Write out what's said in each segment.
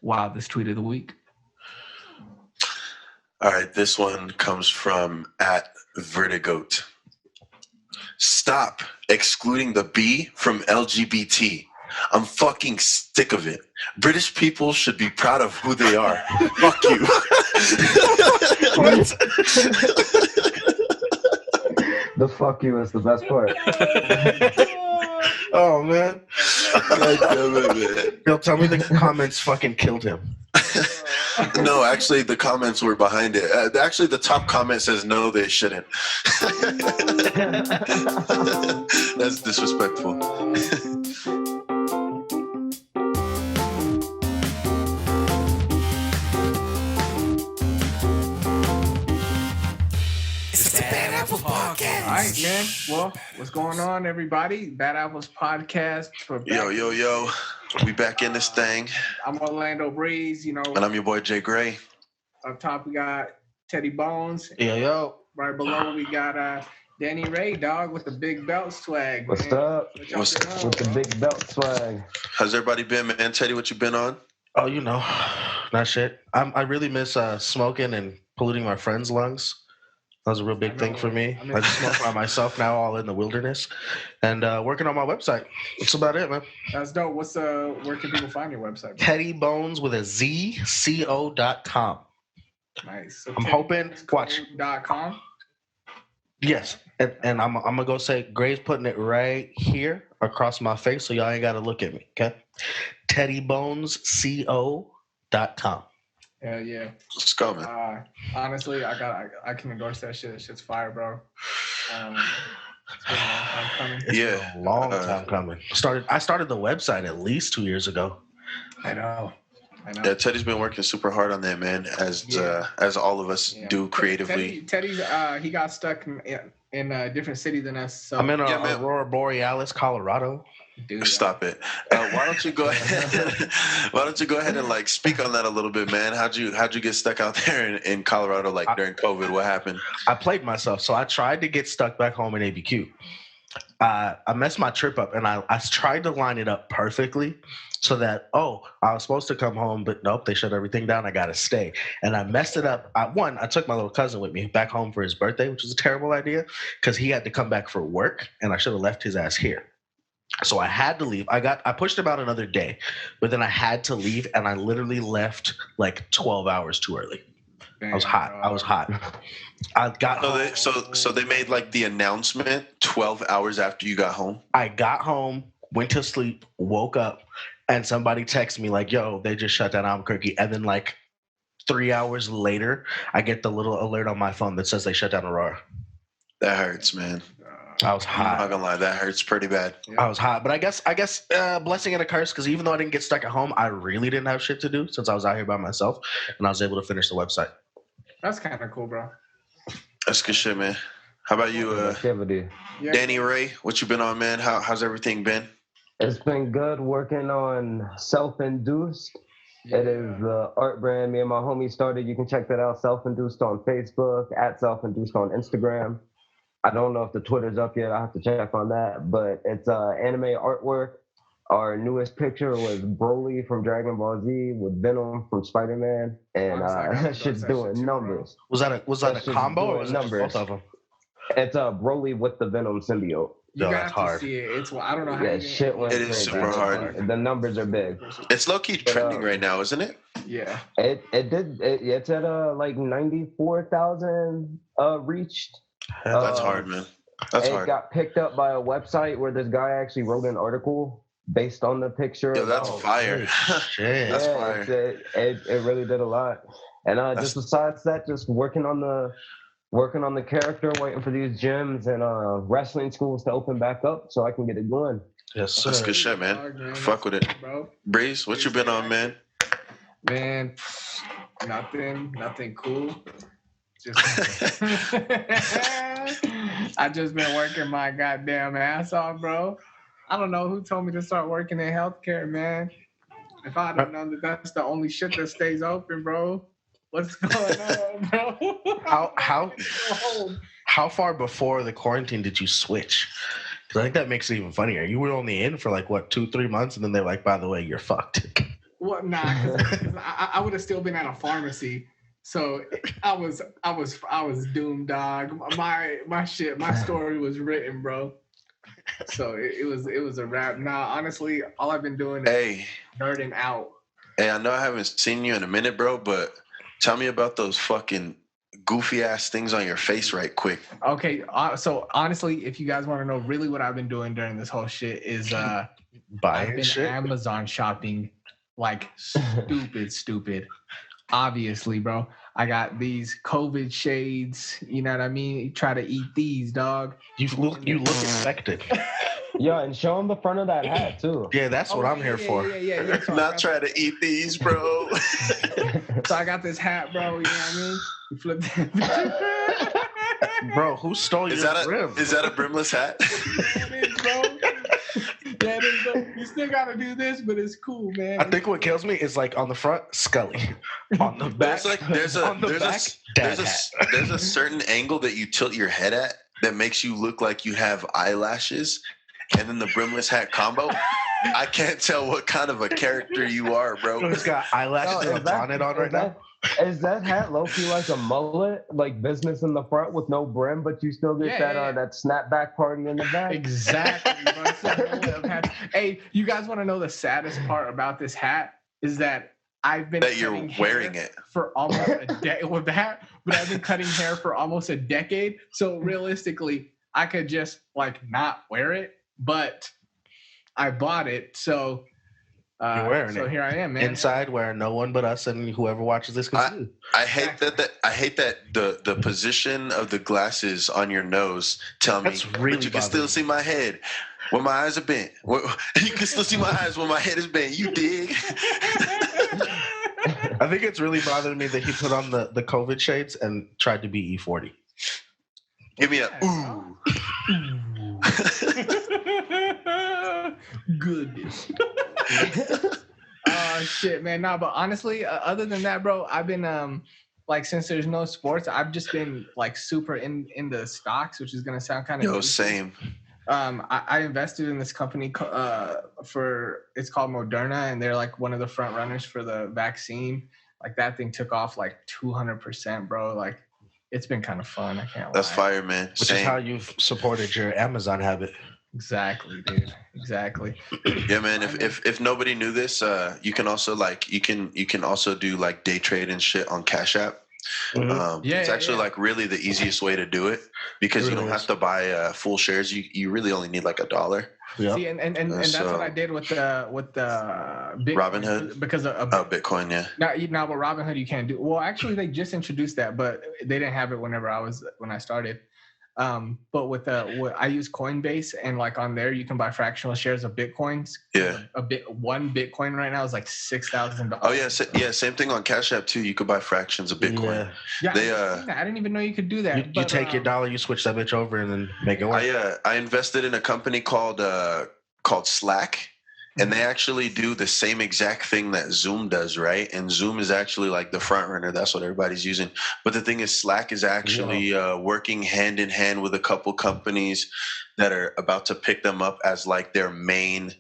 wildest tweet of the week. All right, this one comes from @Vertigoat. Stop excluding the B from LGBT. I'm fucking sick of it. British people should be proud of who they are. Fuck you. What? The fuck you is the best part. Oh man. God damn it, man. Yo, tell me the comments fucking killed him. No, actually, the comments were behind it. Actually, the top comment says no, they shouldn't. That's disrespectful. It's the Bad Apple Podcast. All right, man. Well, what's going on, everybody? Bad Apples Podcast. Yo. We back in this thing. I'm Orlando Breeze, And I'm your boy, Jay Gray. Up top, we got Teddy Bones. Yo. Right below, we got Danny Ray, dog, with the big belt swag. What's man. up? What's With the big belt swag. How's everybody been, man? Teddy, what you been on? Oh, you know, not shit. I really miss smoking and polluting my friends' lungs. That was a real big thing for me. I just smoke by myself now, all in the wilderness, and working on my website. That's about it, man. That's dope. Where can people find your website? Teddy Bones with a Z, co.com. Nice. So I'm hoping, watch. .com. Yes, and I'm gonna go say Gray's putting it right here across my face, so y'all ain't gotta look at me, okay? TeddyBonesCO.com. Hell yeah. Let's go, man. Honestly, I can endorse that shit. That shit's fire, bro. It's been a long time coming. It's been a long time coming. I started the website at least 2 years ago. I know. Yeah, Teddy's been working super hard on that, man, as all of us do creatively. Teddy's he got stuck in a different city than us. So I'm in Aurora Borealis, Colorado. Dude, Stop it. Why don't you go ahead? Why don't you go ahead and like speak on that a little bit, man? How'd you get stuck out there in Colorado during COVID? What happened? I played myself, so I tried to get stuck back home in ABQ. I messed my trip up, and I tried to line it up perfectly so that I was supposed to come home, but nope, they shut everything down. I gotta stay, and I messed it up. I took my little cousin with me back home for his birthday, which was a terrible idea because he had to come back for work, and I should have left his ass here. So I had to leave. I pushed him out another day, but then I had to leave, and I literally left like 12 hours too early. I was hot. I got home. So they made like the announcement 12 hours after you got home? I got home, went to sleep, woke up, and somebody texted me like, yo, they just shut down Albuquerque. And then like 3 hours later, I get the little alert on my phone that says they shut down Aurora. That hurts, man. I was hot. I'm not gonna lie, that hurts pretty bad. I was hot, but I guess blessing and a curse, because even though I didn't get stuck at home, I really didn't have shit to do since I was out here by myself, and I was able to finish the website. That's kind of cool, bro. That's good shit, man. How about you, Danny Ray? What you been on, man? How's everything been? It's been good working on Self-Induced. Yeah. It is the art brand me and my homie started. You can check that out, Self-Induced on Facebook, @Self-Induced on Instagram. I don't know if the Twitter's up yet. I have to check on that, but it's anime artwork. Our newest picture was Broly from Dragon Ball Z with Venom from Spider-Man, and that shit's doing numbers. Was that a combo or was numbers? Both of them? It's Broly with the Venom symbiote. You got to see it. I don't know how. Yeah, shit went It is super hard. The numbers are big. It's low key trending right now, isn't it? Yeah. It's at like 94,000 reached. That's hard, man. That's hard. It got picked up by a website where this guy actually wrote an article based on the picture. Yo, that's fire. Shit. That's fire. It really did a lot. And just besides that, just working on the character, waiting for these gyms and wrestling schools to open back up so I can get it going. Yes, sir. That's good shit, man. Fuck with it. Bro. Breeze, what you been on, man? Man, nothing cool. I just been working my goddamn ass off, bro. I don't know who told me to start working in healthcare, man. If I don't know that that's the only shit that stays open, bro. What's going on, bro? How far before the quarantine did you switch? Because I think that makes it even funnier. You were only in for like what 2-3 months, and then they're like, by the way, you're fucked. Well, nah, because I would have still been at a pharmacy. So I was doomed, dog. My story was written, bro. So it was a wrap. Nah, honestly, all I've been doing is Hey, nerding out. hey, I know I haven't seen you in a minute, bro, but tell me about those fucking goofy ass things on your face right quick. Okay, so honestly, if you guys want to know really what I've been doing during this whole shit is I've Buying been shit. Amazon shopping like stupid. Obviously, bro. I got these COVID shades. You know what I mean? You try to eat these, dog. You look infected. Yo, and show him the front of that hat too. Yeah, that's what I'm here for. Yeah. So Not trying to eat these, bro. So I got this hat, bro. You know what I mean? You flip that. Bro, who stole Is your that brim? is that a brimless hat? It is, bro. Yeah, it is, bro. You still gotta do this, but it's cool, man. I think what kills me is like on the front, Scully. On the back, There's on the back, dad hat. there's a certain angle that you tilt your head at that makes you look like you have eyelashes, and then the brimless hat combo. I can't tell what kind of a character you are, bro. He's got eyelashes Oh, and a bonnet on right now. Is that hat low-key like a mullet, like business in the front with no brim, but you still get that snapback party in the back? Exactly, bro. Hey, you guys want to know the saddest part about this hat is that I've been That you're cutting wearing hair it. for almost a decade with that, but I've been cutting hair for almost a decade. So realistically, I could just like not wear it, but I bought it, so You're wearing so it. here I am, man. Inside where no one but us and whoever watches this can see. I hate that the position of the glasses on your nose tell me, That's really but you can still bothering see my head when my eyes are bent. You can still see my eyes when my head is bent. You dig? I think it's really bothering me that he put on the COVID shades and tried to be E40. Give me a ooh. Goodness. Oh shit, man. No, but honestly, other than that, bro, I've been like since there's no sports, I've just been like super in the stocks, which is gonna sound kind of Yo, same. I invested in this company it's called Moderna, and they're like one of the front runners for the vaccine. Like that thing took off like 200%, bro. Like it's been kind of fun. I can't lie. That's fire, man. Which is how you've supported your Amazon habit. Exactly, dude. Exactly. Yeah, man. If nobody knew this, you can also you can also do like day trade and shit on Cash App. It's actually like really the easiest way to do it because you don't have to buy full shares. You really only need like $1. Yep. See, and that's what I did with the Bitcoin, Robinhood because of Bitcoin, yeah. Now, but Robinhood you can't do. Well, actually, they just introduced that, but they didn't have it when I started. But with I use Coinbase, and like on there you can buy fractional shares of Bitcoins. Yeah. One Bitcoin right now is like $6,000. Oh yeah, same thing on Cash App too. You could buy fractions of Bitcoin. Yeah, I didn't even know you could do that. You take your dollar, you switch that bitch over, and then make it work. I invested in a company called Slack, and they actually do the same exact thing that Zoom does, right? And Zoom is actually like the front runner. That's what everybody's using. But the thing is, Slack is actually working hand in hand with a couple companies that are about to pick them up as like their main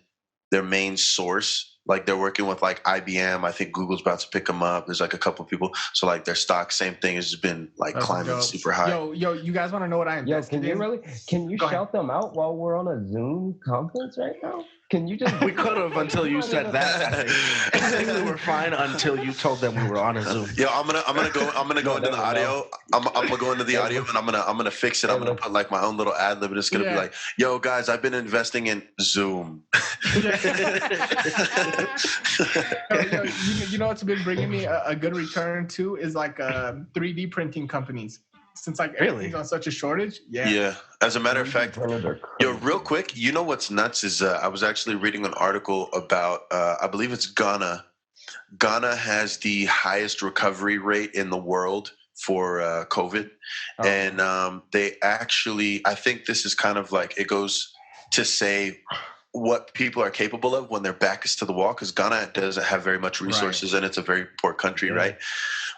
source. Like they're working with like IBM. I think Google's about to pick them up. There's like a couple people. So like their stock, same thing, has been like climbing super high. Yo, you guys want to know what I invested in? Can you shout them out while we're on a Zoom conference right now? Can you just? We could have until you said that. I think we were fine until you told them we were on a Zoom. Yo, I'm gonna go into the audio. I'm gonna go into the audio and I'm gonna fix it. I'm gonna put like my own little ad lib and it's gonna be like, yo guys, I've been investing in Zoom. You know what's been bringing me a good return too is like 3D printing companies. Since like everything's on such a shortage. Yeah. As a matter of fact, yo, real quick, you know what's nuts is I was actually reading an article about I believe it's Ghana. Ghana has the highest recovery rate in the world for COVID, and they actually, I think this is kind of like it goes to say what people are capable of when their back is to the wall, because Ghana doesn't have very much resources and it's a very poor country, right?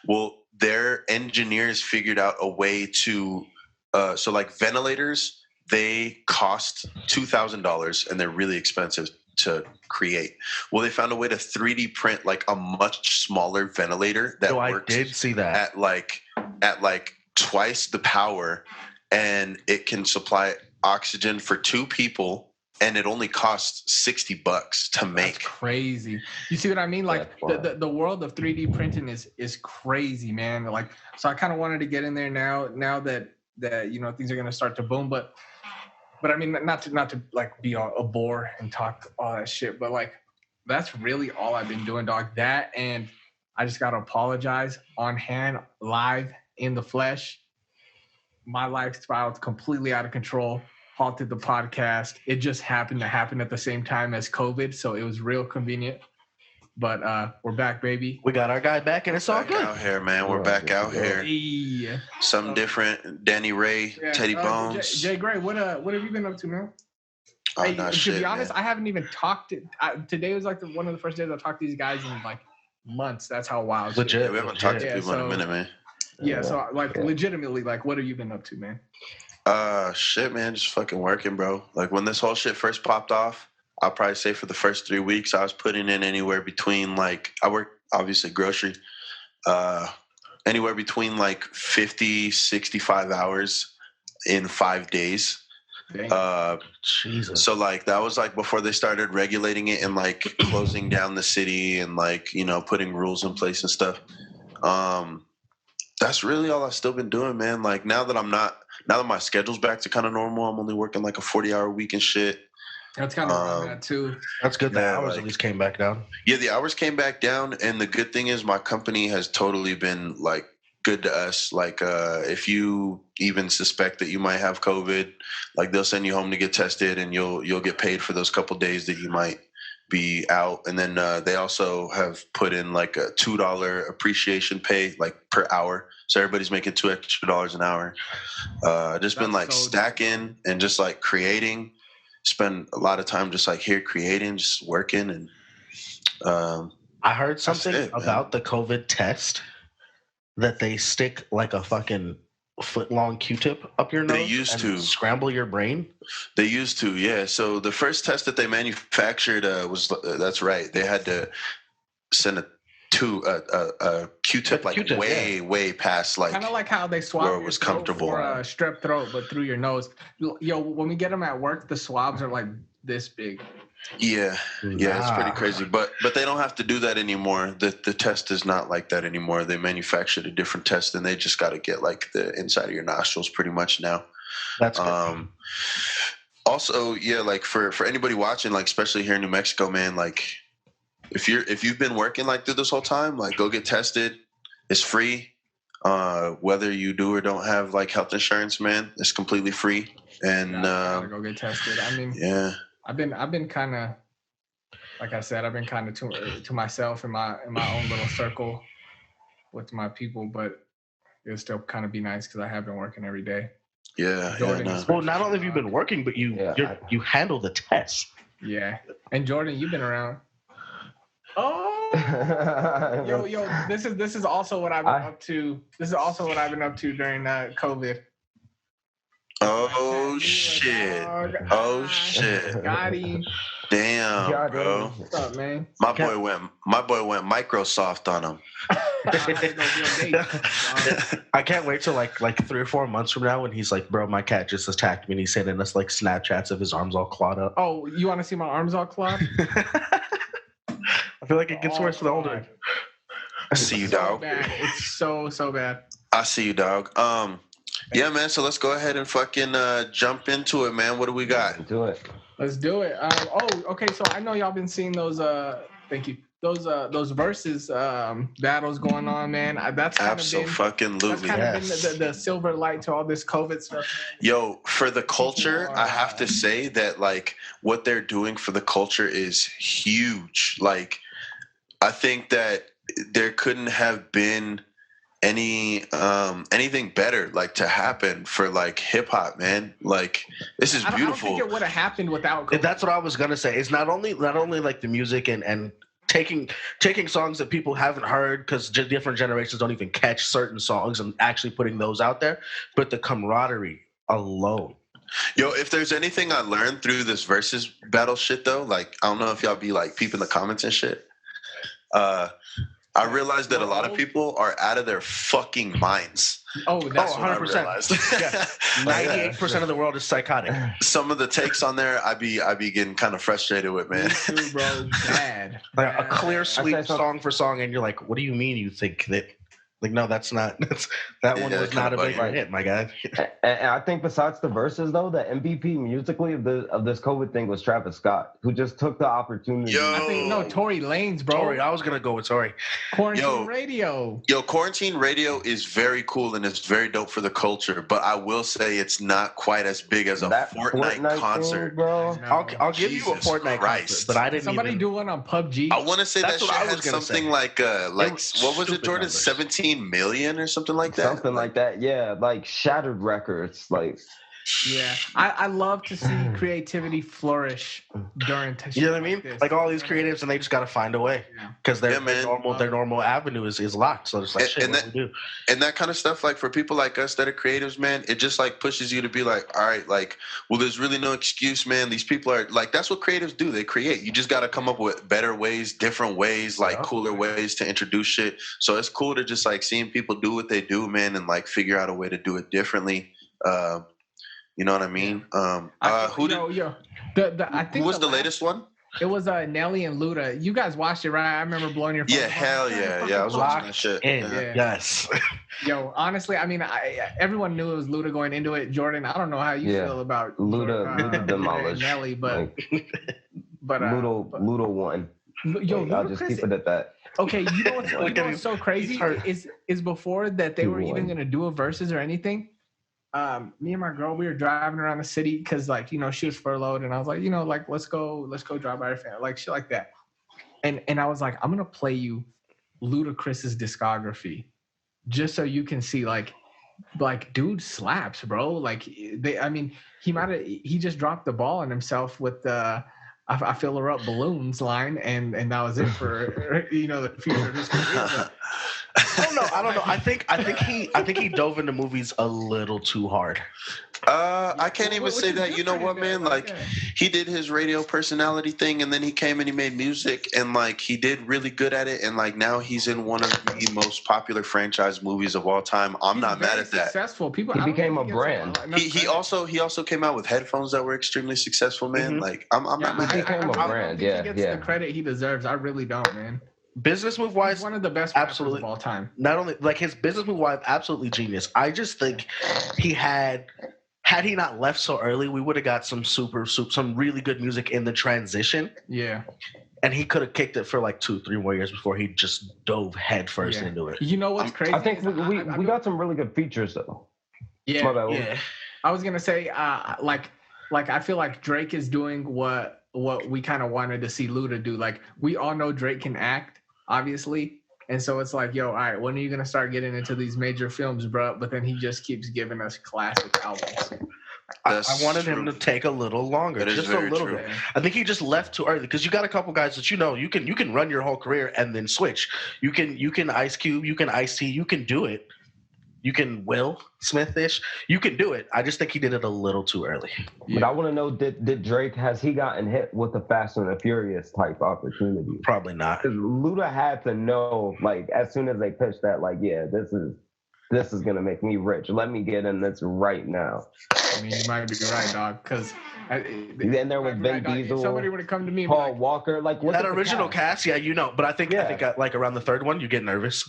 Well, their engineers figured out a way to so like ventilators, they cost $2,000 and they're really expensive. to create. Well, they found a way to 3D print like a much smaller ventilator that I works did see that. at like twice the power, and it can supply oxygen for 2 people, and it only costs $60 to That's make. crazy. You see what I mean? Like the world of 3D printing is crazy, man. Like, so I kind of wanted to get in there now that you know things are gonna start to boom, but I mean not to like be a bore and talk all that shit, but like that's really all I've been doing, dog. That, and I just gotta apologize on hand, live in the flesh. My lifestyle is completely out of control. Halted the podcast. It just happened to happen at the same time as COVID, so it was real convenient. But we're back, baby. We got our guy back, and it's all Back good. out here, man. We're back out here. Hey. Something different. Danny Ray, Yeah, Teddy Bones. Jay Gray, what have you been up to, man? Oh, Hey, nah, to shit, be honest, man. I haven't even talked to. Today was like one of the first days I talked to these guys in like months. That's how wild. shit Legit. is. Yeah, we haven't talked to Yeah, people in a so- minute, man. Yeah, so like legitimately, like, what have you been up to, man? Shit, man, just fucking working, bro. Like when this whole shit first popped off, I'll probably say for the first 3 weeks, I was putting in anywhere between like, I work obviously grocery, anywhere between like 50, 65 hours in 5 days. Dang. Jesus. So like that was like before they started regulating it and like closing down the city and like, you know, putting rules in place and stuff. That's really all I've still been doing, man. Like now that my schedule's back to kind of normal, I'm only working like a 40-hour week and shit. That's kind of that too. That's good that Yeah, hours like- at least came back down. Yeah, the hours came back down, and the good thing is my company has totally been like good to us. Like if you even suspect that you might have COVID, like they'll send you home to get tested, and you'll get paid for those couple days that you might be out. And then they also have put in like a $2 appreciation pay like per hour, so everybody's making $2 extra an hour. Just been That's like so dope. stacking and just like creating. Spend a lot of time just like here creating, just working, and I heard something it, man. about the COVID test that they stick like a fucking foot-long Q-tip up your nose. They used and to. scramble your brain. They used to, yeah. So the first test that they manufactured was that's right. They had to send a Q-tip like Q-tip, way past like Kind of like how they swab where it your was throat comfortable. for strep throat, but through your nose. Yo, when we get them at work, the swabs are like this big. yeah, it's pretty Nah. crazy. But they don't have to do that anymore. The test is not like that anymore. They manufactured a different test, and they just got to get like the inside of your nostrils pretty much now. That's good. Also, yeah, like for anybody watching, like especially here in New Mexico, man, like if you've been working like through this whole time, like go get tested. It's free. Whether you do or don't have like health insurance, man, it's completely free. And Gotta go get tested. I mean, yeah, I've been kind of, like I said, I've been kind of to myself in my own little circle with my people, but it'll still kind of be nice because I have been working every day. Jordan no. is- Well, not only have you been working, but you you handle the test. Yeah, and Jordan, you've been around. Oh, yo, this is also what I've been up to. This is also what I've been up to during COVID. Oh shit! Dog. Oh shit! Got him. Damn, God, bro. What's up, man? My boy went Microsoft on him. I can't wait till like 3 or 4 months from now when he's like, bro, my cat just attacked me and he's sending us like Snapchats of his arms all clawed up. Oh, you want to see my arms all clawed? I feel like it gets worse the older. I see you, So dog. bad. It's so bad. I see you, dog. Yeah, man. So let's go ahead and fucking jump into it, man. What do we got? Do it. Let's do it. Okay. So I know y'all been seeing those. Thank you. Those versus battles going on, man. That's kind of been Absolutely. the silver light to all this COVID stuff. Yo, for the culture, I have to say that like what they're doing for the culture is huge. Like, I think that there couldn't have been anything better like to happen for like hip hop, man. Like this is beautiful. I don't think it would have happened without COVID. That's what I was gonna say. It's not only like the music and taking songs that people haven't heard because different generations don't even catch certain songs and actually putting those out there, but the camaraderie alone. Yo, if there's anything I learned through this versus battle shit though, like I don't know if y'all be like peeping the comments and shit. I realized that a lot of people are out of their fucking minds. Oh, that's what I 100%. realized. Yeah. 98% of the world is psychotic. Some of the takes on there, I be getting kind of frustrated with, man. Me too, bro. Bad. Like a Bad. clear say sweep something. song for song, and you're like, what do you mean you think that? Like, no, that's not. That one Yeah, was kinda not a big buggy. hit, my guy. And I think besides the verses, though, the MVP musically of this COVID thing was Travis Scott, who just took the opportunity. Yo. I think no, Tory Lanez, bro. Tory, I was gonna go with Tory. Quarantine Yo. radio. Yo, quarantine radio is very cool and it's very dope for the culture, but I will say it's not quite as big as a That Fortnite concert. thing, bro. No. I'll give you a Jesus Fortnite Christ. concert, but I didn't Somebody even. do one on PUBG. I want to say That's that what shit I had was gonna something say. like was what was it, stupid Jordan? numbers. 17 million or something like that? Something like that, yeah, like shattered records, like Yeah, I love to see creativity flourish during. You know what I mean? this. Like all these creatives, and they just got to find a way Yeah. because Yeah, man. their normal avenue is locked. So it's like, And- shit, and what do we do? And that kind of stuff, like for people like us that are creatives, man, it just like pushes you to be like, all right, like, well, there's really no excuse, man. These people are like, that's what creatives do. They create. You just got to come up with better ways, different ways, like Yeah. cooler ways to introduce shit. So it's cool to just like seeing people do what they do, man, and like figure out a way to do it differently. You know what I mean? Who I think was the latest one? It was Nelly and Luda. You guys watched it, right? I remember blowing your phone. Yeah, hell yeah, yeah. I was watching that shit. In. Yeah. Yes. Yo, honestly, I mean, everyone knew it was Luda going into it. Jordan, I don't know how you Yeah. feel about Luda and demolished. Nelly, but like, Ludo won. yo, Like, I'll just Ludacris- keep it at that. Okay, you know what's, Look at him. so crazy He's hurt. is before that they were He even won. gonna do a versus or anything. Me and my girl, we were driving around the city because, like, you know, she was furloughed, and I was like, you know, like, let's go drive by her family, like shit like that. And I was like, I'm gonna play you Ludacris's discography just so you can see, like dude slaps, bro. Like he just dropped the ball on himself with the I fill her up balloons line, and that was it for the future of his career. I don't know. I think he dove into movies a little too hard. I can't even say that. You know what, man? Like, he did his radio personality thing, and then he came and he made music, and like he did really good at it, and like now he's in one of the most popular franchise movies of all time. I'm not mad at that. Successful people. He I don't became think a gets brand. enough He credit. also came out with headphones that were extremely successful, man. Mhm. Like I'm not mad He at that. became a don't brand, think yeah, he gets yeah. the credit he deserves. I really don't, man. Business move He's wise, one of the best absolutely. rappers of all time. not only like his business move wise, absolutely genius. I just think he had he not left so early, we would have got some really good music in the transition, Yeah. and he could have kicked it for like 2-3 more years before he just dove headfirst Yeah. into it. You know what's crazy? I think is we got some really good features though. yeah. My bad. Yeah, I was gonna say, like I feel like Drake is doing what we kind of wanted to see Luda do. Like, we all know Drake can act, obviously, and so it's like, yo, all right, when are you gonna start getting into these major films, bro? But then he just keeps giving us classic albums. I That's wanted him true. to take a little longer, That is just a very little true. bit. I think he just left too early because you got a couple guys that you can run your whole career and then switch. You can Ice Cube, you can Ice T, you can do it. You can Will Smith-ish. You can do it. I just think he did it a little too early. But I want to know, did Drake, has he gotten hit with a Fast and the Furious type opportunity? Probably not. Because Luda had to know, like, as soon as they pitched that, like, yeah, this is gonna make me rich. Let me get in this right now. I mean, you might be right, dog. Because Then there was Vin Diesel, somebody would have come to me, and be Paul like, Walker, like what That original cast, yeah, but I think like around the third one, you get nervous.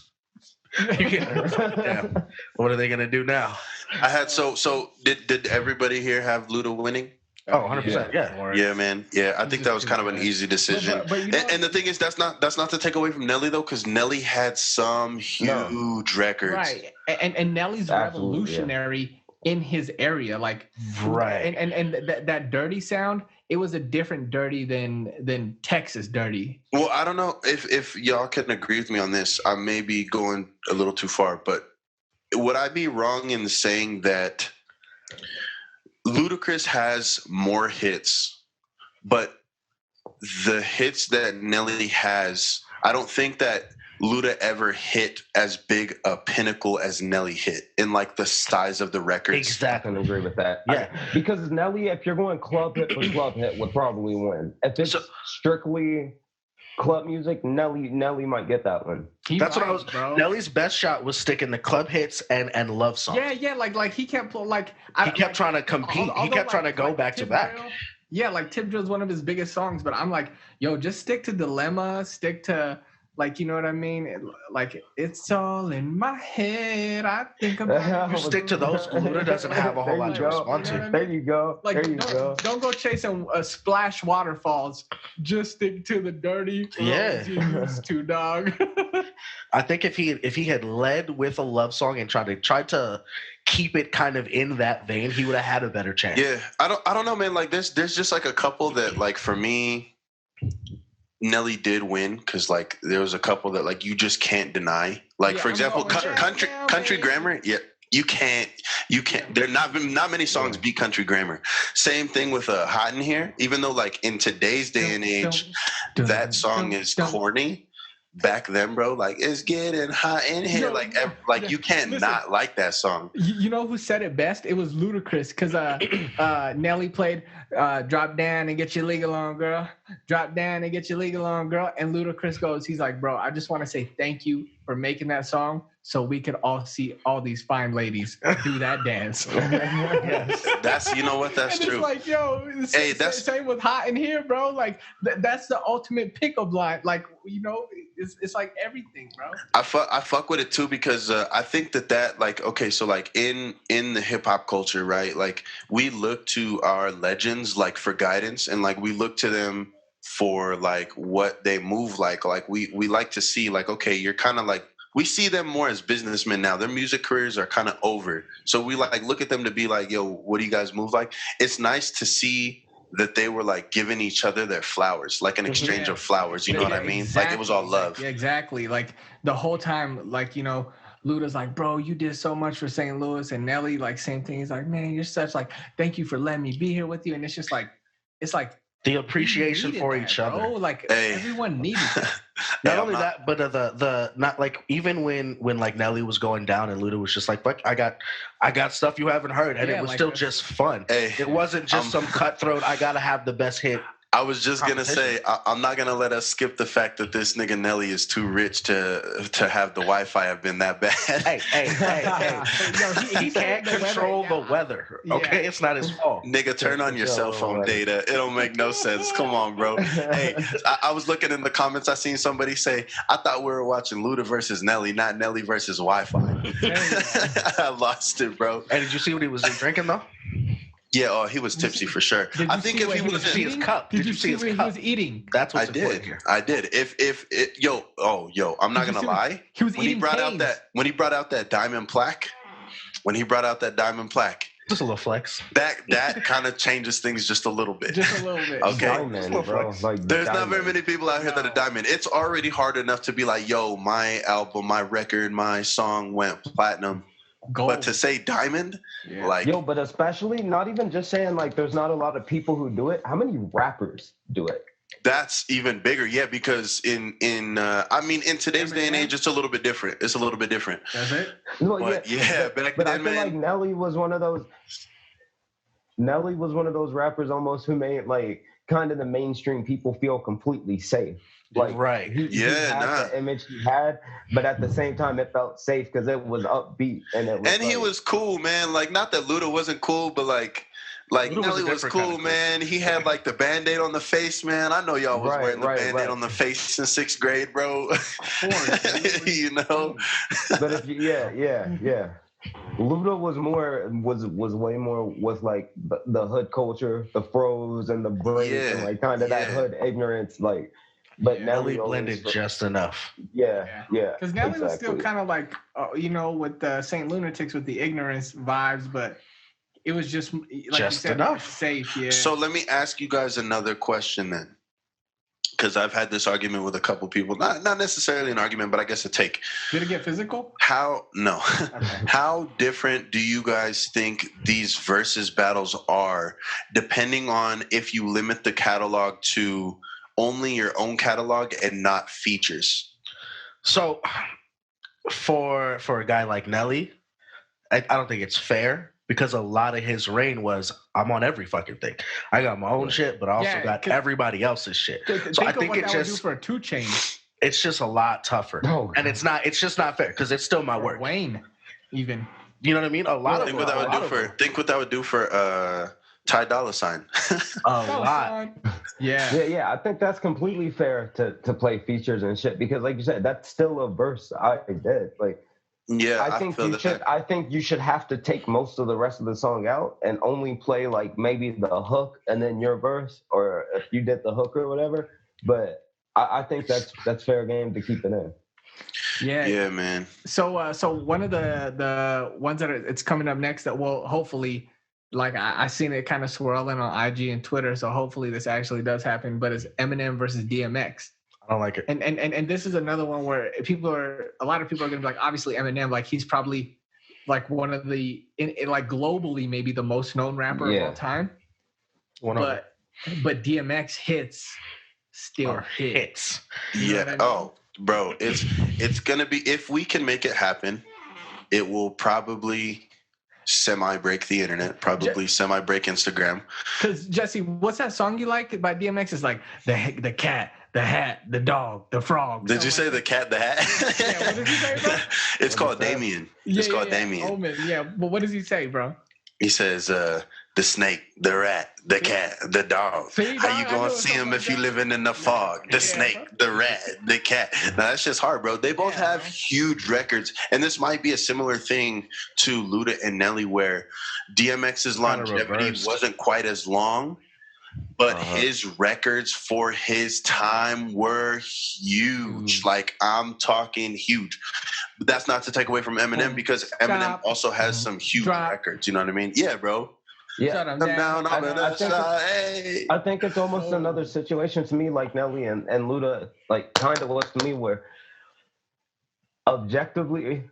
You get nervous. Damn, what are they gonna do now? I had so did everybody here have Luda winning? Oh, 100%. Yeah. Yeah, man. Yeah, I think that was kind of an easy decision. But you know And the thing is, that's not to take away from Nelly though, because Nelly had some huge records. right, and Nelly's Absolutely, revolutionary in his area, like Right. and that dirty sound. It was a different dirty than Texas dirty. Well, I don't know if y'all can agree with me on this. I may be going a little too far, but would I be wrong in saying that Ludacris has more hits, but the hits that Nelly has, I don't think that Luda ever hit as big a pinnacle as Nelly hit in like the size of the records. I Exactly. can agree with that. Yeah. Because Nelly, if you're going club hit for club hit, would probably win. If it's strictly club music, Nelly might get that one. That's what I might, was. bro. Nelly's best shot was sticking to club hits and love songs. Yeah, like he kept He kept trying to compete. He kept trying to go back to back. Yeah, like Tip Drill's one of his biggest songs, but I'm like, yo, just stick to Dilemma, stick to like, you know what I mean? Like, it's all in my head. I think about You stick to those. Luda doesn't have a whole lot to respond You know to. what I There mean? you go. Like, There you go. don't go chasing splash waterfalls. Just stick to the dirty Yeah. you used to, dog. I think if he had led with a love song and tried to keep it kind of in that vein, he would have had a better chance. Yeah, I don't know, man. Like there's just like a couple that like for me, Nelly did win because like there was a couple that like you just can't deny. Like Yeah, for I'm example, going with country that. country Yeah, grammar. Yeah, you can't. There not many songs beat country grammar. Same thing with Hot in Here. Even though like in today's day and age, that song is corny. Back then, bro, like it's getting hot in here. Yo, you can't listen. not like that song. You know who said it best? It was Ludacris because Nelly played "Drop Down and Get Your Legal On, Girl." Drop down and get your legal on, girl. And Ludacris goes, he's like, bro, I just want to say thank you for making that song so we could all see all these fine ladies do that dance. Yes. That's you know what that's and true. It's like, yo, Hey, that's same with Hot in Here, bro. Like that's the ultimate pickup line. Like, you know, it's like everything, bro. I fuck with it too because I think that like okay, so like in the hip hop culture, right? Like we look to our legends like for guidance, and like we look to them for like what they move like. Like we like to see like okay, you're kind of like we see them more as businessmen now. Their music careers are kind of over, so we like look at them to be like, yo, what do you guys move like? It's nice to see that they were like giving each other their flowers, like an exchange of flowers. You know what I mean? Exactly. Like it was all love. Yeah, exactly. Like the whole time, like, you know, Luda's like, bro, you did so much for St. Louis. And Nelly, like, same thing. He's like, man, you're such like, thank you for letting me be here with you. And it's just like, it's like The appreciation for each other. Bro. Like Hey. everyone needed that. Not only that, but the not like even when like Nelly was going down and Luda was just like, "Fuck, I got stuff you haven't heard," and Yeah, it was like still this. just fun. Hey, It wasn't just some cutthroat. I gotta have the best hit. I was just gonna Competition. say I'm not gonna let us skip the fact that this nigga Nelly is too rich to have the Wi-Fi have been that bad. Hey. Yo, He can't said control the Yeah. weather. Yeah. Okay, it's not his fault. Nigga, turn on your cell phone data. It don't make no sense. Come on, bro. Hey, I was looking in the comments. I seen somebody say, I thought we were watching Luda versus Nelly, not Nelly versus Wi-Fi. I lost it, bro. And did you see what he was drinking though? Yeah, oh, he was tipsy for sure. Did I you think see if what he was was see his cup? Did you see his what he cup? was eating? That's I what's important did. here. I did. I'm not Did you gonna see lie. He was When he eating brought canes. out that diamond plaque, Just a little flex. that kind of changes things just a little bit. Just a little bit. Okay. Diamond, bro. Like There's not diamond. very many people out here that are diamond. It's already hard enough to be like, yo, my album, my record, my song went platinum. Gold. But to say diamond, Yeah. like, Yo, but especially not even just saying like there's not a lot of people who do it. How many rappers do it? that's even bigger. Yeah, because in today's day and age, it's a little bit different. It's a little bit different. That's it. Well, But yeah, back but I then, feel like man. Nelly was one of those. Nelly was one of those rappers almost who made like kind of the mainstream people feel completely safe. Like Right. he Yeah, had the image he had, but at the same time it felt safe because it was upbeat and it was. And he like- was cool, man. Like, not that Luda wasn't cool, but like Luda was Nelly a was different cool, kind of cool. man. He had like the Band-Aid on the face, man. I know y'all was Right, wearing the right, Band-Aid right. on the face in 6th grade, bro. You know? But if you, yeah. Luda was way more with like the hood culture, the froze and the break and Yeah, like kind of that yeah. hood ignorance, like. But Yeah. Nelly Nelly blended always- just enough. Yeah. Because Nelly was still exactly. kind of like, you know, with the Saint Lunatics with the ignorance vibes, but it was just like Just you said, enough. safe. Yeah. So let me ask you guys another question then. Because I've had this argument with a couple people. Not necessarily an argument, but I guess a take. Did it get physical? No. Okay. How different do you guys think these versus battles are, depending on if you limit the catalog to only your own catalog and not features? So for a guy like Nelly, I don't think it's fair because a lot of his reign was I'm on every fucking thing. I got my own shit, but I also Yeah, got 'cause- everybody else's shit. Think So I of think what it's that would do just for a 2 Chainz it's just a lot tougher, Oh, and it's just not fair because it's still my or work. Wayne, even. You know what I mean? A lot Think what that would do for. Think what that would do for Ty Dolla $ign. a lot. Yeah. Yeah. I think that's completely fair to play features and shit because, like you said, that's still a verse I did. Like, Yeah, I think feel you that. should. I think you should have to take most of the rest of the song out and only play like maybe the hook and then your verse, or if you did the hook or whatever. But I think that's fair game to keep it in. Yeah, man. So one of the ones that it's coming up next that will hopefully, like I seen it kind of swirling on IG and Twitter, so hopefully this actually does happen. But it's Eminem versus DMX. I don't like it. And this is another one where a lot of people are gonna be like, obviously Eminem, like he's probably like one of the like globally maybe the most known rapper of all time. But DMX hits still hits. You know what I mean? Oh, bro, it's gonna be, if we can make it happen, it will probably semi-break the internet, probably semi-break Instagram. Because Jesse, what's that song you like by DMX? It's like the cat, the hat, the dog, the frog. Did you say the cat, the hat? Yeah, what did he say, bro? It's called Damien. It's called Damien. Omen, yeah. But what does he say, bro? He says, the snake, the rat, the cat, the dog. See, How dog, you I gonna knew it see was him if you something living in the fog? The snake, the rat, the cat. Now that's just hard, bro. They both have huge records, and this might be a similar thing to Luda and Nelly, where DMX's longevity wasn't quite as long, but his records for his time were huge. Like, I'm talking huge. But that's not to take away from Eminem, because Eminem also has some huge records. You know what I mean? Yeah, bro. Yeah, I'm down on the side. Hey. I think it's almost another situation to me, like Nelly and Luda, like kind of was to me, where objectively,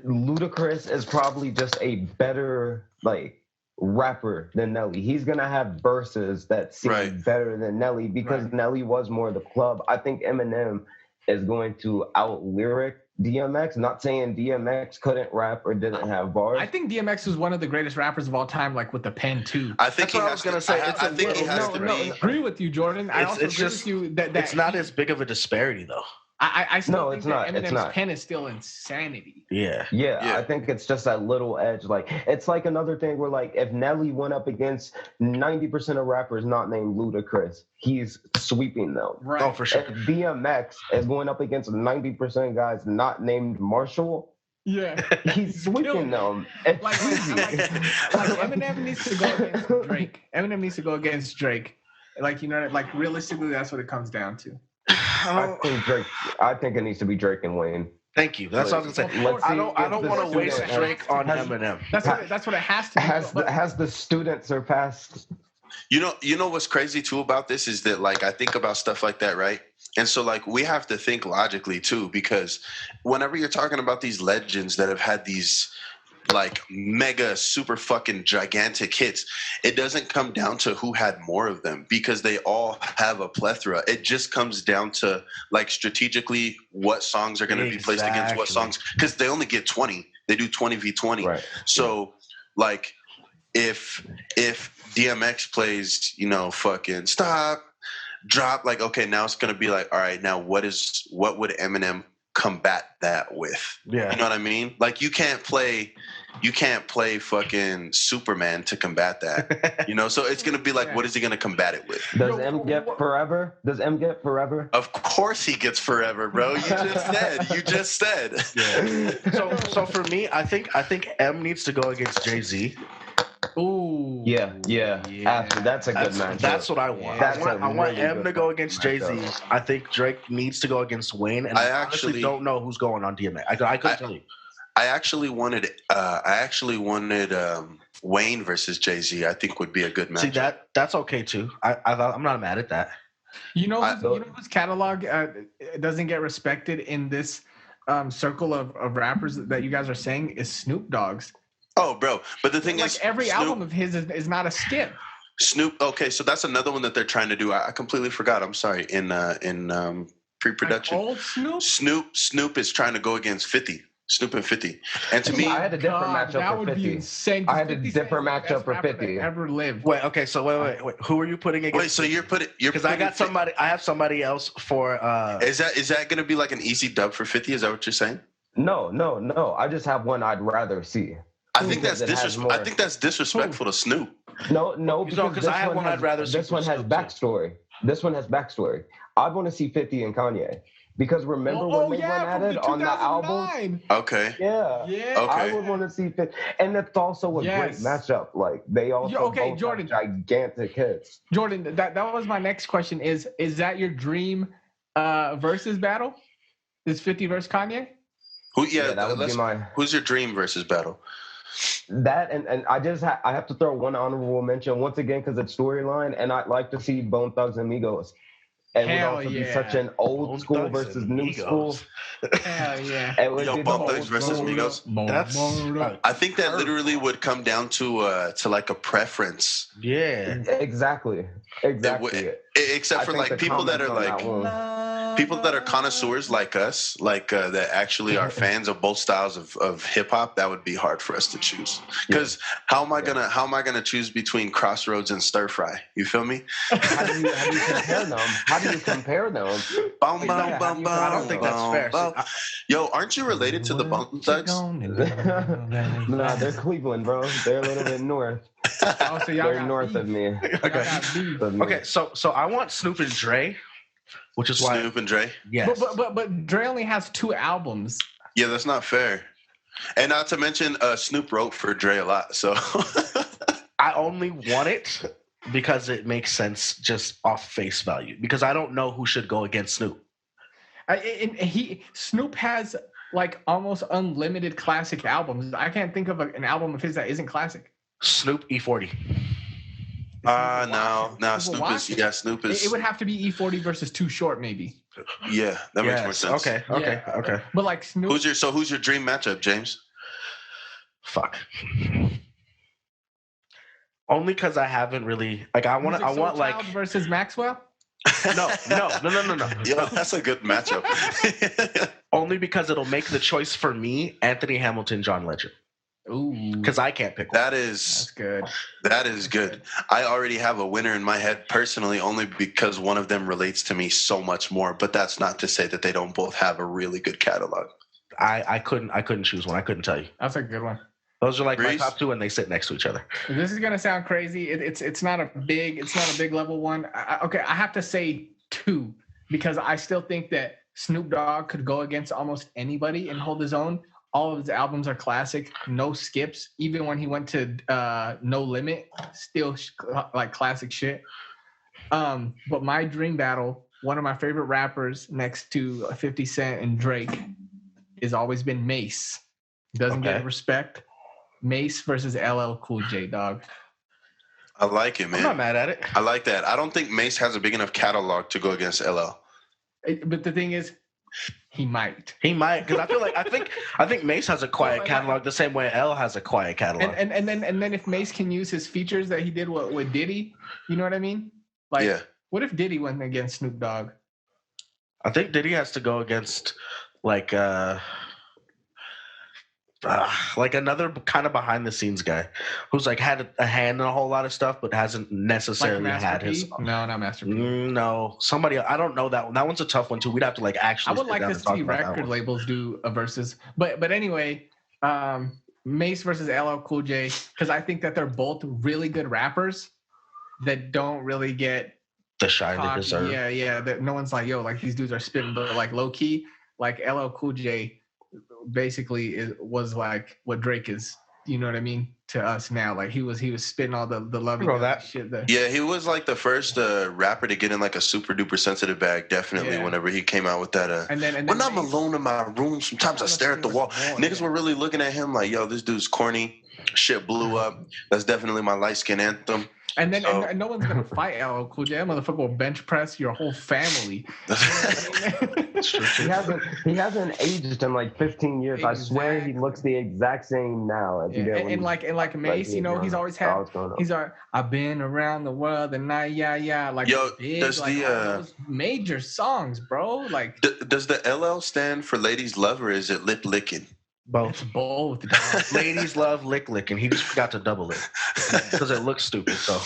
Ludacris is probably just a better like rapper than Nelly. He's gonna have verses that seem better than Nelly because Nelly was more the club. I think Eminem is going to out lyric DMX. Not saying DMX couldn't rap or didn't have bars. I think DMX was one of the greatest rappers of all time, like with the pen too. I think That's what I was gonna say. I think he has to be. I agree with you, Jordan. I also agree with you that it's not as big of a disparity though. I still think it's that not. Eminem's It's not. pen is still insanity. Yeah. I think it's just that little edge. Like, it's like another thing where, like, if Nelly went up against 90% of rappers not named Ludacris, he's sweeping them. Right. Oh, for sure. If BMX is going up against 90% of guys not named Marshall, yeah, he's sweeping them. It's like Eminem needs to go against Drake. Eminem needs to go against Drake. Like, you know, like realistically, that's what it comes down to. I think it needs to be Drake and Wayne. Thank you. That's what I was gonna say. I don't want to waste Drake on Eminem. That's what it has to be. Has the student surpassed? You know what's crazy too about this is that, like, I think about stuff like that, right? And so, like, we have to think logically too, because whenever you're talking about these legends that have had these like mega super fucking gigantic hits, it doesn't come down to who had more of them, because they all have a plethora. It just comes down to, like, strategically what songs are going to be placed against what songs, because they only get 20. They do 20v20. Right. So like if DMX plays, you know, fucking stop, drop, like, okay, now it's going to be like, all right, now what would Eminem combat that with? Yeah. You know what I mean? Like, you can't play fucking Superman to combat that. You know, so it's gonna be like, what is he gonna combat it with? Does M get forever? Of course he gets forever, bro. You just said. Yeah. So for me, I think M needs to go against Jay-Z. Ooh. Yeah. That's a good match. That's what I want. I want M to go against Jay-Z. I think Drake needs to go against Wayne, and I honestly don't know who's going on DMX. I couldn't tell you. I actually wanted Wayne versus Jay-Z. I think would be a good match. See, that's okay too. I'm not mad at that. You know whose catalog doesn't get respected in this circle of rappers that you guys are saying is Snoop Dogg's. Oh, bro! But the thing is, every album of his is not a skip. Snoop. Okay, so that's another one that they're trying to do. I completely forgot. I'm sorry. In pre-production. Like old Snoop? Snoop is trying to go against 50. Snoop and 50. And to me, I had a different God, matchup that for would 50. be insane. 'Cause I had a 50 Cent different is the best matchup for rapper that 50. ever lived. Wait, okay, so wait. Who are you putting against? wait, so you're because I putting got somebody. I have somebody else for. Is that going to be like an easy dub for 50? Is that what you're saying? No. I just have one I'd rather see. I think that's disrespectful to Snoop. No, because because I have one I'd rather see. this one has Snoop, too. backstory. This one has backstory. I want to see 50 and Kanye because remember when they went at it on the album? Okay. Yeah. Yeah. Okay. I would want to see 50, and it's also a great Yes. matchup. Like they also both have Jordan. gigantic hits. Jordan, that was my next question. Is that your dream versus battle? Is 50 versus Kanye? That would be my Who's your dream versus battle? that, and I have to throw one honorable mention once again because it's storyline, and I'd like to see Bone Thugs and Migos. It would Hell also be yeah. such an old Bone school Thugs versus and new Migos. school. Hell yeah. It would be the Bone old Thugs versus school. Migos. That's I think that literally would come down to like a preference, yeah. Exactly. except I for think like the people that are comments on like that one- people that are connoisseurs like us, like that actually are fans of both styles of hip hop. That would be hard for us to choose because how am I gonna choose between Crossroads and Stir Fry? You feel me? How do you compare them? How do you compare them? Bum, Yeah, bum, how bum, do you bum, I don't think that's fair. bum. Yo, aren't you related to the Bone Thugs? Nah, they're Cleveland, bro. They're a little bit north. Oh, so y'all They're got north beef. of me. Y'all got beef. Okay, so I want Snoop and Dre, which is why. Snoop and Dre. Yes. But Dre only has 2 albums. Yeah, that's not fair. And not to mention, Snoop wrote for Dre a lot. So I only want it because it makes sense just off face value. Because I don't know who should go against Snoop. Snoop has like almost unlimited classic albums. I can't think of an album of his that isn't classic. Snoop E40. no, Snoop is. It would have to be E40 versus Too Short, maybe. Yeah, that makes more sense. Okay. But like Snoop, Who's your dream matchup, James? Fuck. Only because I haven't really like I want like Child versus Maxwell. no. Yo, that's a good matchup. Only because it'll make the choice for me, Anthony Hamilton, John Legend. Ooh, Because I can't pick one. that's good. That is good. I already have a winner in my head personally, only because one of them relates to me so much more. But that's not to say that they don't both have a really good catalog. I couldn't choose one. I couldn't tell you. That's a good one. Those are like Reese? my top 2, and they sit next to each other. This is gonna sound crazy. It's not a big level one. I have to say 2 because I still think that Snoop Dogg could go against almost anybody and hold his own. All of his albums are classic, no skips. Even when he went to No Limit, still like classic shit. But my dream battle, one of my favorite rappers next to 50 Cent and Drake, has always been Mace. Doesn't get respect. Mace versus LL Cool J, dog. I like it, man. I'm not mad at it. I like that. I don't think Mace has a big enough catalog to go against LL. But the thing is, he might. He might, because I think Mace has a quiet catalog the same way L has a quiet catalog. And then if Mace can use his features that he did with Diddy, you know what I mean? Like, Yeah. What if Diddy went against Snoop Dogg? I think Diddy has to go against like another kind of behind the scenes guy who's like had a hand in a whole lot of stuff but hasn't necessarily Like had Master his P? No, not Master P. no, somebody I don't know that one's a tough one too. We'd have to like actually I would sit like down to and talk see about that record one. labels do a versus. But anyway, Mace versus LL Cool J, because I think that they're both really good rappers that don't really get The shine they cocky. deserve. Yeah. That no one's like, yo, like these dudes are spitting, but like low key, like LL Cool J basically was like what Drake is. You know what I mean? To us now, like he was spitting all the lovey shit. Yeah, he was like the first rapper to get in like a super duper sensitive bag. Definitely, Yeah. whenever he came out with that. And then when I'm Mace- alone in my room, sometimes I stare at the wall. Niggas were really looking at him like, yo, this dude's corny. Shit blew up. That's definitely my light skin anthem. And then and no one's gonna fight LL Cool J. That motherfucker will bench press your whole family. You know what I mean? It's true. He hasn't aged in like 15 years. I swear he looks the exact same now as he did when and like Mace, you know, he's always had. I've been around the world and yeah. Like Yo, big, does like the all those major songs, bro. Like does the LL stand for ladies love or is it lip licking? Both. it's both. Dog. Ladies love licking. He just forgot to double it because it looks stupid. So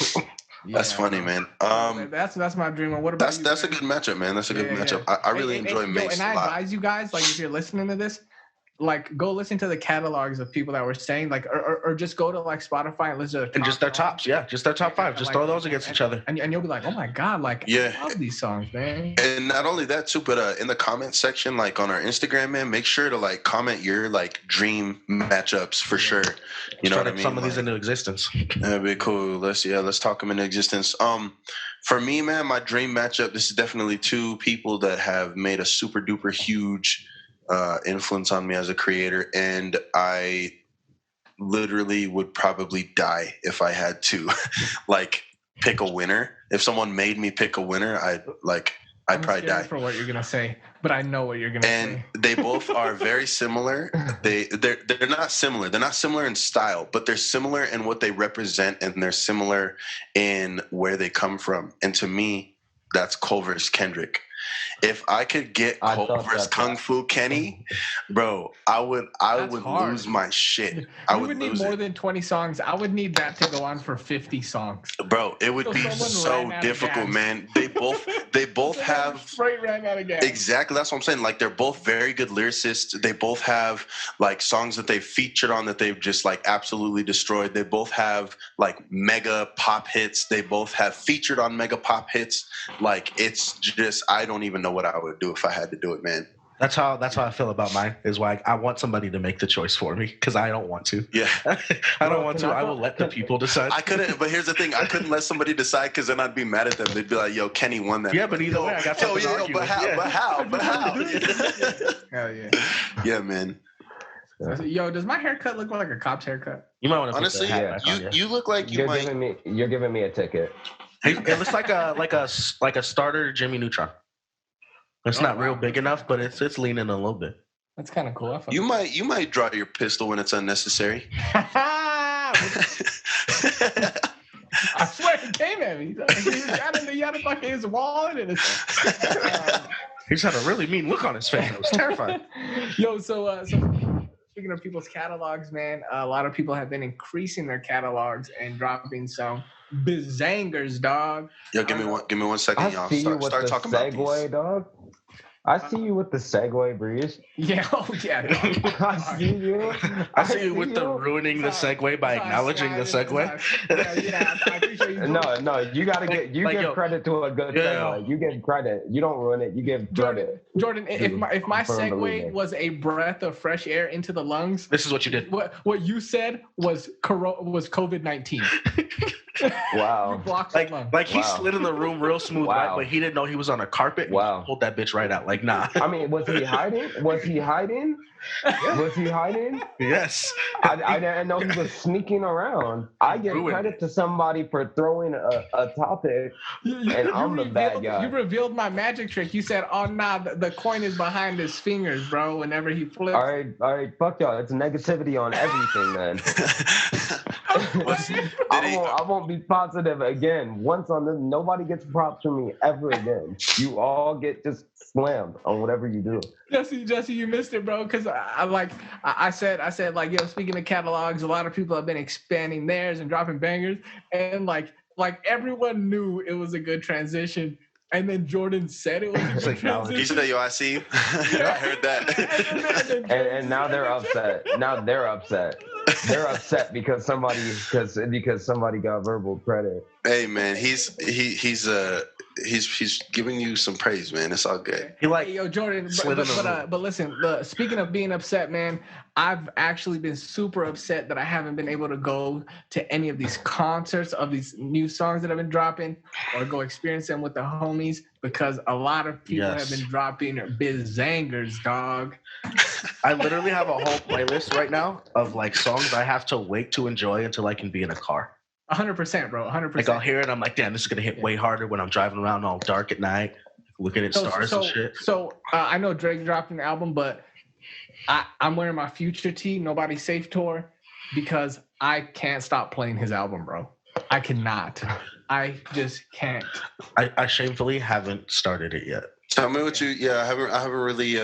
That's funny, man. That's my dream. And what about you? That's a good matchup, man. That's a good matchup. I really enjoy Mace and I a lot. advise you guys, like, if you're listening to this, like, go listen to the catalogs of people that were saying, like, or just go to like Spotify and listen to just their tops, just their top 5. Just like, throw those against each other, and you'll be like, oh my god, like, I love these songs, man. And not only that too, but in the comment section, like on our Instagram, man, make sure to like comment your like dream matchups for sure. You know what I mean? Some of these into existence. That'd be cool. Let's talk them into existence. For me, man, my dream matchup. This is definitely two people that have made a super duper huge influence on me as a creator, and I literally would probably die if I had to like pick a winner. If someone made me pick a winner, I'd probably die. For what you're gonna say, but I know what you're gonna say. And they both are very similar. They're not similar. They're not similar in style, but they're similar in what they represent, and they're similar in where they come from. And to me, that's Cole versus Kendrick. If I could get Cole versus Kung Fu Kenny, bro, I would lose my shit. I would need more than 20 songs. I would need that to go on for 50 songs. Bro, it would be so difficult, man. They both have straight ran out of gas. Exactly, that's what I'm saying. Like, they're both very good lyricists. They both have like songs that they've featured on that they've just like absolutely destroyed. They both have like mega pop hits. They both have featured on mega pop hits. Like, it's just, I don't even know what I would do if I had to do it, man. That's how I feel about mine. Is why I want somebody to make the choice for me because I don't want to. Yeah, I don't want to. I will let the people decide. I couldn't. But here's the thing: I couldn't let somebody decide because then I'd be mad at them. They'd be like, "Yo, Kenny won that." Yeah, but either way, I got something to argue with. But how? Hell yeah. Yeah, man. Yo, does my haircut look like a cop's haircut? You might want to honestly. You look like you're giving me a ticket. It looks like a starter Jimmy Neutron. It's not real big enough, but it's leaning a little bit. That's kind of cool. You might draw your pistol when it's unnecessary. I swear he came at me. He had a fucking his wallet and he just had a really mean look on his face. It was terrifying. Yo, so speaking of people's catalogs, man, a lot of people have been increasing their catalogs and dropping some bizangers, dog. Yo, give me 1 second, y'all. Start talking about Segue, dog. I see you with the Segue, Breeze. Yeah, I see you. I see you with the ruining the segue by acknowledging the segue. Yeah, I appreciate you. No, you gotta give credit to a good segue. You give credit. You don't ruin it. You give credit. Jordan, if my segue was a breath of fresh air into the lungs, this is what you did. What you said was COVID-19. Wow. Like he slid in the room real smooth, right? But he didn't know he was on a carpet. Wow. Pulled that bitch right out. Like, nah. I mean, was he hiding? Was he hiding? Yes. I didn't know he was sneaking around. I give credit to somebody for throwing a topic, and I'm the bad guy. You revealed my magic trick. You said, "Oh nah, the coin is behind his fingers, bro." Whenever he flips. All right, fuck y'all. It's negativity on everything, man. I won't be positive again. Once on this, nobody gets props from me ever again. You all get just slammed on whatever you do. Jesse, you missed it, bro. Because I said, like, yo, speaking of catalogs, a lot of people have been expanding theirs and dropping bangers, and like everyone knew it was a good transition. And then Jordan said it was a good transition. He said, "Yo, I see you." I heard that. and now they're upset. They're upset because somebody got verbal credit. Hey man, he's giving you some praise, man. It's all good. Hey, yo, Jordan, but listen, speaking of being upset, man, I've actually been super upset that I haven't been able to go to any of these concerts of these new songs that have been dropping or go experience them with the homies because a lot of people have been dropping bizangers, dog. I literally have a whole playlist right now of like songs I have to wait to enjoy until I can be in a car. 100%, bro. 100%. Like I'll hear it, I'm like, damn, this is gonna hit way harder when I'm driving around all dark at night. looking at stars and shit. So I know Drake dropped an album, but I'm wearing my Future tee, Nobody Safe tour, because I can't stop playing his album, bro. I cannot. I just can't. I shamefully haven't started it yet. Tell me what you. Yeah, I haven't really.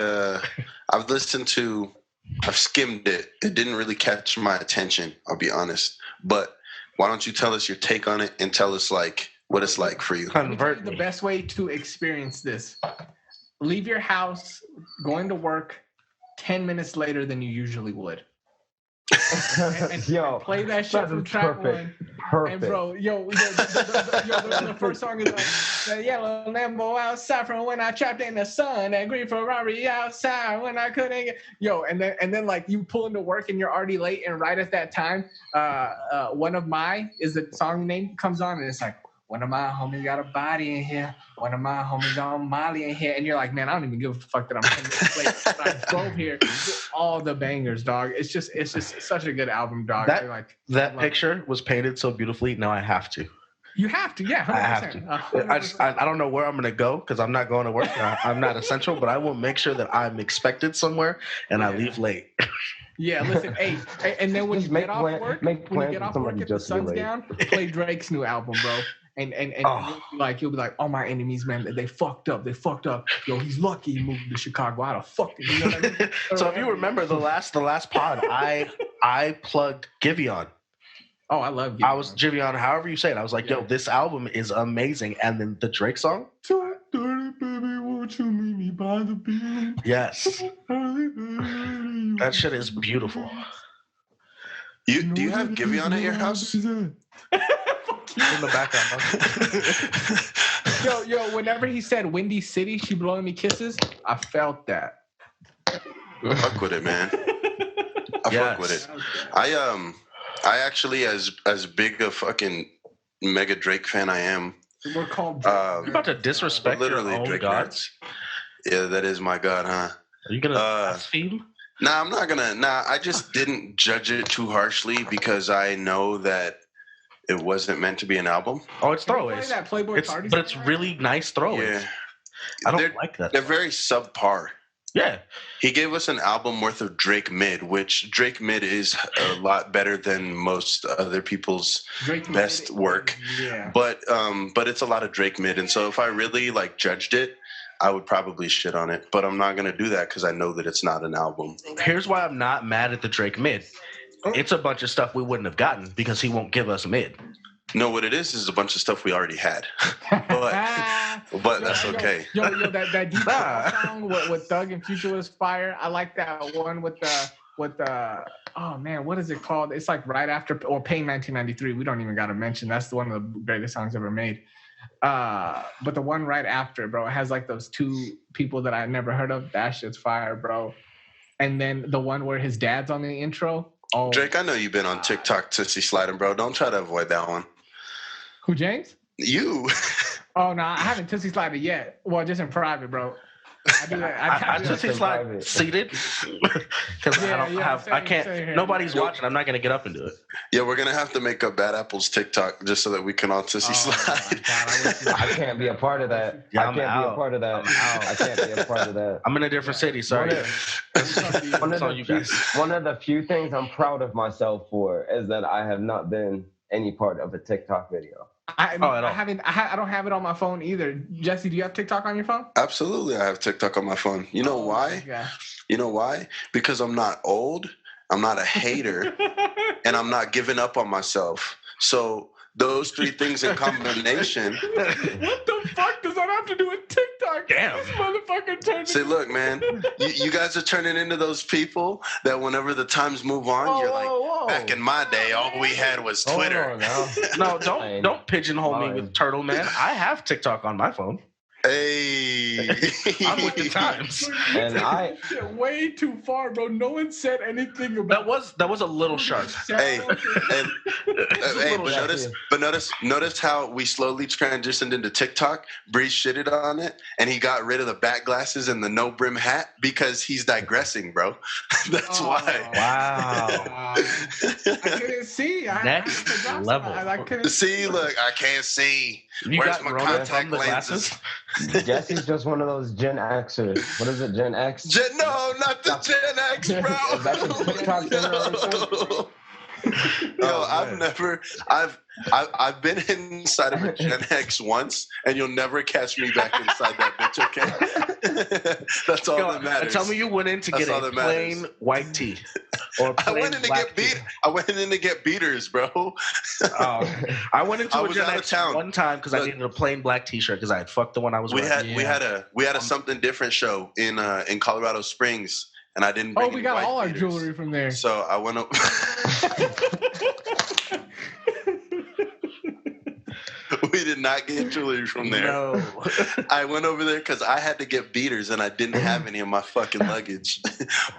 I've skimmed it. It didn't really catch my attention. I'll be honest. But why don't you tell us your take on it and tell us like what it's like for you? Convert The me. best way to experience this: leave your house, going to work 10 minutes later than you usually would. And Yo, play that shit that from is track perfect. one. Perfect. And bro, the first song is like the yellow Lambo outside from when I trapped in the sun, that green Ferrari outside when I couldn't get and then like you pull into work and you're already late, and right at that time, One of My is the song name comes on, and it's like, one of my homies got a body in here. One of my homies on Molly in here. And you're like, man, I don't even give a fuck that I'm 10 minutes late. But I drove here. All the bangers, dog. It's just such a good album, dog. That picture was painted so beautifully. Now I have to. You have to, yeah. 100%. I have to. I don't know where I'm going to go because I'm not going to work. I'm not essential, but I will make sure that I'm expected somewhere and I leave late. Yeah, listen, hey, and then when Just you get off work, if the sun's down, play Drake's new album, bro. And you'll be like, oh, my enemies, man, they fucked up. Yo, he's lucky he moved to Chicago. I'd have fucked him. You know what I mean? So if you remember the last pod, I plugged Giveon. Oh, I love Giveon. I was Giveon, however you say it. I was like, yo, this album is amazing. And then the Drake song? Dirty baby, won't you meet me by the beach? Yes. That shit is beautiful. Do you have Giveon at your house? In the background. Yo, whenever he said Windy City, she blowing me kisses, I felt that. Fuck with it, man. I fuck with it. I actually, as big a fucking mega Drake fan I am. We're called You're about to disrespect literally your own Drake gods? nerds. Yeah, that is my god, huh? Are you gonna blaspheme? Nah, I'm not gonna. Nah, I just didn't judge it too harshly because I know that it wasn't meant to be an album. Oh, it's throwaways. That Playboy Cardi but it's really nice throwaways. Yeah. I don't like that. They're very subpar. Yeah. He gave us an album worth of Drake mid, which Drake mid is a lot better than most other people's best work. Yeah. But it's a lot of Drake mid, and so if I really like judged it, I would probably shit on it. But I'm not gonna do that because I know that it's not an album. Here's why I'm not mad at the Drake mid. It's a bunch of stuff we wouldn't have gotten because he won't give us a mid. No, what it is a bunch of stuff we already had. but that's okay. Yo, that deep song with Thug and Future was fire. I like that one with the oh man, what is it called? It's like right after or Pain 1993. We don't even gotta mention that's one of the greatest songs ever made. But the one right after, bro, it has like those two people that I never heard of. That shit's fire, bro. And then the one where his dad's on the intro. Oh, Drake, I know you've been on TikTok Tootsie Sliding, bro. Don't try to avoid that one. Who, James? You. Oh, no, I haven't Tootsie Slided yet. Well, just in private, bro. I do that. I Tootsie Slide seated because I can't. Nobody's watching. I'm not going to get up and do it. Yeah, we're going to have to make a Bad Apples TikTok just so that we can all Tootsie Slide. I can't be a part of that. Yeah, I can't be a part of that. I can't be a part of that. I'm in a different city. Sorry. One of the few things I'm proud of myself for is that I have not been any part of a TikTok video. I don't have it on my phone either. Jesse, do you have TikTok on your phone? Absolutely, I have TikTok on my phone. You know why? You know why? Because I'm not old, I'm not a hater, and I'm not giving up on myself. So those three things in combination. What the fuck does that have to do with TikTok? Damn. This motherfucker turned. Say, look, man, you guys are turning into those people that whenever the times move on, you're like, back in my day, all we had was Twitter. No, don't pigeonhole me with Turtle Man. I have TikTok on my phone. Hey, I'm with the times. And I way too far, bro. No one said anything about that was a little sharp. Hey, but notice how we slowly transitioned into TikTok. Breeze shitted on it, and he got rid of the back glasses and the no brim hat because he's digressing, bro. That's why. Wow. I couldn't see. Next level. I couldn't see. Look, I can't see. You Where's got my Rona contact from the lenses? glasses? Jesse's just one of those Gen Xers. What is it, Gen X? No, not the Gen X, bro. Is that the TikTok thing or Yo, Oh, I've been inside of a Gen X once, and you'll never catch me back inside that bitch. Okay, that's all that matters. Tell me you went in to That's get all a that matters. plain white tee. Or I plain went in to black get beat. tee. I went in to get beaters, bro. I went into I a was Gen out of X town. one time because I needed a plain black T-shirt because I had fucked the one I was We wearing. had a something different show in Colorado Springs, and I didn't. Bring Oh, we any got wife all our beaters. jewelry from there. So I went up. We did not get jewelry from there. No. I went over there because I had to get beaters and I didn't have any of my fucking luggage.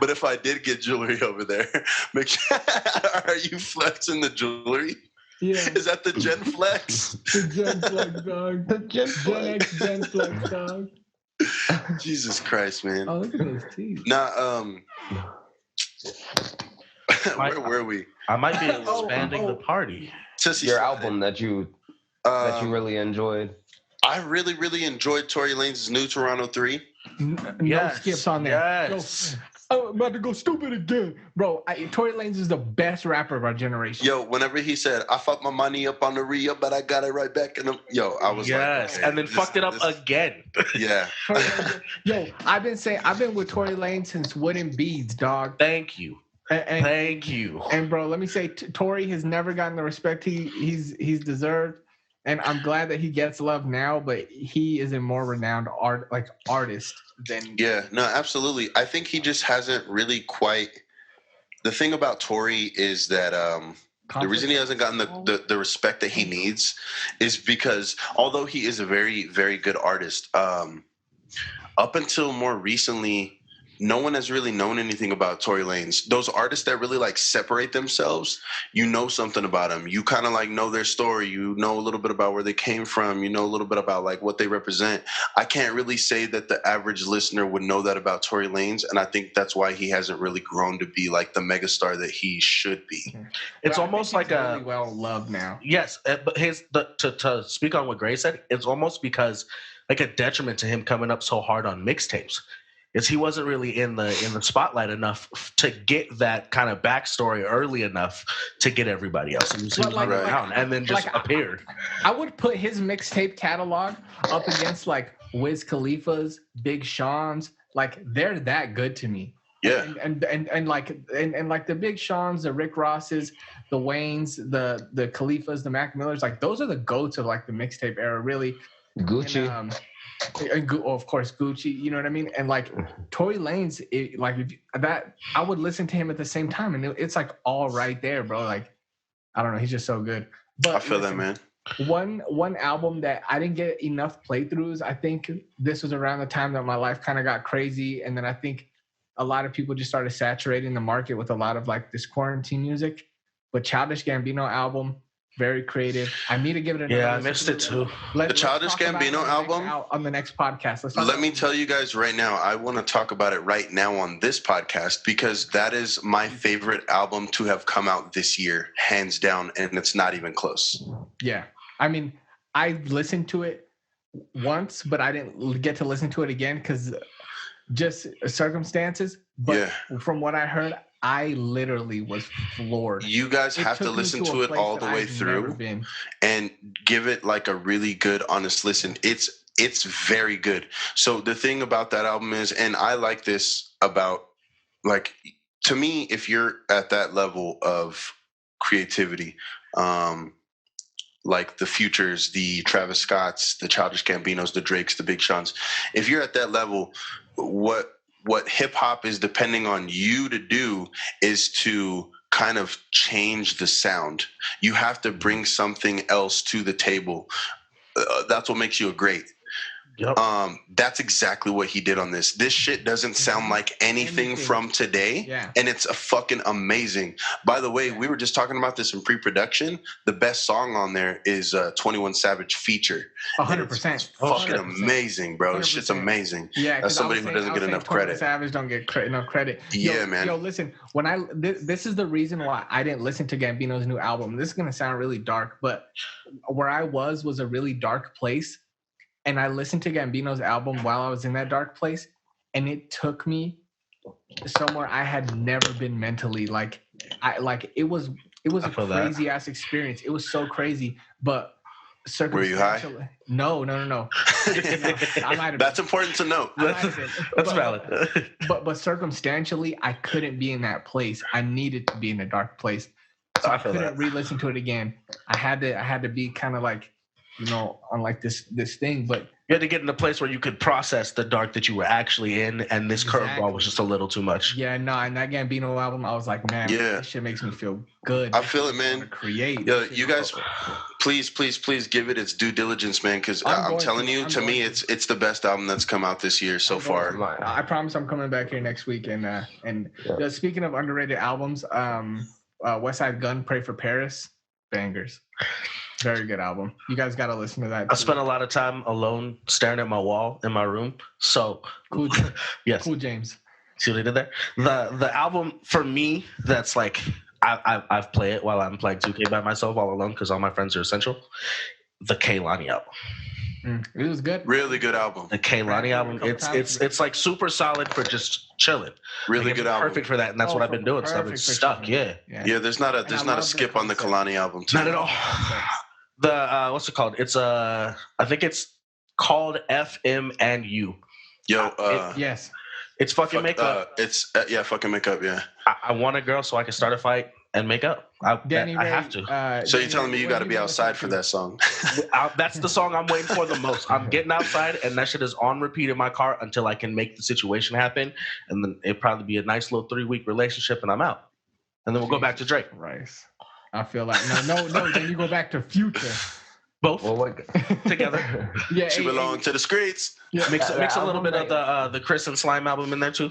But if I did get jewelry over there, make sure, are you flexing the jewelry? Yeah. Is that the Gen Flex? The Gen Flex, dog. The Gen Gen X, Gen Flex, dog. Jesus Christ, man. Oh, look at those teeth. Nah, where were we? I might be expanding the party. Sissy Your Slide. album that you really enjoyed. I really, really enjoyed Tory Lanez's new Toronto 3. No Yes, skips on there. yes. I'm about to go stupid again. Bro, Tory Lanez is the best rapper of our generation. Yo, whenever he said, I fucked my money up on the re-up, but I got it right back. And I was Yes, like, okay, and then fucked it up again. Yeah. Tory Lanez- Yo, I've been with Tory Lanez since Wooden Beads, dog. Thank you. And Thank you. And bro, let me say, Tory has never gotten the respect he's deserved, and I'm glad that he gets love now. But he is a more renowned artist than. Yeah, no, absolutely. I think he just hasn't really quite. The thing about Tory is that the reason he hasn't gotten the respect that he needs is because although he is a very, very good artist, up until more recently, no one has really known anything about Tory Lanez. Those artists that really like separate themselves, you know something about them. You kind of like know their story. You know a little bit about where they came from. You know a little bit about like what they represent. I can't really say that the average listener would know that about Tory Lanez, and I think that's why he hasn't really grown to be like the megastar that he should be. It's But I almost think like he's a really well loved now. yes, but to speak on what Gray said, it's almost because like a detriment to him coming up so hard on mixtapes. Is he wasn't really in the spotlight enough to get that kind of backstory early enough to get everybody else. He was around and then just appeared. I would put his mixtape catalog up against like Wiz Khalifa's, Big Sean's. Like they're that good to me. Yeah. And like the Big Sean's, the Rick Ross's, the Wayne's, the Khalifas, the Mac Millers. Like those are the goats of like the mixtape era, really. Gucci. And of course Gucci, you know what I mean, and like Tory Lanez, I would listen to him at the same time, and it's like all right there, bro. Like I don't know, he's just so good. But I feel that, man. One album that I didn't get enough playthroughs. I think this was around the time that my life kind of got crazy, and then I think a lot of people just started saturating the market with a lot of like this quarantine music. But Childish Gambino album. Very creative. I need to give it another. Yeah, I missed it too. The Childish Gambino album on the next podcast. Let me tell you guys right now. I want to talk about it right now on this podcast because that is my favorite album to have come out this year, hands down, and it's not even close. Yeah, I mean, I listened to it once, but I didn't get to listen to it again because just circumstances. But from what I heard, I literally was floored. You guys have to listen to it all the way through and give it like a really good, honest listen. It's very good. So the thing about that album is, and I like this about, like, to me, if you're at that level of creativity, like the Futures, the Travis Scotts, the Childish Gambinos, the Drakes, the Big Seans, if you're at that level, what hip hop is depending on you to do is to kind of change the sound. You have to bring something else to the table. That's what makes you a great. Yep. That's exactly what he did on this. This shit doesn't sound like anything from today, and it's a fucking amazing. By the way, we were just talking about this in pre-production. The best song on there is 21 Savage feature. 100%. Fucking amazing, bro. This shit's amazing. Yeah, as somebody who doesn't get enough credit. Savage don't get enough credit. Yeah, man. Yo, listen. This is the reason why I didn't listen to Gambino's new album. This is gonna sound really dark, but where I was a really dark place. and I listened to Gambino's album while I was in that dark place, and it took me somewhere I had never been mentally. Like it was I a feel that. crazy ass experience. It was so crazy, but Were you high? circumstantially, no. No, I might have. That's important to note. I might have been. That's But- valid. But circumstantially, I couldn't be in that place. I needed to be in a dark place, so I I feel couldn't that. re-listen to it again. I had to be kind of like, on like this thing. But You had to get in a place where you could process the dark that you were actually in, and this curveball Exactly. was just a little too much. yeah, no, and that Gambino album, I was like, man, Yeah. this shit makes me feel good. I feel it, I wanna man. create. Yo, This shit- you guys, please give it its due diligence, man. Because I'm I'm going telling to. you, I'm to me, going to. it's the best album that's come out this year so I'm going far. to. I promise I'm coming back here next week. And speaking of underrated albums, West Side Gun, Pray for Paris, bangers. Very good album. You guys got to listen to that. I too. spent a lot of time alone staring at my wall in my room. So, Cool, yes. cool James. See what I did there? The album for me that's like I've played it while I'm playing 2K by myself all alone because all my friends are essential. The Kehlani album. It was good. Really good album. The Kehlani album. It's like super solid for just chilling. Really Like, good it's album. perfect for that, and that's what I've been doing. So I've been Perfect for stuck. chilling. Yeah, Yeah, there's not I a love skip the on the concept. Kalani album too. not at all. The what's it called? It's I think it's called FM and U. Yo, Yes. It's fucking fuck, makeup. it's fucking makeup. Yeah. I want a girl so I can start a fight and make up. Danny I Ray, have to. So you're Danny telling me Ray, you what got to have be been outside for listening that song? That's the song I'm waiting for the most. I'm getting outside, and that shit is on repeat in my car until I can make the situation happen. And then it'll probably be a nice little 3-week relationship, and I'm out. And then we'll go back to Drake. Rice. I feel like no. Then you go back to Future. Both Well, what? together. Yeah, She belong to the streets. Mix That a little album, bit of the Chris and Slime album in there too.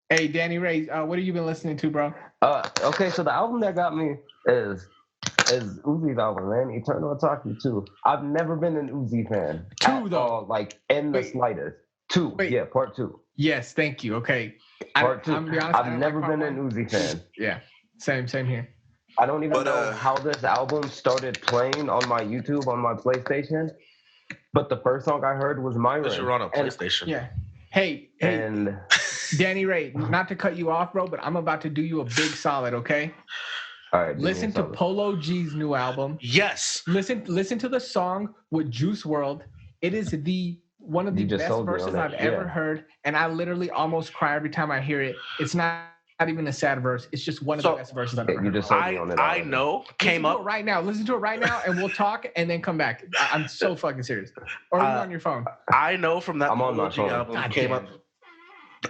Hey, Danny Ray, what have you been listening to, bro? Okay, so the album that got me is Uzi's album, man. Eternal Ataki 2. I've never been an Uzi fan. Two, at though. all, like in the Wait. slightest. 2. Wait. Yeah, part 2. Yes, thank you. Okay. Part 2. I'm gonna be honest, I I've don't never like part been an one. Uzi fan. Yeah, same here. I don't even But, know how this album started playing on my YouTube, on my PlayStation. But the first song I heard was Myron. Because you're on a And- PlayStation. Yeah. Hey, And Danny Ray, not to cut you off, bro, but I'm about to do you a big solid, okay? all right, Listen to Polo G's new album. Yes. Listen to the song with Juice World. It is one of the You just best sold me verses on I've it, ever yeah. heard, and I literally almost cry every time I hear it. It's not even a sad verse. It's just one of the So, best verses I've ever You heard. just sold me on it. I already. know came Listen to up. it right now. Listen to it right now, and we'll talk, and then come back. I'm so fucking serious. Or are you on your phone? I know from that I'm on Polo my G phone. album God came damn up. it.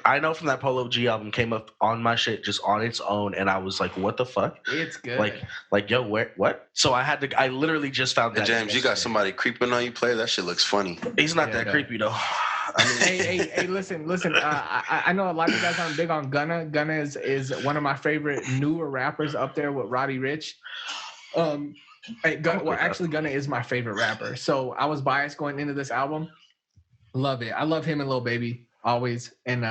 I know from that Polo G album came up on my shit just on its own, and I was like, "What the fuck?" It's good. Like, yo, where, what? So I literally just found Hey, that. James, you got yesterday. somebody creeping on you, player. That shit looks funny. He's not Yeah, that that- creepy though. I mean, hey, listen. I know a lot of you guys aren't big on Gunna. Gunna is one of my favorite newer rappers up there with Roddy Ricch. Gunna is my favorite rapper. So I was biased going into this album. Love it. I love him and Lil Baby always, and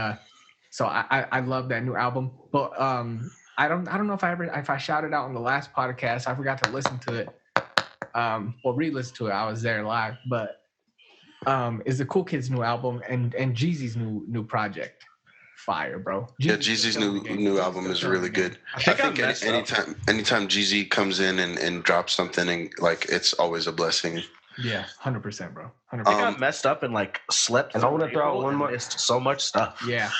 so I love that new album. But I don't know if I shouted out on the last podcast. I forgot to listen to it. Re-listen to it. I was there live, but is the Cool Kids new album and Jeezy's new project. Fire, bro. Yeah, Jeezy's new album is really good. I think I I messed think up. anytime Jeezy comes in and drops something, and like it's always a blessing. Yeah, 100%, bro. 100%. I think I messed up and like slept. And I wanna through throw out April one and more- missed so much stuff. Yeah.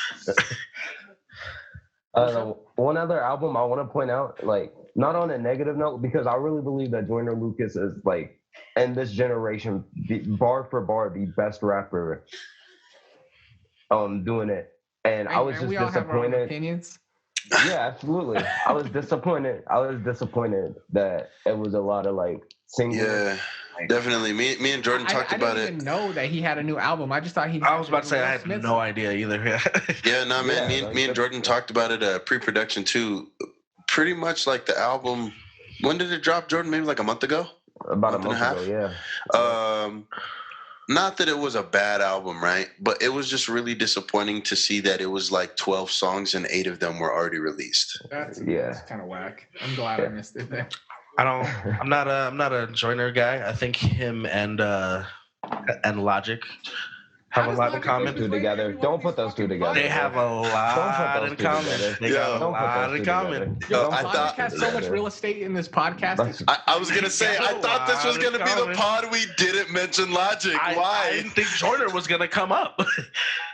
One other album I want to point out, like not on a negative note, because I really believe that Joyner Lucas is like in this generation, bar for bar, the best rapper doing it. And I was And just we all have our own disappointed. opinions. Yeah, absolutely. I was disappointed. That it was a lot of like singles. Yeah, definitely. Me and Jordan talked I about didn't it. even know that he had a new album. I just thought he. I was about to say I had Smith. no idea either. Yeah, no, man. Yeah, Me and Jordan talked about it pre-production too. Pretty much like the album. When did it drop, Jordan? Maybe like a month ago. About a Month and month a ago, yeah. Not that it was a bad album, right? But it was just really disappointing to see that it was like 12 songs and 8 of them were already released. That's Yeah. kind of whack. I'm glad I missed it. There. I'm not a Joyner guy. I think him and and Logic have How a does lot in Logic common. make his Two way together. every one Don't of put these those two fucking together. They buttons? have a Don't put lot those in two common. together. They Yo. got a Don't put lot those in two common. together. Yo, Yo, I Logic thought- has so much real estate in this podcast. That's- I was gonna say, I thought this was gonna be the Common. pod we didn't mention Logic. I Why? didn't think Joyner was gonna come up.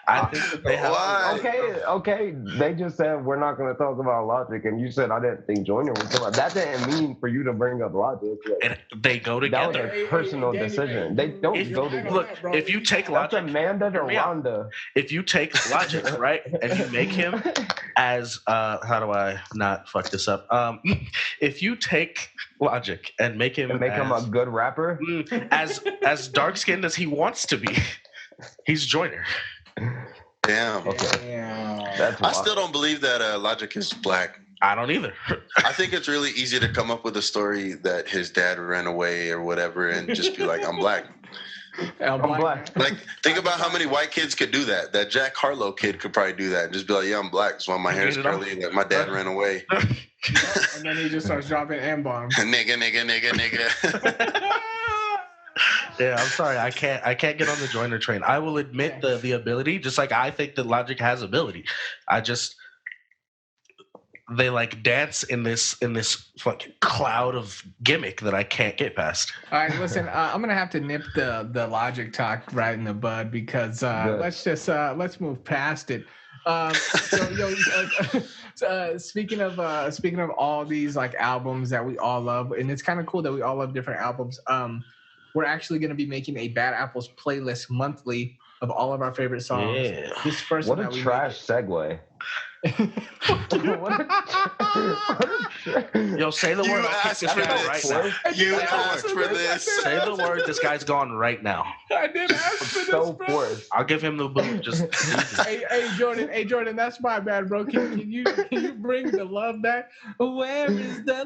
I think that they have. Why? Okay. They just said we're not going to talk about Logic, and you said I didn't think Joyner was talking about. That didn't mean for you to bring up Logic. And they go That was together. a personal Danny, decision. Danny, They don't If- go I know together. Look, that, bro. if you take That's Logic, Amanda to Hear me out. Rhonda. if you take Logic, right, and you make him as how do I not fuck this up? If you take Logic and make him And make him a as, good rapper. as dark skinned as he wants to be, he's Joyner. Damn. Okay. Yeah. That's I wild. still don't believe that Logic is black. I don't either. I think it's really easy to come up with a story that his dad ran away or whatever and just be like, I'm black. I'm black. Like, think about how many white kids could do that. That Jack Harlow kid could probably do that and just be like, yeah, I'm black. That's why my hair's Get it off. curly. Like, my dad ran away. And then he just starts dropping M-bombs. nigga. Yeah, I'm sorry. I can't get on the Joyner train. I will admit the ability, just like I think that Logic has ability. They like dance in this fucking cloud of gimmick that I can't get past. All right, listen. I'm gonna have to nip the Logic talk right in the bud because Good. let's move past it. Speaking of all these like albums that we all love, and it's kind of cool that we all love different albums. We're actually gonna be making a Bad Apples playlist monthly of all of our favorite songs. Yeah. This first What one a that we trash segue. Yo, say the You word. I'll kick asked this for video this. right now. You I asked for this. Say the word. This guy's gone right now. I did ask for this, So bro. forced. I'll give him the boot. Just Hey Jordan, that's my bad, bro. Can you bring the love back? Where is the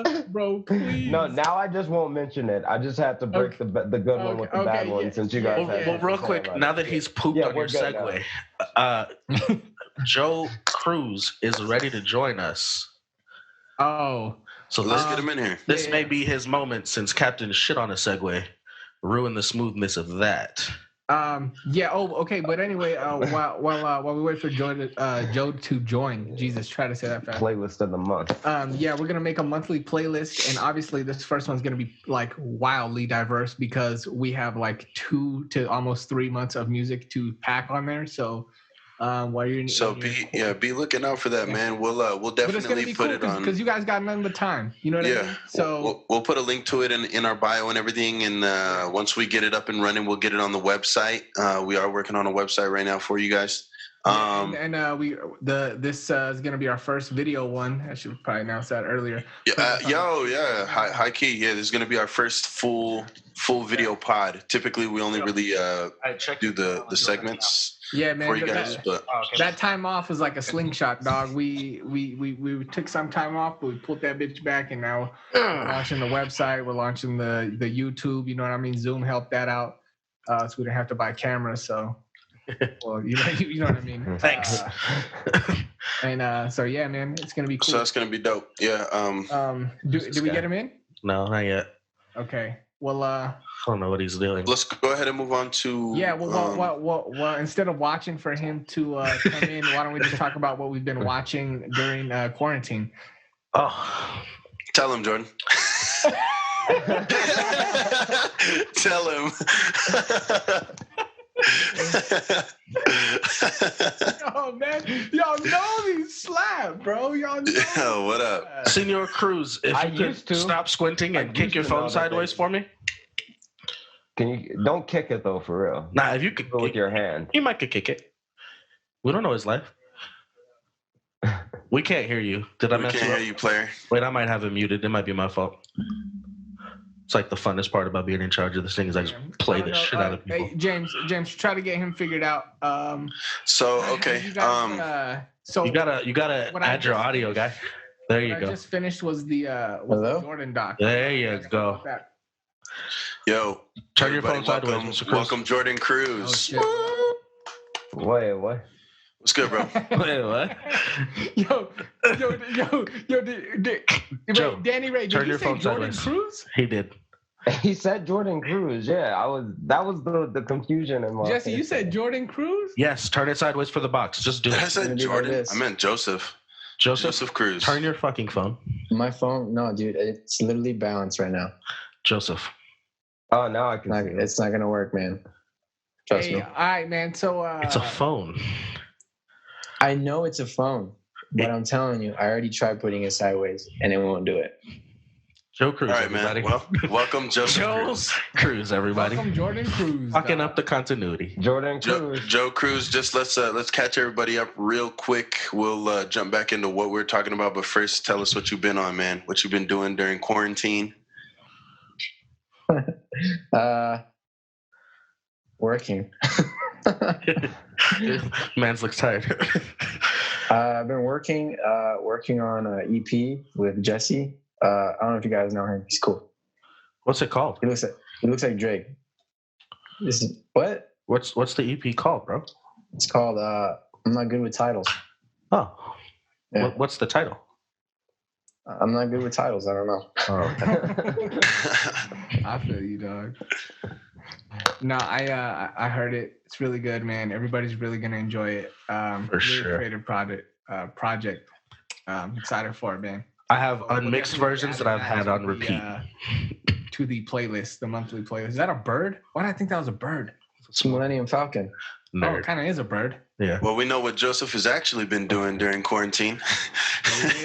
love, bro? Please. No, now I just won't mention it. I just have to break the good one with the bad Okay, one yeah. since you guys Well, have. well, real quick. Now that he's pooped Yeah, on your we're good now. segue, Joe Cruz is ready to join us. Oh, So Let's this, get him in here. this yeah. may be his moment since Captain shit on a segue, ruined the smoothness of that. yeah. Oh, okay. But anyway, while we wait for Joe to join, Jesus, try to say that fast. Playlist of the month. Yeah, we're gonna make a monthly playlist, and obviously this first one's gonna be like wildly diverse because we have like 2 to almost 3 months of music to pack on there. So, while you're So be looking out for that, Yeah. man. We'll but it's gonna definitely be put cool it on. because you guys got nothing but time. You know what I Yeah, mean? So we'll put a link to it in our bio and everything. And once we get it up and running, we'll get it on the website. We are working on a website right now for you guys. this is gonna be our first video one. I should probably announce that earlier. High key. Yeah, this is gonna be our first full video pod. Typically, we only really do the segments Yeah, man. for you guys, but That time off was like a slingshot, dog. We took some time off, but we pulled that bitch back, and now we're launching the website. We're launching the YouTube. You know what I mean? Zoom helped that out, so we didn't have to buy cameras. So, well, you know what I mean. Thanks. So yeah, man, it's gonna be cool. so that's gonna be dope. Yeah. Do we get him in? No, not yet. Okay. Well, I don't know what he's doing. Let's go ahead and move on to. yeah. Well, instead of watching for him to come in, why don't we just talk about what we've been watching during quarantine? Oh, Tell him, Jordan. Tell him. Oh man, y'all know these slap, bro. Y'all know. Yo, what up? Senor Cruz, if I you used could to. stop squinting I and kick used your to know phone that sideways they- for me. Can you don't kick it though for real? Nah, if you could, Go with your hand. you might could kick it. We don't know his life. We can't hear you. Did I We mess can't you hear up? you, player. Wait, I might have it muted. It might be my fault. It's like the funnest part about being in charge of this thing is I just play the shit out of people. Hey, James, try to get him figured out. So okay. You guys, so You gotta what I add your just audio, guy. finished- There what you I go. just finished was the Hello? Jordan doc. There you Let's go. talk about that. Yo, Turn your everybody, phone sideways, welcome, Mr. Cruz. welcome, Jordan Oh, Cruz. shit. Wait, what? What's good, bro? Wait, what? Yo, Joe, Danny Ray, did turn you your say phone Jordan sideways. Cruz? He did. He said Jordan Cruz. Yeah, that was the confusion in my Jesse, you face. said Jordan Cruz? Yes, turn it sideways for the box. Just do I it. said gonna be like Jordan. this. I meant Joseph. Joseph, Cruz. turn your fucking phone. My phone, no, dude, it's literally balanced right now. Joseph. Oh, now I can see. It. It's not gonna work, man. Trust Hey, me. all right, man. So It's a phone. I know it's a phone, but I'm telling you, I already tried putting it sideways, and it won't do it. Joe Cruz, All right, everybody. man. Well, welcome, Joseph Cruz. Cruz, everybody. welcome Jordan Cruz. Fucking dog. up the continuity. Jordan Cruz. Joe Cruz, just let's catch everybody up real quick. We'll jump back into what we're talking about, but first, tell us what you've been on, man. What you've been doing during quarantine. Working. Man's looks tired. I've been working on an EP with Jesse. I don't know if you guys know him. He's cool. What's it called? He looks like Drake. This is what? What's the EP called, bro? It's called I'm not good with titles. Oh. Yeah. What's the title? I'm not good with titles. I don't know. Oh, okay. I feel you, dog. No, I heard it. It's really good, man. Everybody's really gonna enjoy it. For really sure. Creative project. Excited for it, man. I have We'll unmixed definitely versions add that I've that had to on the, repeat. To the playlist, the monthly playlist. Is that a bird? Why did I think that was a bird? It's Millennium Falcon. Oh, Nerd. it kind of is a bird. Yeah. Well, we know what Joseph has actually been doing during quarantine.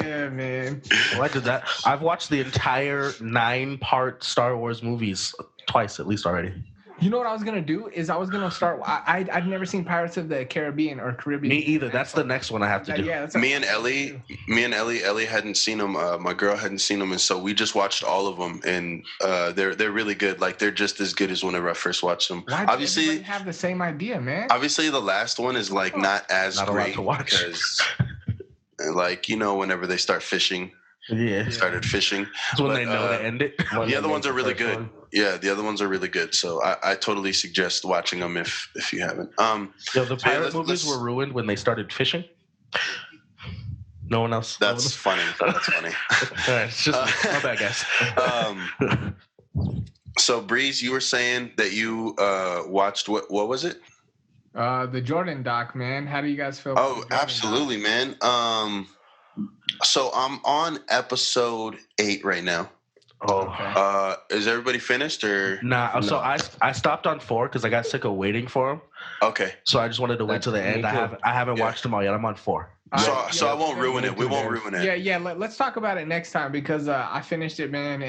Yeah, man. Well, I did that. I've watched the entire 9-part Star Wars movies twice at least already. You know what I was gonna do is I was gonna start. I've never seen Pirates of the Caribbean or Caribbean. Me either. That's the next one I have to do. Yeah, that's me and Ellie hadn't seen them. My girl hadn't seen them, and so we just watched all of them, and they're really good. Like they're just as good as whenever I first watched them. Why do everybody have the same idea, man? Obviously, the last one is like not as Not allowed great to watch. because, like whenever they start fishing, Yeah. started fishing. That's when But, they know to end it. When The they other make ones are the really first good. one. Yeah, the other ones are really good. So I totally suggest watching them if you haven't. Yo, the So yeah, pirate movies were ruined when they started fishing. No one else. That's funny. That's funny. All right, it's just my bad, guys. So Breeze, you were saying that you watched what was it? The Jordan doc, man. How do you guys feel? about the Oh, Jordan doc? absolutely, man. So I'm on episode 8 right now. Oh. Okay. Is everybody finished or Nah, so No. I stopped on 4 because I got sick of waiting for them. okay? So I just wanted to wait till the Me end. too. I haven't Yeah. watched them all yet. I'm on 4. So I won't ruin it. We won't ruin it. Yeah. Let's talk about it next time because I finished it, man,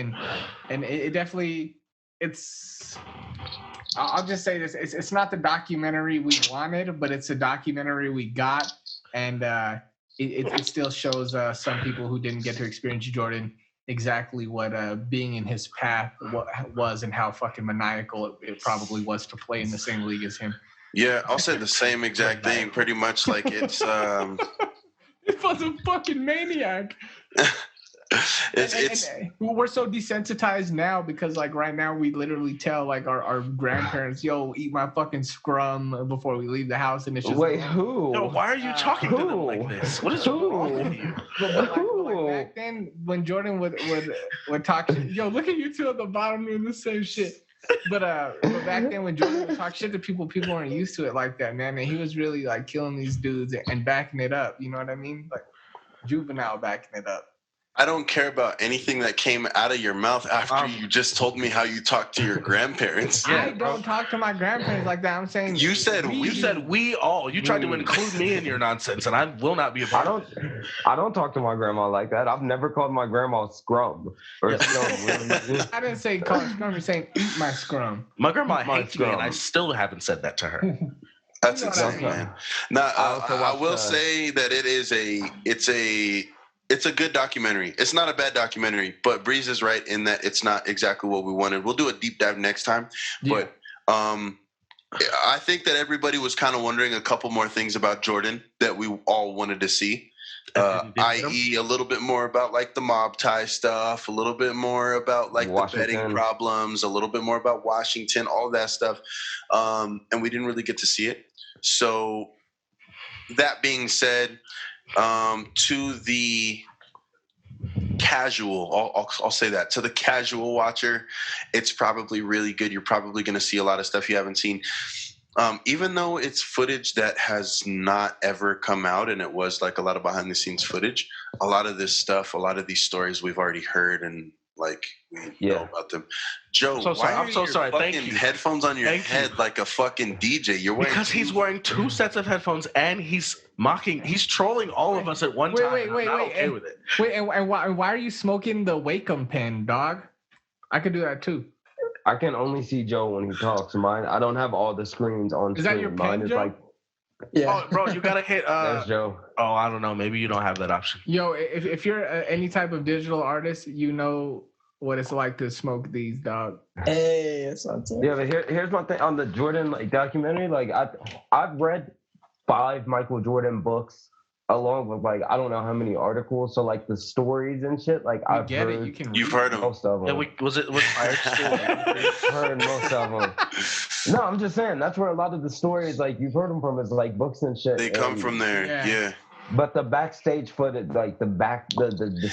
and it definitely it's. I'll just say this: it's not the documentary we wanted, but it's a documentary we got, and it still shows some people who didn't get to experience Jordan exactly what being in his path was and how fucking maniacal it probably was to play in the same league as him. Yeah, I'll say the same exact thing. Pretty much like it's It was a fucking maniac. it's And we're so desensitized now because like right now we literally tell like our grandparents, yo, eat my fucking scrum before we leave the house, and it's just Wait, who? Yo, why are you talking to them like this? What is wrong with you? But back then when Jordan would talk shit, yo, look at you two at the bottom doing the same shit. But back then when Jordan would talk shit to people weren't used to it like that, man. And he was really like killing these dudes and backing it up. You know what I mean? Like juvenile backing it up. I don't care about anything that came out of your mouth after you just told me how you talked to your grandparents. I don't talk to my grandparents like that. I'm saying You said You said we all. You tried to include me in your nonsense, and I will not be a part of it. I don't talk to my grandma like that. I've never called my grandma scrum or scrum. I didn't say call it scrum. You're saying eat my scrum. My grandma My hates me, and I scrum. still haven't said that to her. That's You know what I insane, mean. man. Now, I also I watched, will say that it's a good documentary. It's not a bad documentary, but Breeze is right in that it's not exactly what we wanted. We'll do a deep dive next time, but I think that everybody was kind of wondering a couple more things about Jordan that we all wanted to see. I.e., a little bit more about like the mob tie stuff, a little bit more about like the betting Washington. problems, a little bit more about Washington, all that stuff, and we didn't really get to see it. So that being said, to the casual, I'll say that, to the casual watcher, it's probably really good. You're probably going to see a lot of stuff you haven't seen. Even though it's footage that has not ever come out, and it was like a lot of behind the scenes footage, a lot of this stuff, a lot of these stories we've already heard and like we know about them. Joe, I'm so sorry. Thank you. Headphones on your head like a fucking DJ. You're wearing because he's wearing 2 sets of headphones and he's trolling all of us at one time. Wait. I'm not okay with it. Wait, and why are you smoking the Wacom pen, dog? I could do that too. I can only see Joe when he talks. Mine, I don't have all the screens on. Is that your pen, Mine is Joe? like, Oh, bro, you gotta hit. there's Joe. Oh, I don't know. Maybe you don't have that option. Yo, if you're any type of digital artist, you know what it's like to smoke these, dog. Hey, that's what I'm saying. Yeah, but here's my thing on the Jordan like documentary. Like I've read 5 Michael Jordan books along with like I don't know how many articles. So like the stories and shit. Like I've heard. You've heard them. Most of them. Yeah, was Fire heard most of them. No, I'm just saying that's where a lot of the stories like you've heard them from is like books and shit. They come from there. Yeah. But the backstage footage, like the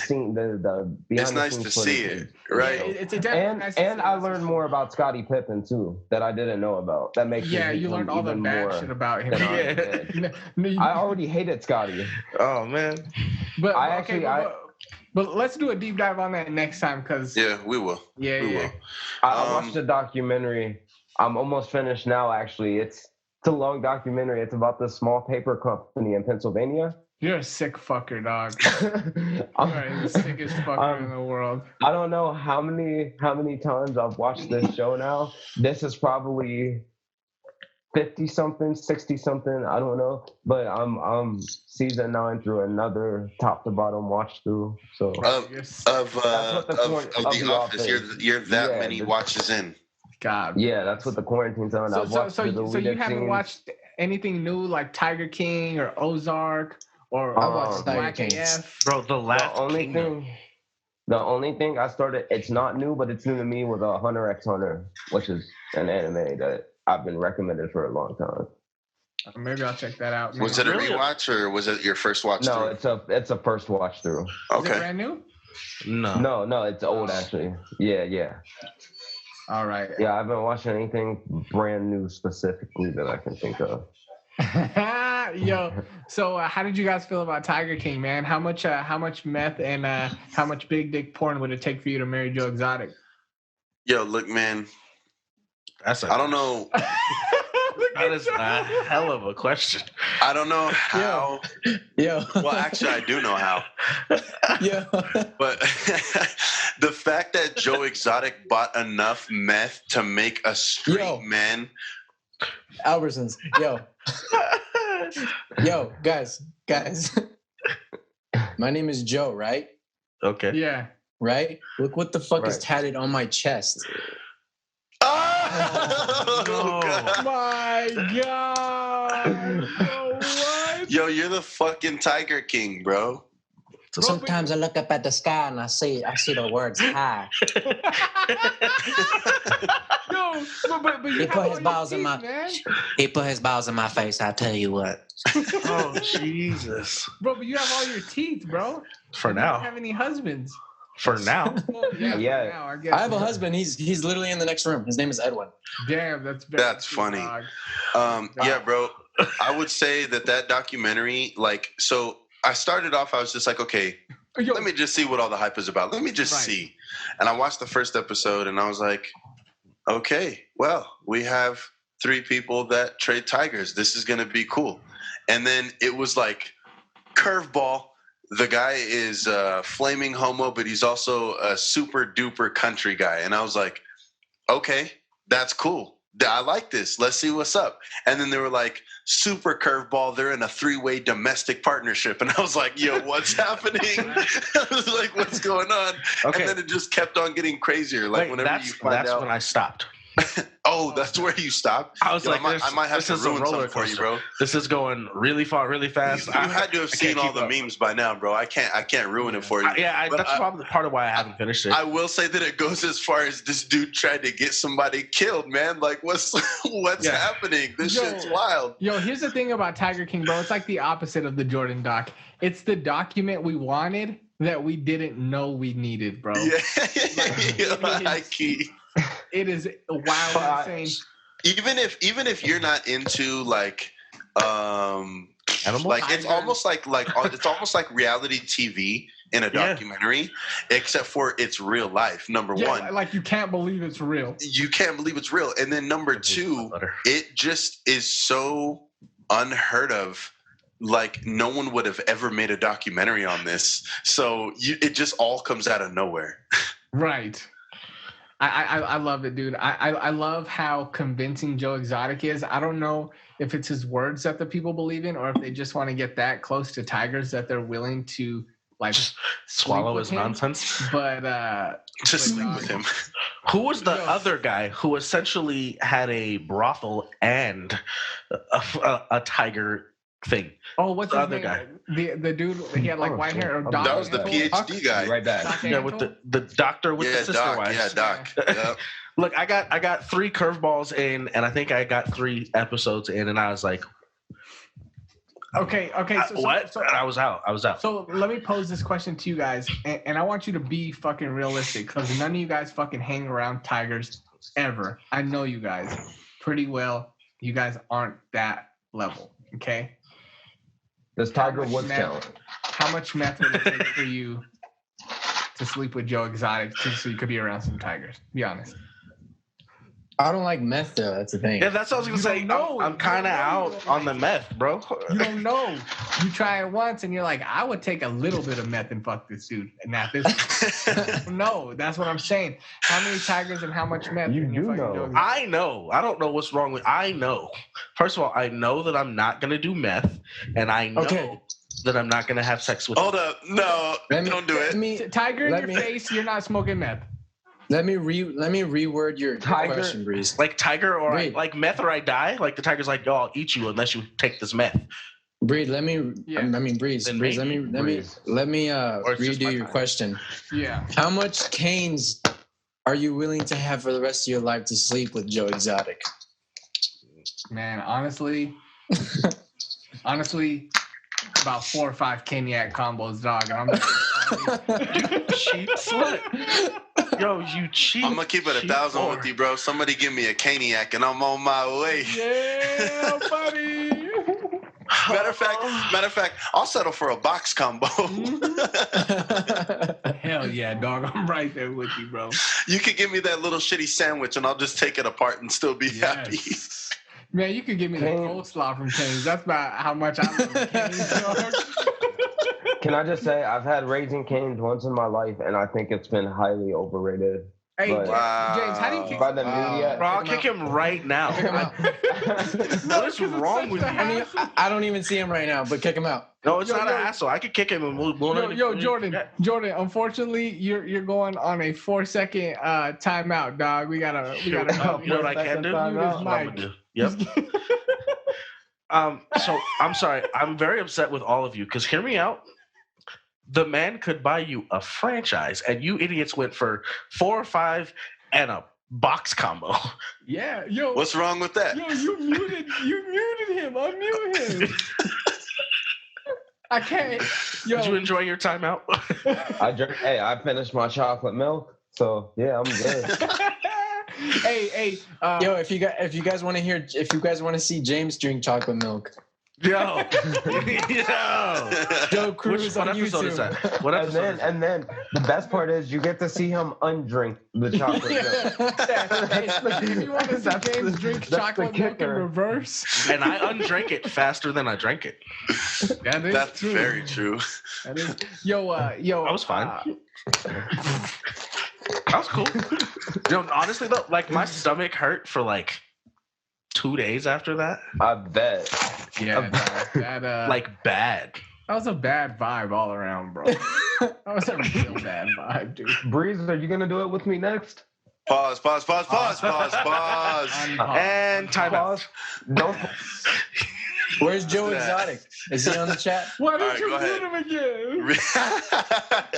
scene, the behind it's nice the to scenes see footage it, right? It's definitely nice to and see I this. learned more about Scottie Pippen too that I didn't know about. That makes Yeah, you learned all the bad shit about him. I already hated Scottie. Oh man. But I okay, actually but let's do a deep dive on that next time because yeah, we will. Yeah, we yeah. will. I watched the documentary. I'm almost finished now. Actually, it's a long documentary. It's about this small paper company in Pennsylvania. You're a sick fucker, dog. You're the sickest fucker in the world. I don't know how many times I've watched this show now. This is probably 50 something, 60 something. I don't know, but I'm season 9 through another top to bottom watch through. So of the Office, you're that many watches in. God. Yeah, that's what the quarantine's on. So you haven't watched anything new like Tiger King or Ozark or I watched Black Tiger King. AF? Bro, the only thing I started, it's not new, but it's new to me, was Hunter x Hunter, which is an anime that I've been recommended for a long time. Maybe I'll check that out. Was it a rewatch or was it your first watch through? No, it's a first watch through. Okay. Is it brand new? No, it's old actually. Yeah. All right. Yeah, I haven't watched anything brand new specifically that I can think of. Yo, so how did you guys feel about Tiger King, man? How much meth and how much big dick porn would it take for you to marry Joe Exotic? Yo, look, man. I don't know. That is a hell of a question. I don't know how. Yeah. Well, actually, I do know how. Yeah. But the fact that Joe Exotic bought enough meth to make a straight man. Albertsons. Yo, guys. My name is Joe, right? Okay. Yeah. Right? Look what the fuck is tatted on my chest. Oh, oh my God. Yo, what? Yo, you're the fucking Tiger King, bro. Sometimes I look up at the sky and I see the words hi. Yo, but you He have put all his your balls in teeth, my man. He put his balls in my face, I tell you what. Oh Jesus. Bro, but you have all your teeth, bro. For You now. don't have any husbands. For now. Yeah. For now, I guess. I have a husband. He's literally in the next room. His name is Edwin. Damn, that's funny. Yeah, bro. I would say that documentary, like, so I started off, I was just like, okay, let me just see what all the hype is about. Let me just see. And I watched the first episode and I was like, okay, well, we have 3 people that trade tigers. This is going to be cool. And then it was like curveball. The guy is flaming homo, but he's also a super duper country guy. And I was like, okay, that's cool. I like this. Let's see what's up. And then they were like, super curveball. They're in a 3-way domestic partnership. And I was like, yo, what's happening? I was like, what's going on? Okay. And then it just kept on getting crazier. Like, whenever you find out. That's when I stopped. Oh, that's where you stopped? I was like, I might have to ruin something for you, bro. This is going really far, really fast. You had to have seen all the memes by now, bro. I can't ruin it for you. That's probably part of why I haven't finished it. I will say that it goes as far as this dude tried to get somebody killed, man. Like, what's happening? This shit's wild. Yo, here's the thing about Tiger King, bro. It's like the opposite of the Jordan doc. It's the document we wanted that we didn't know we needed, bro. Yeah, It is wild insane. Even if you're not into like Animals? like it's almost like it's almost like reality TV in a documentary, except for it's real life. Number one, like you can't believe it's real. You can't believe it's real, and then number two, it just is so unheard of. Like no one would have ever made a documentary on this, so it just all comes out of nowhere. Right. I love it, dude. I love how convincing Joe Exotic is. I don't know if it's his words that the people believe in, or if they just want to get that close to Tigers that they're willing to like just swallow his nonsense. But just sleep with him. Who was the other guy who essentially had a brothel and a tiger thing? Oh, what's the his other name? guy? The dude, he had like white hair. Or that was the PhD guy. Right back. Yeah, with the doctor with the sister Doc, wives. Yeah, Doc. Yep. Look, I got 3 curveballs in, and I think I got 3 episodes in, and I was like, okay. What? And I was out. So let me pose this question to you guys, and I want you to be fucking realistic, because none of you guys fucking hang around Tigers ever. I know you guys pretty well. You guys aren't that level, okay? Does Tiger Woods count? How much meth would it take for you to sleep with Joe Exotic so you could be around some Tigers? Be honest. I don't like meth though. That's the thing. Yeah, that's what I was gonna say. I'm kind of out on the meth, bro. You don't know. You try it once and you're like, I would take a little bit of meth and fuck this dude. And not this. No, that's what I'm saying. How many Tigers and how much meth? You in your do fucking know. Joe Exotic? I know. I don't know what's wrong with. I know. First of all, I know that I'm not gonna do meth, and I know that I'm not gonna have sex with. Hold up, no, don't do it. Tiger in your face, you're not smoking meth. Let me reword your question, Breeze. Like Tiger or like meth or I die. Like the Tiger's like, yo, I'll eat you unless you take this meth. Breeze, let me. I mean, Breeze. Then Breeze. Let me redo your question. Yeah. How much canes are you willing to have for the rest of your life to sleep with Joe Exotic? Man, honestly, about 4 or 5 Caniac combos, dog. And I'm cheap slut. Yo, you cheap. I'm gonna keep it 1,000 with you, bro. Somebody give me a Caniac and I'm on my way. Yeah, buddy. Matter of fact, I'll settle for a box combo. Hell yeah, dog. I'm right there with you, bro. You could give me that little shitty sandwich and I'll just take it apart and still be happy. Man, you could give me the coleslaw from Cane's. That's about how much I love Cane's, dog. Can I just say, I've had Raising Cane's once in my life, and I think it's been highly overrated. Hey, But- James, how do you kick By the media. Bro, I'll kick him right now. What is wrong with you? I mean, I don't even see him right now, but kick him out. No, it's not an asshole. I could kick him and we'll Jordan, unfortunately, you're going on a 4-second timeout, dog. We gotta You know what I can do? Time Mute his out. mic. Yep. So I'm sorry. I'm very upset with all of you because hear me out. The man could buy you a franchise, and you idiots went for 4 or 5 and a box combo. Yeah, yo. What's wrong with that? Yo, you muted him. Unmute him. I can't. Yo. Did you enjoy your timeout? I finished my chocolate milk, so yeah, I'm good. Hey. Yo, if you guys want to see James drink chocolate milk, Yo. Joe Cruz What on episode is YouTube. that? What episode is that? And then the best part is you get to see him undrink the chocolate milk. If you want to see James drink chocolate milk in reverse, And I undrank it faster than I drank it. That's true. very true. That is, yo. I was fine. That was cool. Honestly though, like my stomach hurt for like 2 days after that. I bet. Yeah, that Like bad. that was a bad vibe all around, bro. That was a real bad vibe, dude. Breeze, are you gonna do it with me next? Pause. And time out. Pause. Don't. Where's Joe Exotic? Is he on the chat? Why All did right, you go mute ahead. him again?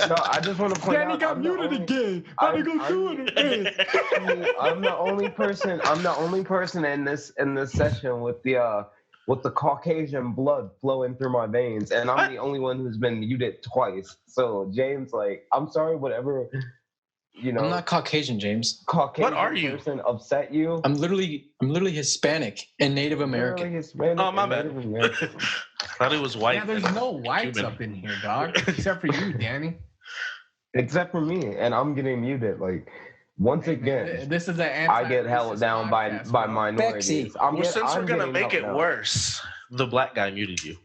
No, I just want to point Danny out. got I'm the muted only- again. How to go do it again? I'm the only person. I'm the only person in this session with the with the Caucasian blood flowing through my veins, and I'm the only one who's been muted twice. So James, like, I'm sorry, whatever, I'm not Caucasian, James. Caucasian What are you? person upset you. I'm literally Hispanic and Native American. Literally Hispanic Oh, my and bad. Native American. Thought it was white. Yeah, there's no whites Cuban. up in here, dog. Except for you, Danny. Except for me, and I'm getting muted. Like, once again, This is an I get held down by minorities. Bexy. Well, since we're gonna getting make held it down. worse, the black guy muted you.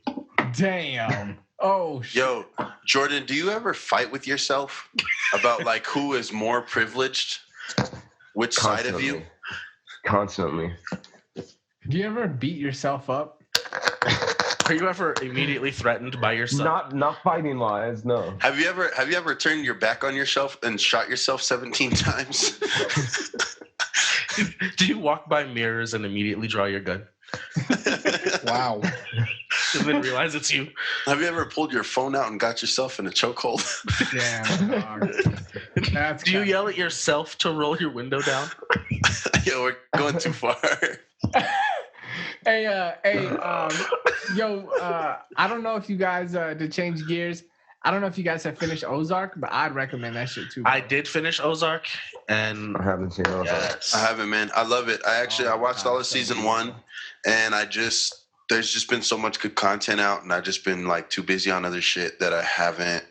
Damn. Oh, shit. Yo, Jordan, do you ever fight with yourself about like who is more privileged? Which side of you? Constantly. Do you ever beat yourself up? Are you ever immediately threatened by yourself? Not fighting lies, no. Have you ever turned your back on yourself and shot yourself 17 times? Do you walk by mirrors and immediately draw your gun Wow. and then realize it's you? Have you ever pulled your phone out and got yourself in a chokehold? Damn, dog. That's Do you kinda- yell at yourself to roll your window down? Yo, we're going too far. Hey, I don't know if you guys to change gears. I don't know if you guys have finished Ozark, but I'd recommend that shit too. Bro. I did finish Ozark, and I haven't seen those. yes, I haven't, man. I love it. I watched all of so season beautiful. 1, and there's just been so much good content out, and I've just been like too busy on other shit that I haven't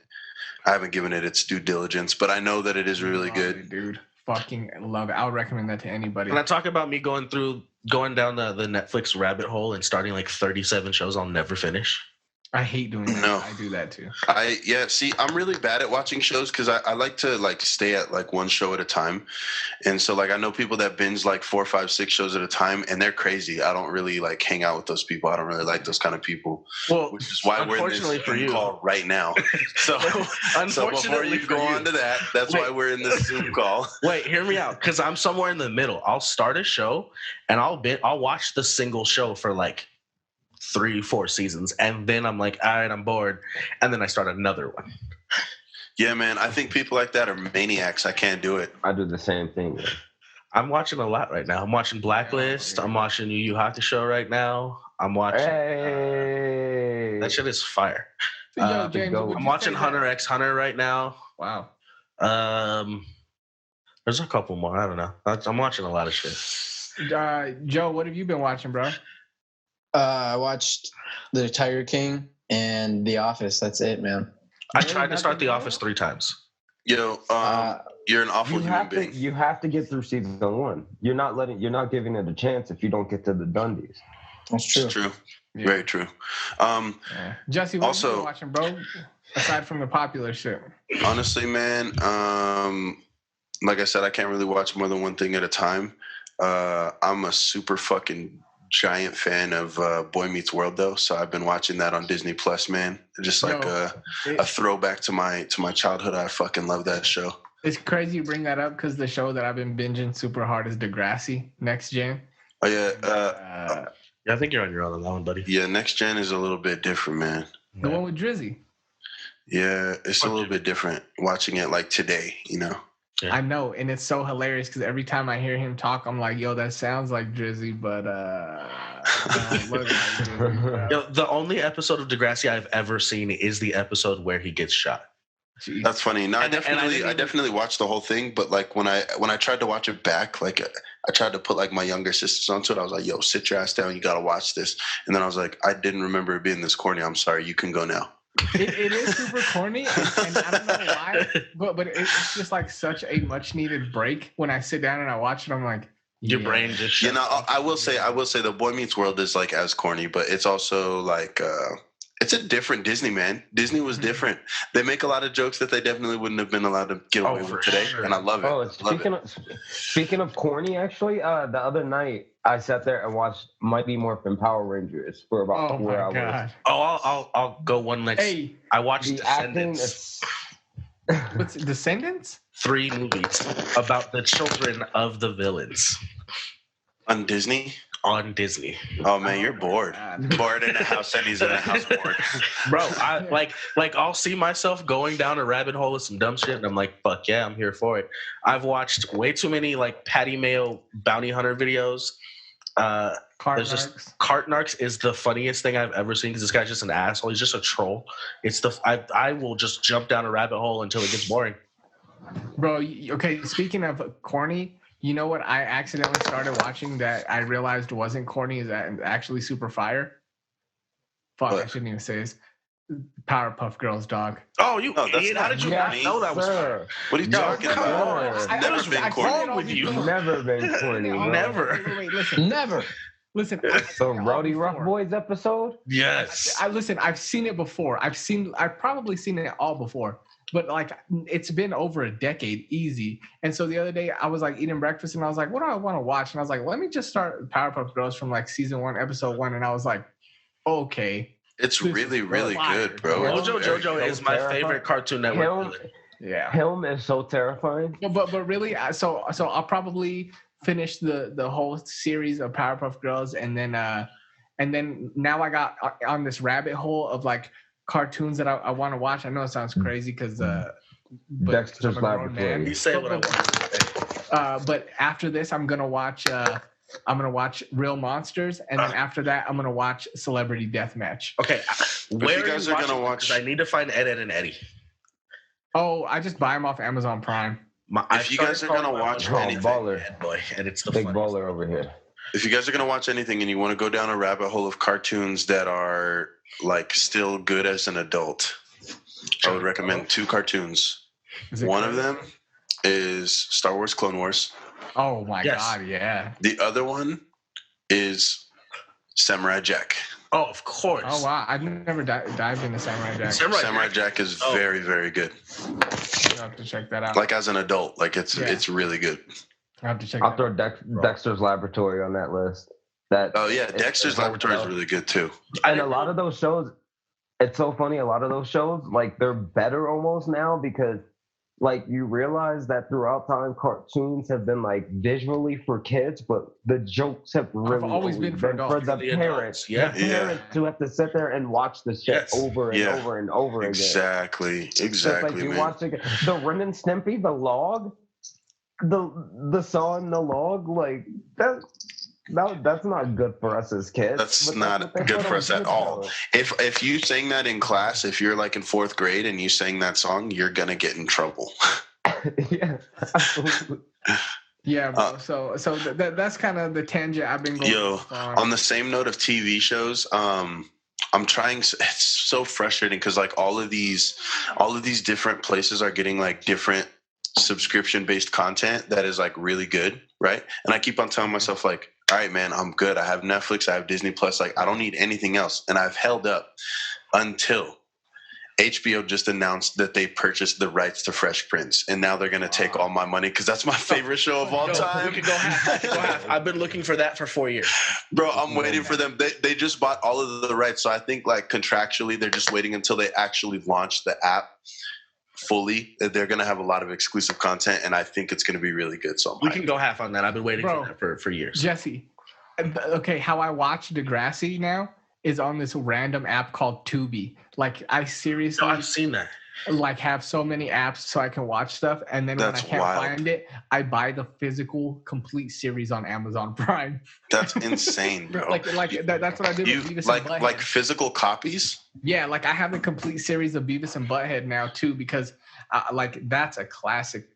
given it its due diligence. But I know that it is really Love good. it, dude. Fucking love it. I would recommend that to anybody. when I talk about me going down the Netflix rabbit hole and starting like 37 shows I'll never finish. I hate doing that. No. I do that too. See, I'm really bad at watching shows because I like to like stay at like one show at a time. And so like I know people that binge like 4, 5, 6 shows at a time, and they're crazy. I don't really like hang out with those people. I don't really like those kind of people. Well, Which is why we're in this unfortunately for Zoom you, call right now. So before unfortunately you go on to that, that's why we're in this Zoom call. Wait, hear me out, because I'm somewhere in the middle. I'll start a show and I'll watch the single show for like 3-4 seasons, and then I'm like, all right, I'm bored, and then I start another one. Yeah, man. I think people like that are maniacs. I can't do it. I do the same thing. Man. I'm watching a lot right now. I'm watching Blacklist. I'm watching Yu Yu Hakusho right now. I'm watching Hey. that shit is fire. So, yo, to James, go- would I'm you watching say Hunter x Hunter right now. Wow. There's a couple more. I don't know. I'm watching a lot of shit. Joe, what have you been watching, bro? I watched The Tiger King and The Office. That's it, man. I Really? tried to start Nothing The new? Office 3 times. Yo, you're an awful human being. You have to get through season 1. You're not giving it a chance if you don't get to the Dundies. That's true. It's true. Yeah. Very true. Yeah. Jesse, what have you Also- been watching, bro? Aside from the popular shit. Honestly, man, like I said, I can't really watch more than one thing at a time. I'm a super fucking giant fan of Boy Meets World, though, so I've been watching that on Disney Plus, man. Just like Yo, a throwback to my childhood. I fucking love that show. It's crazy you bring that up because the show that I've been binging super hard is Degrassi Next Gen. Oh yeah, Yeah, I think you're on your own on that one, buddy. yeah. Next Gen is a little bit different, man. The one with Drizzy. Yeah, it's a little bit different watching it like today, you know. Yeah. I know, and it's so hilarious because every time I hear him talk, I'm like, "Yo, that sounds like Drizzy," but don't look like Drizzy, bro. Yo, the only episode of Degrassi I've ever seen is the episode where he gets shot. Jeez. That's funny. No, I And I definitely didn't watched the whole thing, but like when I tried to watch it back, like I tried to put like my younger sisters onto it. I was like, "Yo, sit your ass down. You gotta watch this." And then I was like, "I didn't remember it being this corny. I'm sorry. You can go now." It is super corny, and I don't know why, but it's just like such a much needed break. When I sit down and I watch it, I'm like, Your yeah. brain just You shuts know, off. I will say the Boy Meets World is like as corny, but it's also like it's a different Disney, man. Disney was different. They make a lot of jokes that they definitely wouldn't have been allowed to get away for with today, sure. and I love it. Oh, Love it. speaking of corny, actually, the other night I sat there and watched Mighty Morphin Power Rangers for about Oh 4 my hours. god! Oh, I'll go one next. Hey, I watched The acting Descendants. is what's it, Descendants? 3 movies about the children of the villains On Disney. on Disney. Oh man, you're bored. God. Bored in a house, and he's in a house bored. Bro, I like I'll see myself going down a rabbit hole with some dumb shit, and I'm like, fuck yeah, I'm here for it. I've watched way too many like Patty Mayo bounty hunter videos. There's just Cartnarks is the funniest thing I've ever seen because this guy's just an asshole. He's just a troll. I will just jump down a rabbit hole until it gets boring. Bro, okay, speaking of corny, you know what I accidentally started watching that I realized wasn't corny, is that actually super fire? Fuck, I shouldn't even say this. Powerpuff Girls, dog. Oh, you that's idiot. How not did you Yes, not know that was sir. What are you talking come about? on. It's I- never listen, been I corny. said it all with you. before. Never been corny, bro. Never. Wait, listen. Never. Listen. The Rowdy Rough Boys episode? Yes. Listen, I've seen it before. I've probably seen it all before. But like, it's been over a decade, easy. And so the other day, I was like eating breakfast, and I was like, "What do I want to watch?" And I was like, "Let me just start Powerpuff Girls from like season 1, episode 1." And I was like, "Okay, It's This really, is really fire, good, bro. bro. It's Mojo very Jojo good. is my terrifying. favorite Cartoon Network. yeah." Him is so terrifying. But really, so I'll probably finish the whole series of Powerpuff Girls, and then now I got on this rabbit hole of like cartoons that I want to watch. I know it sounds crazy because Dexter's Laboratory. You say what I want to say. but after this, I'm gonna watch Real Monsters, and then after that, I'm gonna watch Celebrity Deathmatch. Okay, where you guys are watching gonna it? watch- 'Cause I need to find Ed, Ed, and Eddie. Oh, I just buy them off Amazon Prime. If you guys are gonna watch anything, baller. Ed Boy, and it's the Big funniest. baller over here. if you guys are gonna watch anything and you want to go down a rabbit hole of cartoons that are like still good as an adult, I would recommend 2 cartoons. Is it One good? of them is Star Wars Clone Wars. Oh my Yes. god, yeah. The other one is Samurai Jack. Oh, of course. Oh wow, I've never dived into Samurai Jack. Samurai Jack is Oh. very, very good. I'll have to check that out. Like as an adult, like it's really good. I'll have to check I'll that throw out. Dexter's Laboratory on that list. That Oh yeah, Dexter's Laboratory is really good too. and a lot of those shows, it's so funny. A lot of those shows, like they're better almost now because, like, you realize that throughout time, cartoons have been like visually for kids, but the jokes have really always been for adults. the The parents. adults, yeah. The parents who have to sit there and watch the shit Yes. over and Yeah. over and over again. Exactly, So it's like you man. watch the Ren and Stimpy, the log, the saw in the log, like that. No, that's not good for us as kids. That's but not what they good put for on us at kids all. shows. If you sang that in class, if you're like in 4th grade and you sang that song, you're gonna get in trouble. Yeah, absolutely. Yeah, bro. So that's kind of the tangent I've been going Yo, on the same note of TV shows, I'm trying. It's so frustrating because like all of these different places are getting like different subscription based content that is like really good, right? And I keep on telling myself like, all right, man, I'm good. I have Netflix, I have Disney Plus. Like I don't need anything else, and I've held up until HBO just announced that they purchased the rights to Fresh Prince, and now they're gonna take all my money because that's my favorite show of all Yo, time. We could go half. I've been looking for that for 4 years. Bro, I'm waiting for them. They just bought all of the rights, so I think like contractually they're just waiting until they actually launch the app fully. They're gonna have a lot of exclusive content, and I think it's gonna be really good. So We can go half on that. I've been waiting Bro. for that for years. Jesse. Okay, how I watch Degrassi now is on this random app called Tubi. Like I seriously No, I've seen that. like have so many apps so I can watch stuff, and then That's when I can't wild. find it, I buy the physical complete series on Amazon Prime. That's insane, bro. That's what I did You with Beavis like and Butthead. like physical copies? Yeah, like I have the complete series of Beavis and Butthead now too, because like that's a classic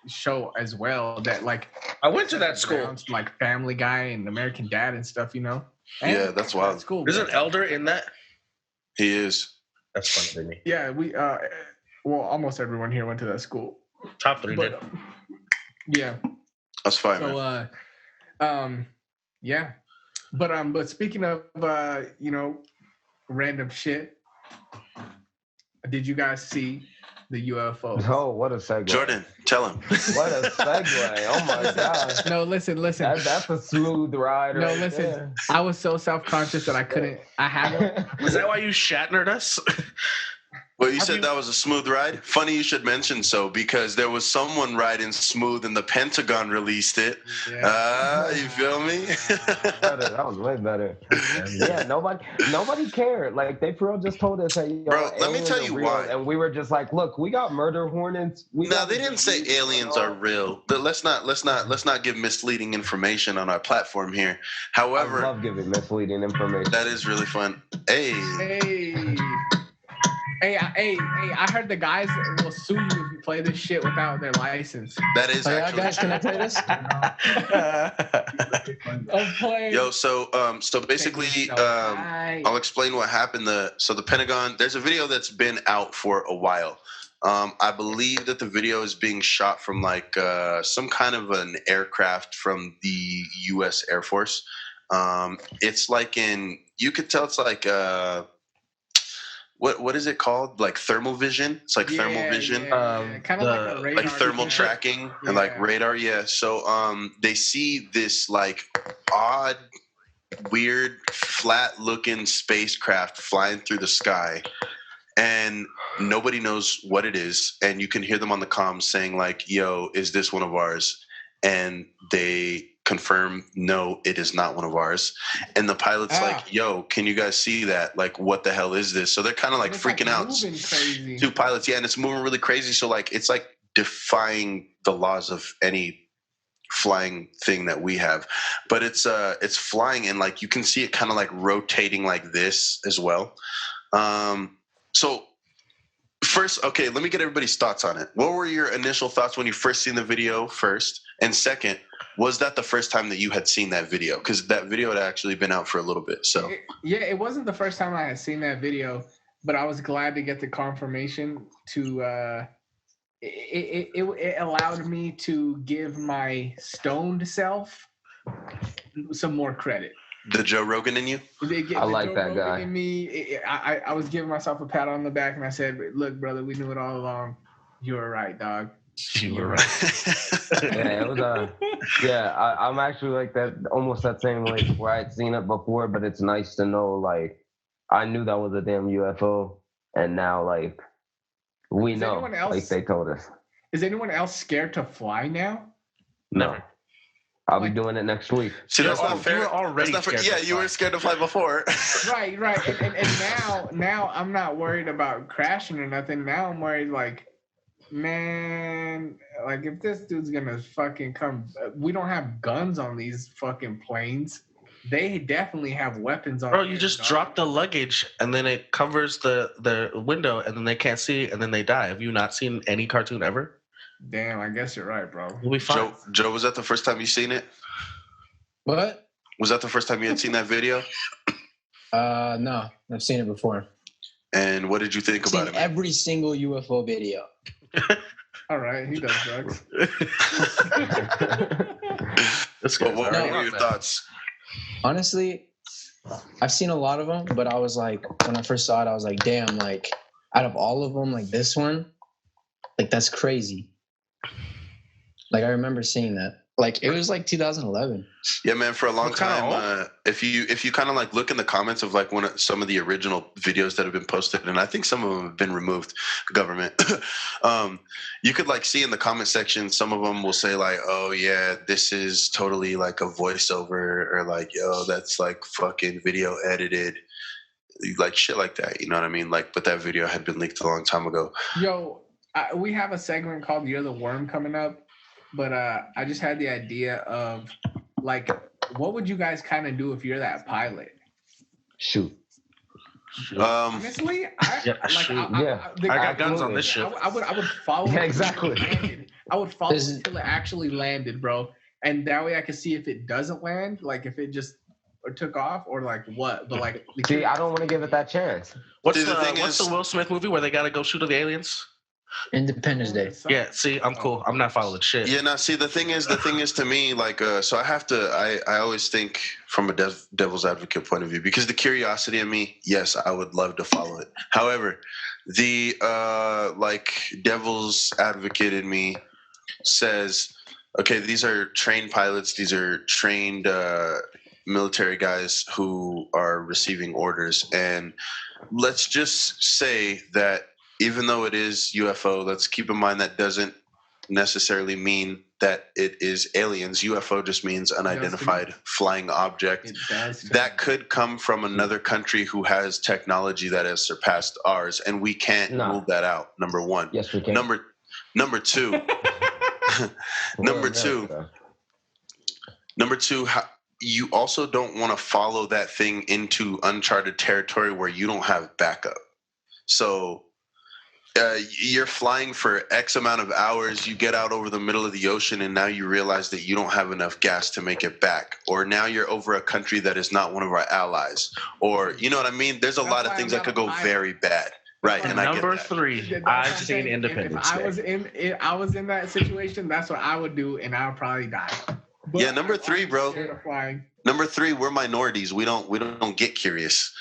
show as well. That like I went to that school. grounds, like Family Guy and American Dad and stuff, you know. And Yeah, that's wild. That's cool. There's an elder in that. He is. That's funny to me. Yeah, we well, almost everyone here went to that school. Top 3 did. But yeah. That's fine, man. So yeah. But speaking of random shit, did you guys see the UFO? Oh, what a segue. Jordan, tell him. What a segue. Oh my gosh. No, listen. That's a smooth ride. No, right listen. there. I was so self-conscious that I haven't. Is that why you Shatnered us? Well, you Have said you- that was a smooth ride. Funny you should mention so because there was someone riding smooth and the Pentagon released it. You feel me? Better. That was way better. Yeah, nobody cared. Like they for real just told us, "Hey, yo, Bro, let me aliens tell are you real," why. and we were just like, "Look, we got murder hornets." No, they didn't say aliens are real. But let's not give misleading information on our platform here. I However, love giving misleading information. that is really fun. Hey, I heard the guys will sue you if you play this shit without their license. that is Oh, yeah, actually. guys, can I play this? I'm playing. Yo, so basically, I'll explain what happened. So the Pentagon, there's a video that's been out for a while. I believe that the video is being shot from like some kind of an aircraft from the U.S. Air Force. It's like you could tell it's like what is it called? Like thermal vision. It's like thermal vision. Kind of like a radar. Like thermal tracking and like radar. Yeah. So they see this like odd, weird, flat looking spacecraft flying through the sky, and nobody knows what it is. And you can hear them on the comms saying like, "Yo, is this one of ours?" And they confirm, no, it is not one of ours. And the pilot's like, "Yo, can you guys see that? Like, what the hell is this?" So they're kind of like freaking out. Crazy. Two pilots, yeah, and it's moving really crazy. So like, it's like defying the laws of any flying thing that we have. But it's flying, and like you can see it kind of like rotating like this as well. So first, okay, let me get everybody's thoughts on it. What were your initial thoughts when you first seen the video first? And second, was that the first time that you had seen that video? Because that video had actually been out for a little bit. So it wasn't the first time I had seen that video, but I was glad to get the confirmation to it allowed me to give my stoned self some more credit. The Joe Rogan in you? I like that guy. In me, I was giving myself a pat on the back, and I said, "Look, brother, we knew it all along. You were right, dog. You were right." Yeah, it was I'm actually like that, almost that same way where I'd seen it before, but it's nice to know like I knew that was a damn UFO, and now like we know, like they told us. Is anyone else scared to fly now? No. I'll be doing it next week. See, that's not fair. You were already scared. Yeah, you were scared to fly before. Right. And now I'm not worried about crashing or nothing. Now I'm worried like, man, like if this dude's gonna fucking come, we don't have guns on these fucking planes. They definitely have weapons on. Bro, you just drop the luggage and then it covers the window and then they can't see and then they die. Have you not seen any cartoon ever? Damn, I guess you're right, bro. We'll be fine. Joe, was that the first time you seen it? What? Was that the first time you had seen that video? No, I've seen it before. And what did you think about it? Every single UFO video. All right, he does drugs. What were your thoughts? Honestly, I've seen a lot of them, but I was like, when I first saw it, I was like, damn, like out of all of them, like this one, like that's crazy. Like I remember seeing that. Like it was like 2011. Yeah, man. For a long time, if you kind of like look in the comments of like some of the original videos that have been posted, and I think some of them have been removed, government. You could like see in the comment section, some of them will say like, "Oh yeah, this is totally like a voiceover," or like, "Yo, that's like fucking video edited." Like shit like that. You know what I mean? Like, but that video had been leaked a long time ago. Yo, we have a segment called "You're the Worm" coming up. But I just had the idea of, like, what would you guys kind of do if you're that pilot? Shoot. Honestly, I got guns on this ship. I would follow. Yeah, exactly. I would follow until it actually landed, bro, and that way I could see if it doesn't land, like if it just took off or like what. But like, see, I don't want to give it that chance. What's the Will Smith movie where they gotta go shoot at the aliens? Independence Day. Yeah, see, I'm cool. I'm not following shit. Yeah, now see, the thing is to me, like, so I always think from a devil's advocate point of view, because the curiosity in me, yes, I would love to follow it. However, the like devil's advocate in me says, okay, these are trained pilots, these are trained military guys who are receiving orders, and let's just say that even though it is UFO, let's keep in mind that doesn't necessarily mean that it is aliens. UFO just means unidentified flying object. It does. That could come from another country who has technology that has surpassed ours, and we can't rule that out. Number one. Yes, we can. Number two. Number two. You also don't want to follow that thing into uncharted territory where you don't have backup. So you're flying for X amount of hours, you get out over the middle of the ocean, and now you realize that you don't have enough gas to make it back. Or now you're over a country that is not one of our allies. Or, you know what I mean? There's a lot of things that could go very bad. Right, and number I get that. 3, I've seen Independence Day. I was in that situation, that's what I would do, and I'll probably die. But yeah, number 3, bro. Number 3, we're minorities. We don't get curious.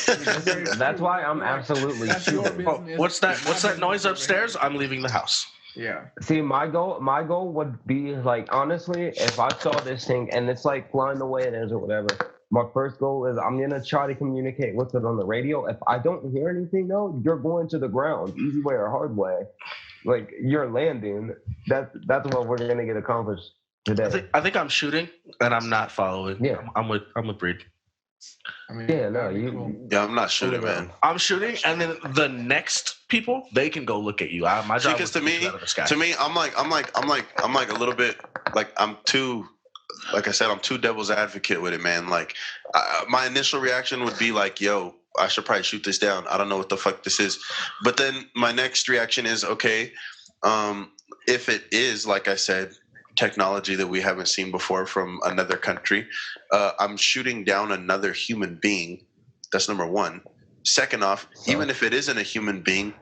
That's why I'm absolutely shooting. Oh, what's that noise upstairs? I'm leaving the house. Yeah. See, my goal would be like, honestly, if I saw this thing and it's like flying the way it is or whatever, my first goal is I'm gonna try to communicate with it on the radio. If I don't hear anything though, you're going to the ground, easy way or hard way. Like you're landing. That's what we're gonna get accomplished today. I think I'm shooting and I'm not following. Yeah. I'm with Breed. I mean, Yeah, no, Yeah, I'm not shooting, man. I'm shooting, and then the next people they can go look at you. My job because to me, I'm like a little bit like I'm too devil's advocate with it, man. Like my initial reaction would be like, yo, I should probably shoot this down. I don't know what the fuck this is. But then my next reaction is, okay, if it is, like I said, technology that we haven't seen before from another country, I'm shooting down another human being. That's number 1. Second off, even if it isn't a human being,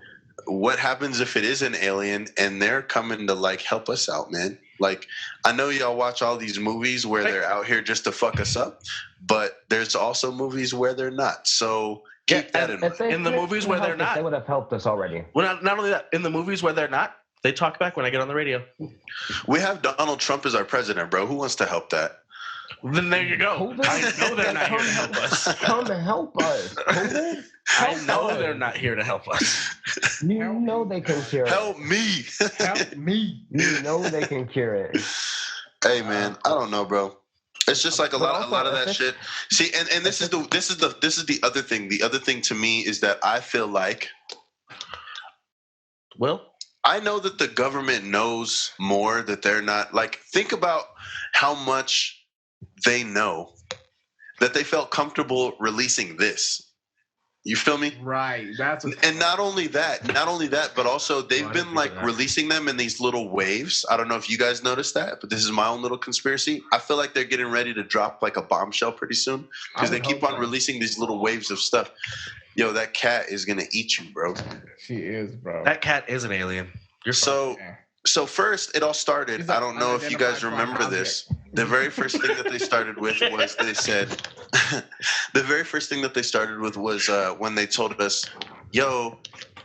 what happens if it is an alien and they're coming to like help us out, man? Like, I know y'all watch all these movies where they're out here just to fuck us up, but there's also movies where they're not. So keep that in mind. In the movies where they're not, they would have helped us already. Well, not only that, in the movies where they're not, they talk back when I get on the radio. We have Donald Trump as our president, bro. Who wants to help that? Then there you go. I know they're not here to help us. Come help us. I know they're not here to help us. You know they can cure it. Help me. Help me. You know they can cure it. Hey, man, I don't know, bro. It's just like a lot of that shit. See, and this is the other thing. The other thing to me is that I feel like, well, I know that the government knows more that they're not. Like, think about how much they know that they felt comfortable releasing this. You feel me? Right. And not only that, but also they've been like releasing them in these little waves. I don't know if you guys noticed that, but this is my own little conspiracy. I feel like they're getting ready to drop like a bombshell pretty soon because they keep on releasing these little waves of stuff. Yo, that cat is gonna eat you, bro. She is, bro. That cat is an alien. So first, it all started. I don't know if you guys remember this. The very first thing that they started with was they said, the very first thing that they started with was when they told us, yo,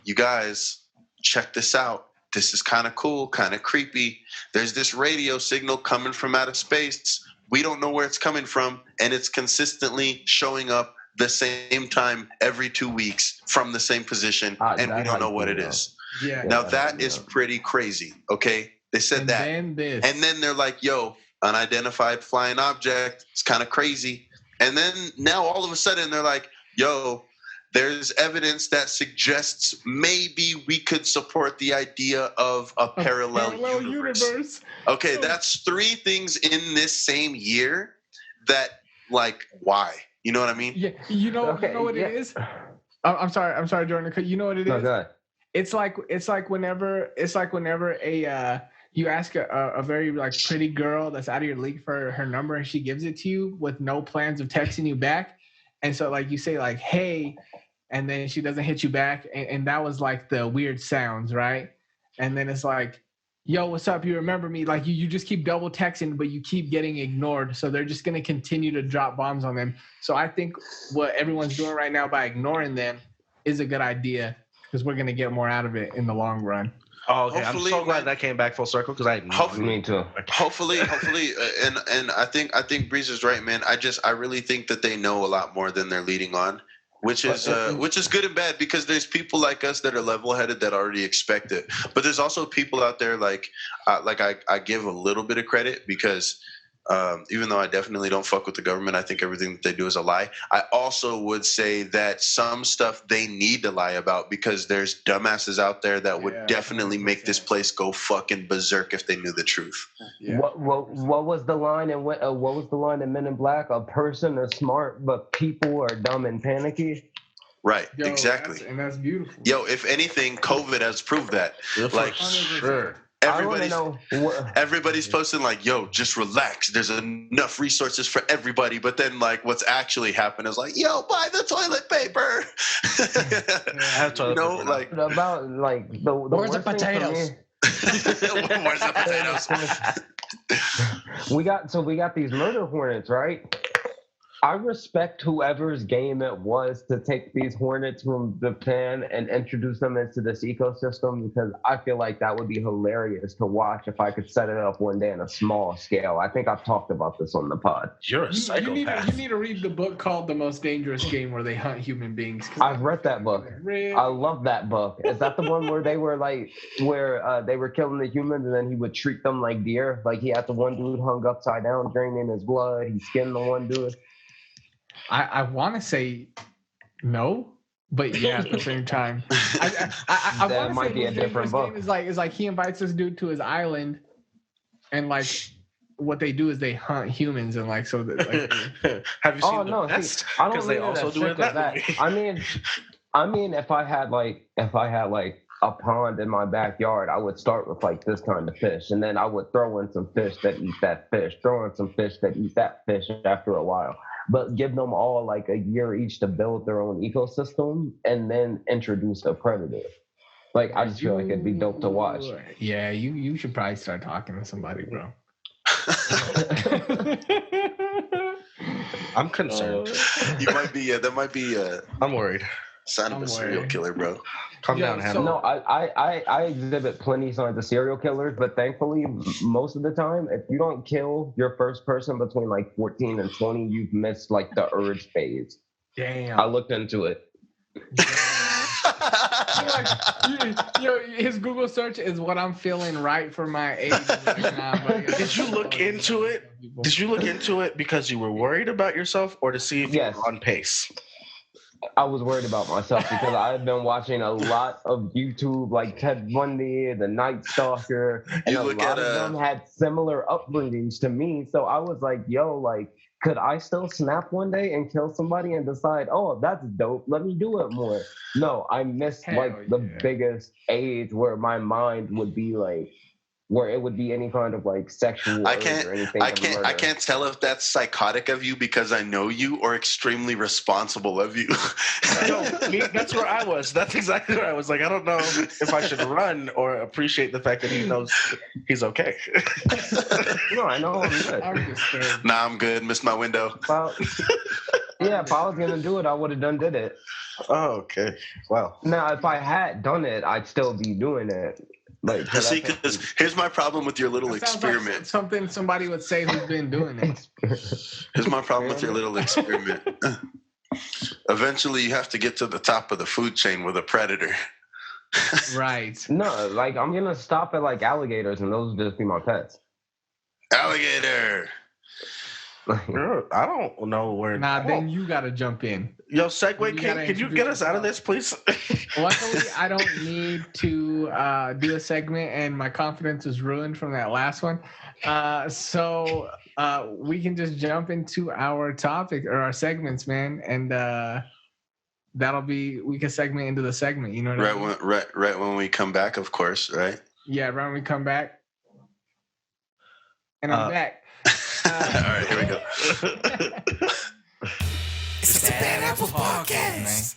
you guys, check this out. This is kind of cool, kind of creepy. There's this radio signal coming from outer space. We don't know where it's coming from, and it's consistently showing up the same time every 2 weeks from the same position, and we don't know what it is. Yeah. Now that is pretty crazy. Okay, they said that, and then they're like, "Yo, unidentified flying object. It's kind of crazy." And then now all of a sudden they're like, "Yo, there's evidence that suggests maybe we could support the idea of a parallel universe." Okay, that's 3 things in this same year. That, like, why? You know what I mean? Yeah. You know what it is. I'm sorry, Jordan. You know what it is? No, go ahead. It's like whenever you ask a very like pretty girl that's out of your league for her number and she gives it to you with no plans of texting you back, and so like you say like hey, and then she doesn't hit you back, and that was like the weird sounds, right? And then it's like, yo, what's up? You remember me? Like you just keep double texting, but you keep getting ignored, so they're just gonna continue to drop bombs on them. So I think what everyone's doing right now by ignoring them is a good idea, because we're gonna get more out of it in the long run. Oh, okay. I'm so glad that came back full circle because me too. Hopefully, and I think Breeze is right, man. I really think that they know a lot more than they're leading on, which is good and bad because there's people like us that are level-headed that already expect it, but there's also people out there like I give a little bit of credit because even though I definitely don't fuck with the government, I think everything that they do is a lie. I also would say that some stuff they need to lie about because there's dumbasses out there that would definitely 100%. make this place go fucking berserk if they knew the truth. Yeah. What was the line in what was the line in Men in Black? A person is smart, but people are dumb and panicky. Right, Yo, exactly. and that's beautiful. Yo, if anything, COVID has proved that. Like, sure. everybody's posting like, yo, just relax. There's enough resources for everybody. But then like what's actually happened is like, yo, buy the toilet paper. You know, like about like the Where's the worst thing for potatoes? me- where's the potatoes? we got these murder hornets, right? I respect whoever's game it was to take these hornets from Japan and introduce them into this ecosystem because I feel like that would be hilarious to watch if I could set it up one day on a small scale. I think I've talked about this on the pod. You're a psychopath. You need to read the book called The Most Dangerous Game where they hunt human beings. I've read that book. I love that book. Is that the one where they were like, they were killing the humans and then he would treat them like deer? Like he had the one dude hung upside down, draining his blood. He skinned the one dude. I want to say no, but yeah, at the same time, I That might be a different book. Is like he invites this dude to his island, and like what they do is they hunt humans and like so that like. Have you seen Oh the no, best? see, I don't Because they mean also also do it that way. I mean, if I had like a pond in my backyard, I would start with like this kind of fish, and then I would throw in some fish that eat that fish, throw in some fish that eat that fish after a while. But give them all like a year each to build their own ecosystem, and then introduce a predator. Like I just feel like it'd be dope to watch. Yeah, you should probably start talking to somebody, bro. I'm concerned. You might be that might be I'm worried. sign of a serial killer, bro. Calm Yo, down, so- Hannah. No, I exhibit plenty signs of serial killers, but thankfully, most of the time, if you don't kill your first person between like 14 and 20, you've missed like the urge phase. Damn. I looked into it. His Google search is what I'm feeling right for my age right now. But Did you look into it? Did you look into it because you were worried about yourself or to see if Yes. you were on pace? I was worried about myself because I've been watching a lot of YouTube, like Ted Bundy, The Night Stalker, and You a look lot at, of them had similar upbringings to me. So I was like, yo, like, could I still snap one day and kill somebody and decide, oh, that's dope, let me do it more? No, I missed Hell like the yeah. biggest age where my mind would be like, where it would be any kind of like sexual I urge can't- or anything. I of can't murder. tell if that's psychotic of you because I know you or extremely responsible of you. No, that's where I was. That's exactly where I was. Like, I don't know if I should run or appreciate the fact that he knows he's okay. No, I know I'm good. I'm disturbed. Nah, I'm good. Missed my window. Well, yeah, if I was gonna do it, I would have did it. Oh, okay. Wow. Now, if I had done it, I'd still be doing it. Like, so See, that's because here's my problem with your little That sounds like experiment. something somebody would say who's been doing it. Here's my problem with your little experiment. Eventually, you have to get to the top of the food chain with a predator. Right. No, like I'm gonna stop at like alligators, and those would just be my pets. Alligator. Like, I don't know where. Nah, then you gotta jump in. Yo, Segue, You gotta can you introduce get us out of yourself. this, please? Luckily, I don't need to do a segment, and my confidence was ruined from that last one. So we can just jump into our topic or our segments, man, and we can segment into the segment. You know what I mean? Right when we come back, of course, right? Yeah, right when we come back. And I'm back. All right, here we go. It's the Bad Apple Podcast.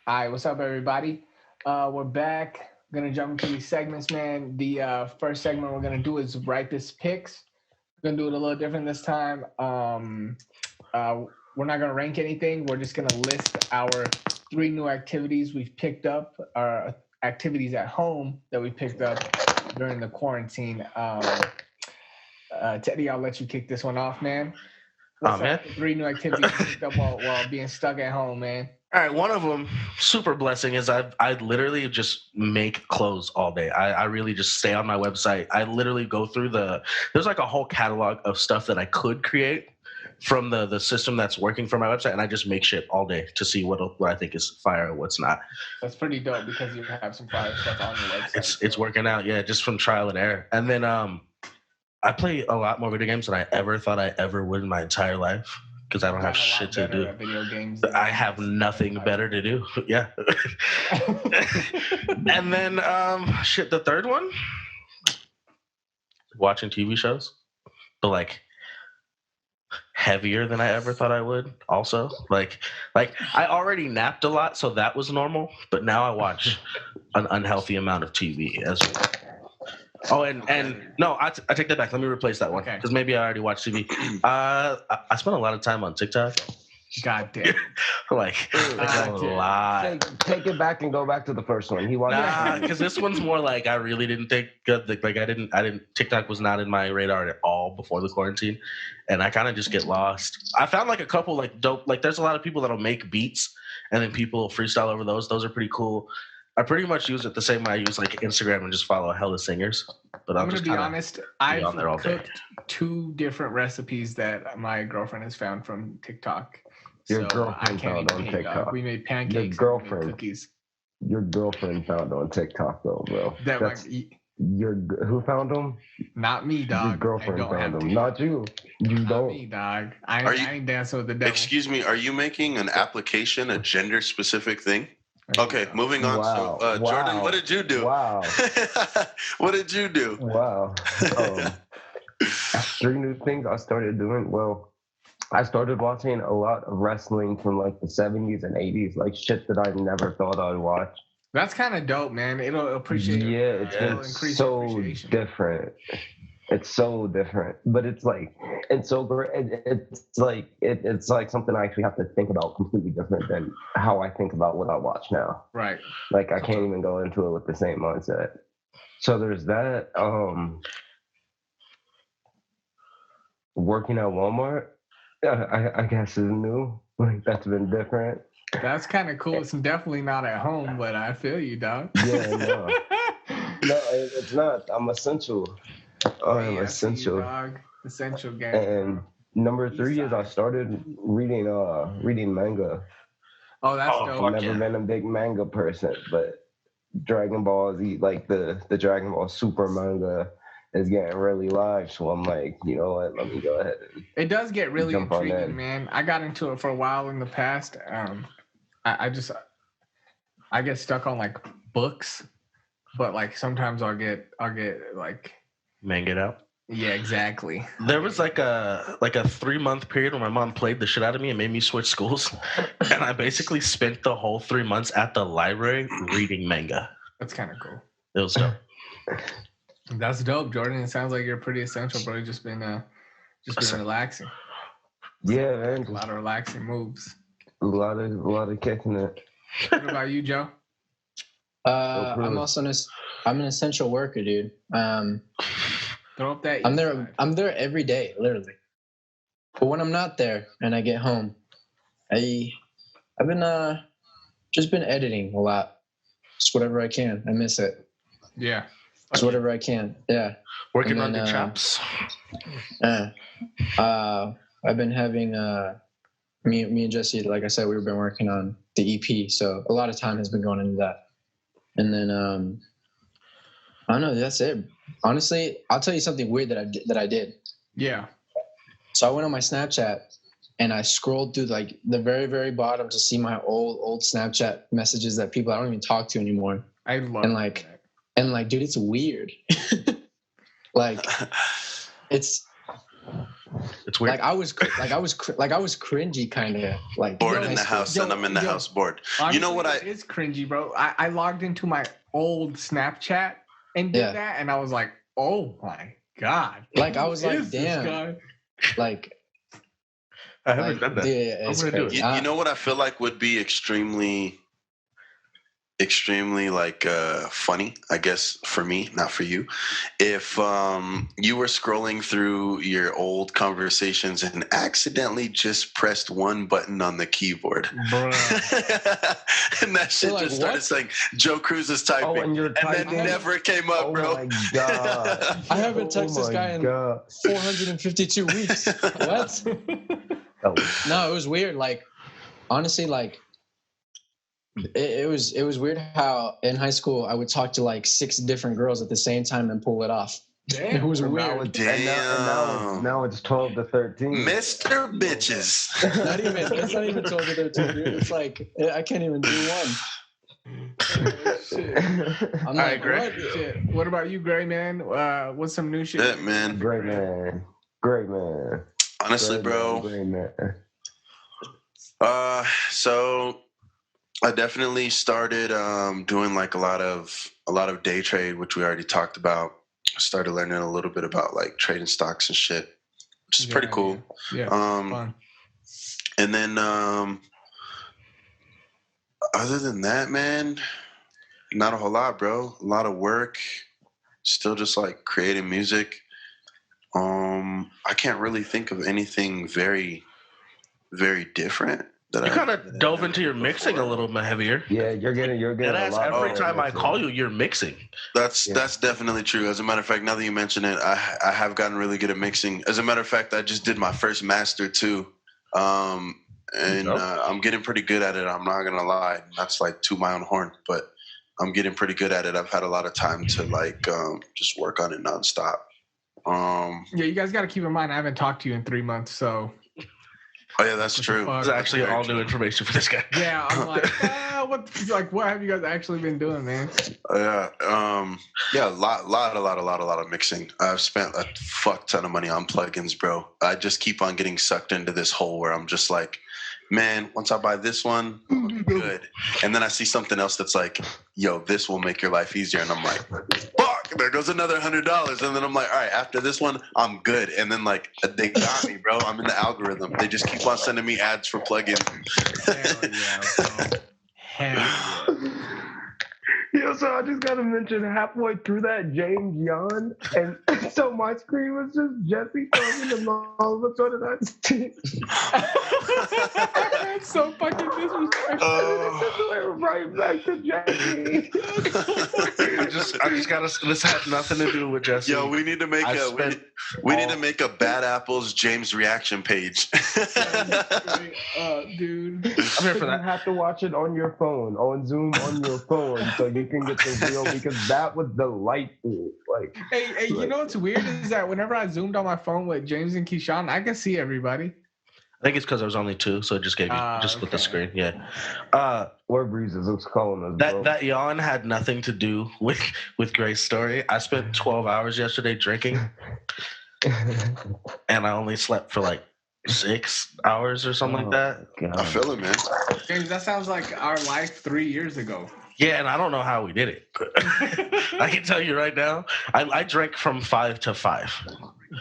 All right, what's up, everybody? We're back. Gonna jump into these segments, man. The first segment we're gonna do is write this picks. We're gonna do it a little different this time. We're not gonna rank anything. We're just gonna list our 3 new activities we've picked up, our activities at home that we picked up during the quarantine. Teddy, I'll let you kick this one off, man. What's man. up with 3 new activities you picked up while being stuck at home, man? All right, one of them, super blessing, is I literally just make clothes all day. I really just stay on my website. I literally go through there's like a whole catalog of stuff that I could create from the system that's working for my website, and I just make shit all day to see what I think is fire and what's not. That's pretty dope because you have some fire stuff on your website. It's working out, yeah, just from trial and error. And then I play a lot more video games than I ever thought I ever would in my entire life. Because I don't have shit to do. Video games. I have nothing better to do. Yeah. And then the third one, watching TV shows, but like heavier than I ever thought I would. Also, like I already napped a lot, so that was normal. But now I watch an unhealthy amount of TV as well. Oh, and no, I take that back. Let me replace that one because maybe I already watched TV. I spent a lot of time on TikTok. God damn. like a lot. Take it back and go back to the first one. Because this one's more like I really didn't think good. Like I didn't. TikTok was not in my radar at all before the quarantine, and I kind of just get lost. I found like a couple like dope. Like there's a lot of people that'll make beats, and then people freestyle over those. Those are pretty cool. I pretty much use it the same way I use like Instagram and just follow hella singers. But I'm gonna be honest. I've on there all day. cooked 2 different recipes that my girlfriend has found from TikTok. Your girlfriend found on TikTok. We made pancakes. Your girlfriend. And cookies. Your girlfriend found on TikTok though, bro. Who found them? Not me, dog. Your girlfriend found them. Not you. Not don't. Me, dog. I ain't dancing with the devil. Excuse me. Are you making an application, a gender specific thing? Okay, moving on. Wow. So, Jordan, what did you do? Wow. What did you do? Wow. 3 new things I started doing. Well, I started watching a lot of wrestling from like the 70s and 80s, like shit that I never thought I'd watch. That's kind of dope, man. It'll appreciate. Yeah, it's been so different. It's so different, but it's like it's so great. It's like something I actually have to think about completely different than how I think about what I watch now. Right. Like I can't even go into it with the same mindset. So there's that. Working at Walmart, I guess is new. Like that's been different. That's kind of cool. It's definitely not at home, but I feel you, dog. Yeah, no, it's not. I'm essential. I'm essential. Dog. Essential game. And number 3 is I started reading manga. Oh, that's dope. I've never been a big manga person, but Dragon Ball Z, like the Dragon Ball Super manga, is getting really live. So I'm like, you know what? Let me go ahead. It does get really intriguing, man. I got into it for a while in the past. I get stuck on like books, but like sometimes I'll get like manga it out. Yeah, exactly. There was like a 3-month period where my mom played the shit out of me and made me switch schools, and I basically spent the whole 3 months at the library reading manga. That's kind of cool. It was dope. That's dope, Jordan. It sounds like you're pretty essential, bro. You've just been relaxing. Yeah, man. A lot of relaxing moves. A lot of kicking it. What about you, Joe? I'm also I'm an essential worker, dude. Throw up that. I'm there every day, literally. But when I'm not there and I get home, I've been just been editing a lot. Just whatever I can. I miss it. Yeah. Just whatever I can. Yeah. Working on your chops. I've been having me and Jesse, like I said, we've been working on the EP, so a lot of time has been going into that. And then I don't know, that's it. Honestly, I'll tell you something weird that I did. Yeah. So I went on my Snapchat and I scrolled through like the very, very bottom to see my old Snapchat messages that people I don't even talk to anymore. I love and like, dude, it's weird. Like, it's weird. Like I was cringy kind of like bored in the house, and I'm in the house bored. Honestly, you know what? It's cringy, bro. I logged into my old Snapchat and did that, and I was like, oh my god. Like I was like, damn. Like I haven't done that. Yeah, I'm gonna do it. You know what I feel like would be extremely extremely like funny, I guess, for me, not for you, if you were scrolling through your old conversations and accidentally just pressed one button on the keyboard. And that shit like, just started what? saying Joe Cruz is typing, Oh, and you're then typing? never came up, Oh bro. my god! I haven't texted this guy in 452 weeks. What? Oh, No, it was weird. Like, honestly, like, it was weird how in high school I would talk to like 6 different girls at the same time and pull it off. Damn. It was and weird. now it's 12 to 13. Mr. Bitches. It's not even 12 to 13, dude. It's like I can't even do one. Shit. I'm All like, right, Greg. what? Shit. What about you, Gray man? What's some new shit? Yeah, man. Great man. Great man. Honestly, bro. Great man. So I definitely started doing like a lot of day trade, which we already talked about. I started learning a little bit about like trading stocks and shit, which is pretty cool. Yeah. Fun. And then other than that, man, not a whole lot, bro. A lot of work. Still just like creating music. I can't really think of anything very, very different. You kind of dove into your mixing a little bit heavier. Yeah, you're getting That a ass, lot every better time I mixing. call you, you're mixing. That's definitely true. As a matter of fact, now that you mention it, I have gotten really good at mixing. As a matter of fact, I just did my first master too, and I'm getting pretty good at it. I'm not gonna lie. That's like to my own horn, but I'm getting pretty good at it. I've had a lot of time to like just work on it nonstop. Yeah, you guys got to keep in mind I haven't talked to you in 3 months, so. Oh yeah, that's true. fuck? It's actually all new information for this guy. Yeah, I'm like, what have you guys actually been doing, man? Yeah, a lot of mixing. I've spent a fuck ton of money on plugins, bro. I just keep on getting sucked into this hole where I'm just like, man, once I buy this one, I'm good. And then I see something else that's like, yo, this will make your life easier. And I'm like, fuck, there goes another $100. And then I'm like, all right, after this one, I'm good. And then like, they got me, bro. I'm in the algorithm. They just keep on sending me ads for plugins. Hell yeah, bro. Hell yeah. Yo, so I just gotta mention halfway through that James yawned, and so my screen was just Jesse talking, and all of a sudden That's so fucking disrespectful. I right back to Jesse. I just gotta. This had nothing to do with Jesse. Yo, we need to make we need to make a Bad Apples James reaction page. Dude. I'm here for You that. have to watch it on your phone, on Zoom on your phone, so you can get the real, because that was delightful. Like, Hey, you know what's weird is that whenever I zoomed on my phone with James and Keyshawn, I could see everybody. I think it's because there was only 2, so it just gave you just split the okay. screen. Yeah. Where Breezes was calling us, bro. That yawn had nothing to do with Gray's story. I spent 12 hours yesterday drinking, and I only slept for like 6 hours or something like that. God. I feel it, man. James, that sounds like our life 3 years ago. Yeah, and I don't know how we did it. I can tell you right now, I drank from 5 to 5.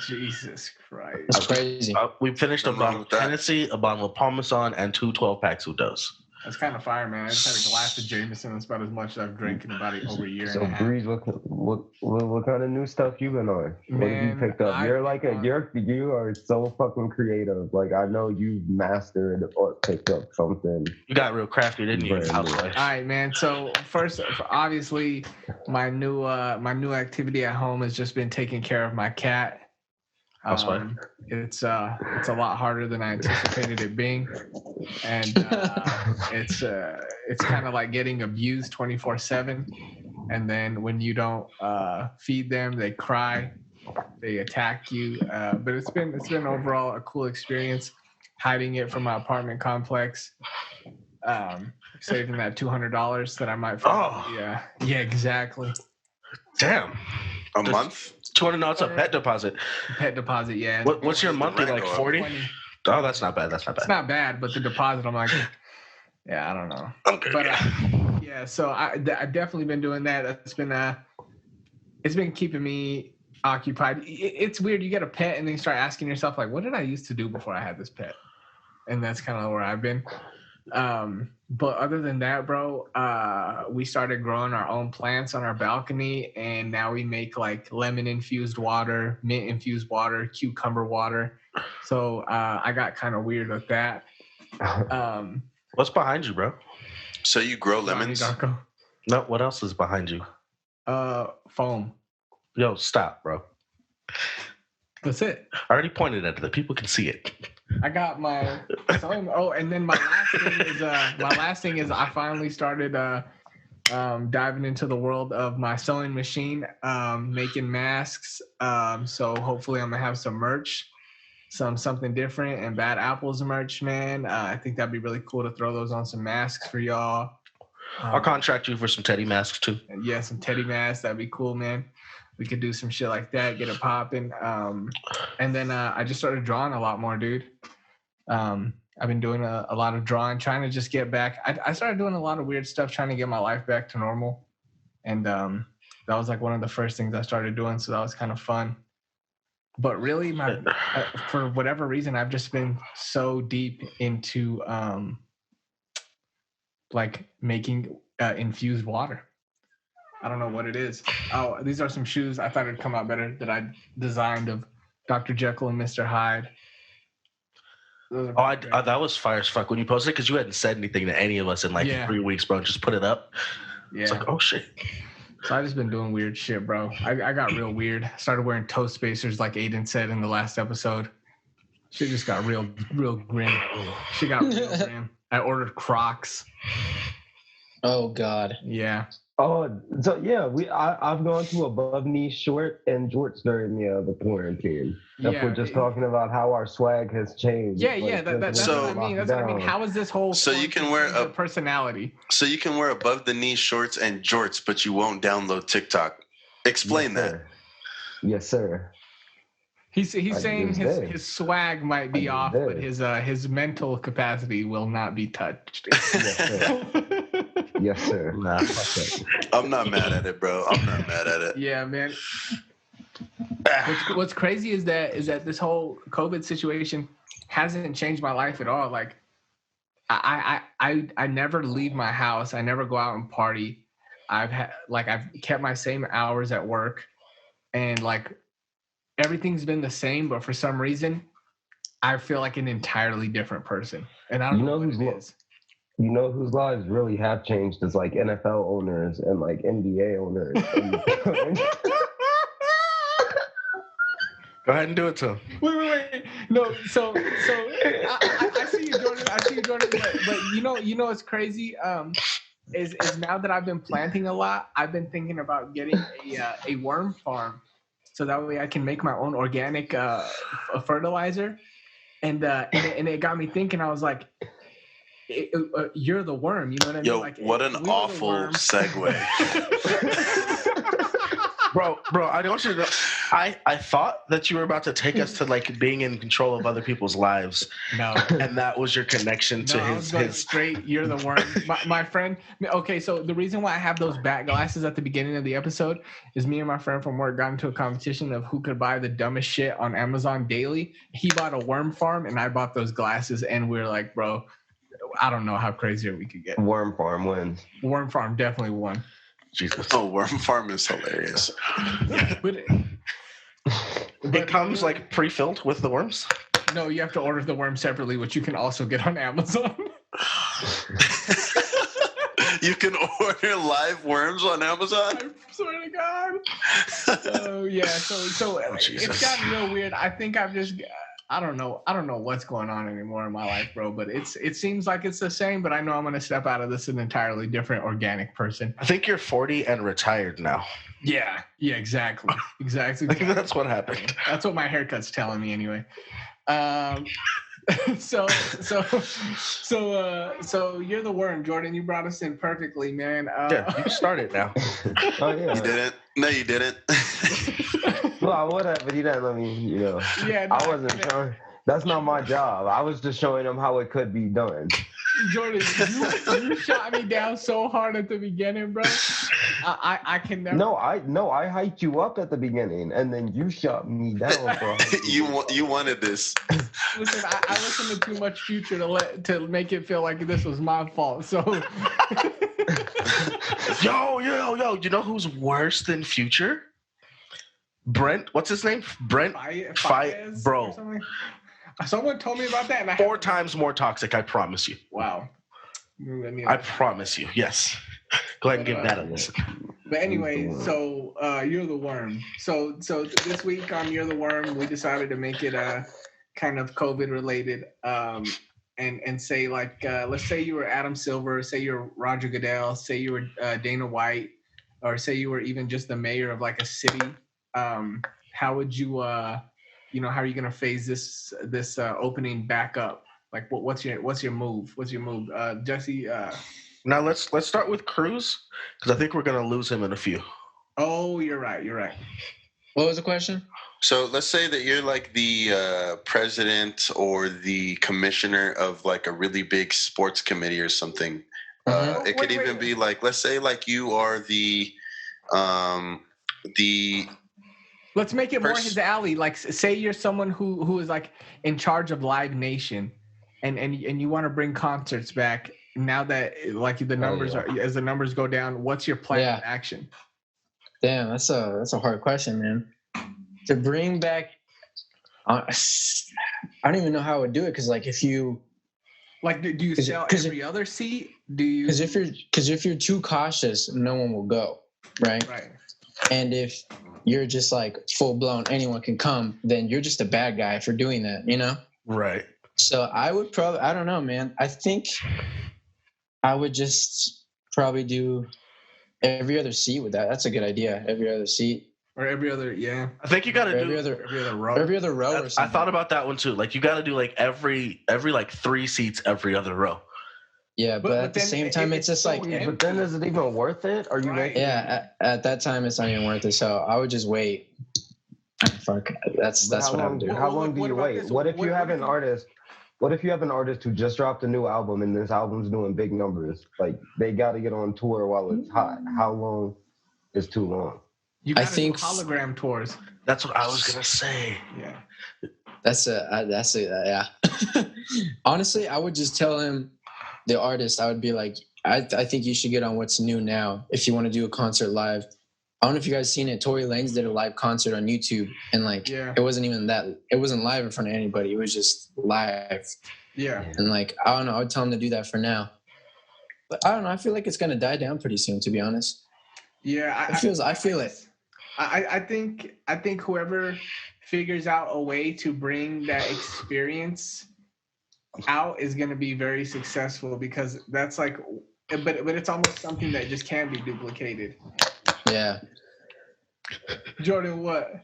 Jesus Christ. It's crazy. We finished a Nothing wrong bottle of with that. Hennessy, a bottle of Parmesan, and 2 12-packs of Dos. That's kind of fire, man. I just had a glass of Jameson. That's about as much as I've drank in about over a year So and a half. Breeze, what kind of new stuff you been on? What have you Man, picked up? I've You're like been on- you are so fucking creative. Like, I know you've mastered or picked up something. You got real crafty, didn't you? Brand new. Housewife. All right, man. So first, obviously, my new activity at home has just been taking care of my cat. Housewife. It's a lot harder than I anticipated it being, and it's kind of like getting abused 24/7. And then when you don't feed them, they cry, they attack you. But it's been overall a cool experience, hiding it from my apartment complex. Saving that $200 that I might find. Oh. Yeah, exactly. Damn. A month? $200 a pet deposit. Pet deposit, yeah. What's your monthly, like 40? 20. Oh, that's not bad. That's not It's bad. not bad, but the deposit, I'm like, yeah, I don't know. I'm good. But yeah, so I've definitely been doing that. That's been it's been keeping me occupied. It's weird. You get a pet and then you start asking yourself, like, what did I used to do before I had this pet? And that's kind of where I've been. But other than that, bro, we started growing our own plants on our balcony, and now we make like lemon infused water, mint infused water, cucumber water. So I got kind of weird with that. What's behind you, bro? So you grow Donnie lemons? Darko. No, what else is behind you? Foam. Yo, stop, bro. That's it. I already pointed at it. The people can see it. I got my and then my last thing is I finally started diving into the world of my sewing machine, making masks. So hopefully I'm gonna have some merch, something different, and Bad Apples merch, man. I think that'd be really cool to throw those on some masks for y'all. I'll contract you for some teddy masks too. And yeah, some teddy masks. That'd be cool, man. We could do some shit like that, get it popping. And then I just started drawing a lot more, dude. I've been doing a lot of drawing, trying to just get back. I started doing a lot of weird stuff, trying to get my life back to normal. And that was like one of the first things I started doing. So that was kind of fun. But really, for whatever reason, I've just been so deep into like making infused water. I don't know what it is. Oh, these are some shoes I thought it'd come out better that I designed of Dr. Jekyll and Mr. Hyde. That was fire as fuck when you posted it because you hadn't said anything to any of us in like 3 weeks, bro. Just put it up. Yeah. It's like, oh shit. So I just been doing weird shit, bro. I got real weird. Started wearing toe spacers like Aiden said in the last episode. Shit just got real grim. Shit got real grim. I ordered Crocs. Oh God. Yeah. Oh, so yeah, I've gone to above knee short and jorts during the quarantine. If we're just talking about how our swag has changed. Yeah, that's what I mean. That's what I mean. How is this whole so you can wear a personality? So you can wear above the knee shorts and jorts, but you won't download TikTok. Explain that. Yes, sir. He's saying his swag might be off, but his mental capacity will not be touched. Yes, sir. Yes, sir. Nah, I'm not mad at it, bro. I'm not mad at it. Yeah, man. What's crazy is that this whole COVID situation hasn't changed my life at all. Like, I never leave my house. I never go out and party. I've kept my same hours at work, and like everything's been the same. But for some reason, I feel like an entirely different person, and I don't know what it is. You know whose lives really have changed is like NFL owners and like NBA owners. Go ahead and do it to him. Wait. No, so I see you, Jordan. But you know what's crazy? Is now that I've been planting a lot, I've been thinking about getting a worm farm, so that way I can make my own organic fertilizer. And it got me thinking. I was like, you're the worm, you know what I mean? Yo, like, what an awful segue. bro, I don't want you to know. I thought that you were about to take us to like being in control of other people's lives. No. And that was your connection to I was going his straight, you're the worm. My friend, okay, so the reason why I have those bat glasses at the beginning of the episode is me and my friend from work got into a competition of who could buy the dumbest shit on Amazon daily. He bought a worm farm and I bought those glasses, and we were like, bro, I don't know how crazier we could get. Worm farm wins. Worm farm definitely won. Jesus. Oh, worm farm is hilarious. It comes like pre-filled with the worms? No, you have to order the worm separately, which you can also get on Amazon. You can order live worms on Amazon? I swear to God. Oh yeah, so it's gotten real weird. I think I've just I don't know what's going on anymore in my life, bro, but it seems like it's the same, but I know I'm going to step out of this an entirely different organic person. I think you're 40 and retired now. Yeah, exactly. I think that's what happened. That's what my haircut's telling me anyway. So you're the worm, Jordan. You brought us in perfectly, man. Yeah, you started now. Oh yeah. You didn't? No, you didn't. Well, I would have, but he didn't let me, Yeah, no, I wasn't trying. That's not my job. I was just showing him how it could be done. Jordan, you shot me down so hard at the beginning, bro. I can never. No, I hyped you up at the beginning, and then you shut me down for You wanted this. Listen, I listened to too much Future to make it feel like this was my fault. So, Yo, you know who's worse than Future? Brent, what's his name? Brent Faiyaz bro. or something? Someone told me about that, and I 4 times more toxic, I promise you. Wow. I promise you. Yes. Go ahead and give that a listen. But anyway, so You're the Worm. So this week on You're the Worm, we decided to make it kind of COVID related, and say like, let's say you were Adam Silver, say you're Roger Goodell, say you were Dana White, or say you were even just the mayor of like a city. How would you, how are you gonna phase this opening back up? Like, what's your move? What's your move, Jesse? Now let's start with Cruz, because I think we're gonna lose him in a few. Oh, you're right. What was the question? So let's say that you're like the president or the commissioner of like a really big sports committee or something. It could even be like, let's say like you are the Let's make it more his alley. Like, say you're someone who is like in charge of Live Nation, and you want to bring concerts back. Now that like the numbers as the numbers go down, what's your plan of action? Damn, that's a hard question, man. To bring back, I don't even know how I would do it, because like if you like, do you sell every other seat? Do you? Because if you're too cautious, no one will go, right? Right. And if you're just like full blown, anyone can come, then you're just a bad guy for doing that, you know? Right. So I would probably, I don't know, man. I think I would just probably do every other seat with that. That's a good idea. Every other seat. Or every other, yeah. I think you got to do every other row. Every other row or something. I thought about that one too. Like you got to do like every like 3 seats every other row. Yeah, but at the same time, it's just so like. But then is it even worth it? Are you right? Yeah, at that time, it's not even worth it. So I would just wait. Fuck, that's what I would do. How long do you wait? What if you have an artist? What if you have an artist who just dropped a new album and this album's doing big numbers? Like they got to get on tour while it's hot. How long is too long? You gotta do hologram tours. That's what I was gonna say. Yeah. That's yeah. Honestly, I would just tell him, the artist, I would be like, I think you should get on What's New Now if you want to do a concert live. I don't know if you guys seen it. Tory Lanez did a live concert on YouTube, and like it wasn't even that. It wasn't live in front of anybody. It was just live. Yeah. And like I don't know. I would tell him to do that for now. But I don't know. I feel like it's gonna die down pretty soon, to be honest. Yeah. I feel it. I think whoever figures out a way to bring that experience out is going to be very successful, because that's like, but it's almost something that just can't be duplicated. Yeah. Jordan, what?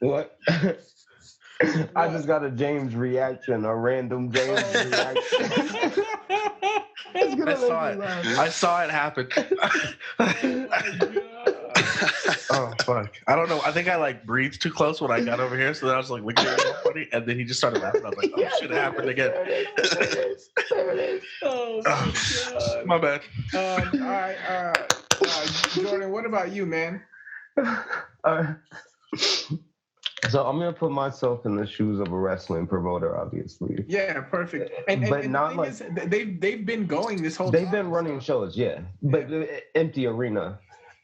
What? I just got a James reaction, a random James reaction. I saw it happen. Oh fuck! I don't know. I think I like breathed too close when I got over here, so then I was like looking at him funny, and then he just started laughing. I was like, "Oh shit, it happened again." There it is. Oh my God. My bad. All right, Jordan, what about you, man? So I'm gonna put myself in the shoes of a wrestling promoter, obviously. Yeah, perfect. But and not the thing like is, they've been going this whole. They've been running shows, yeah, but empty arena.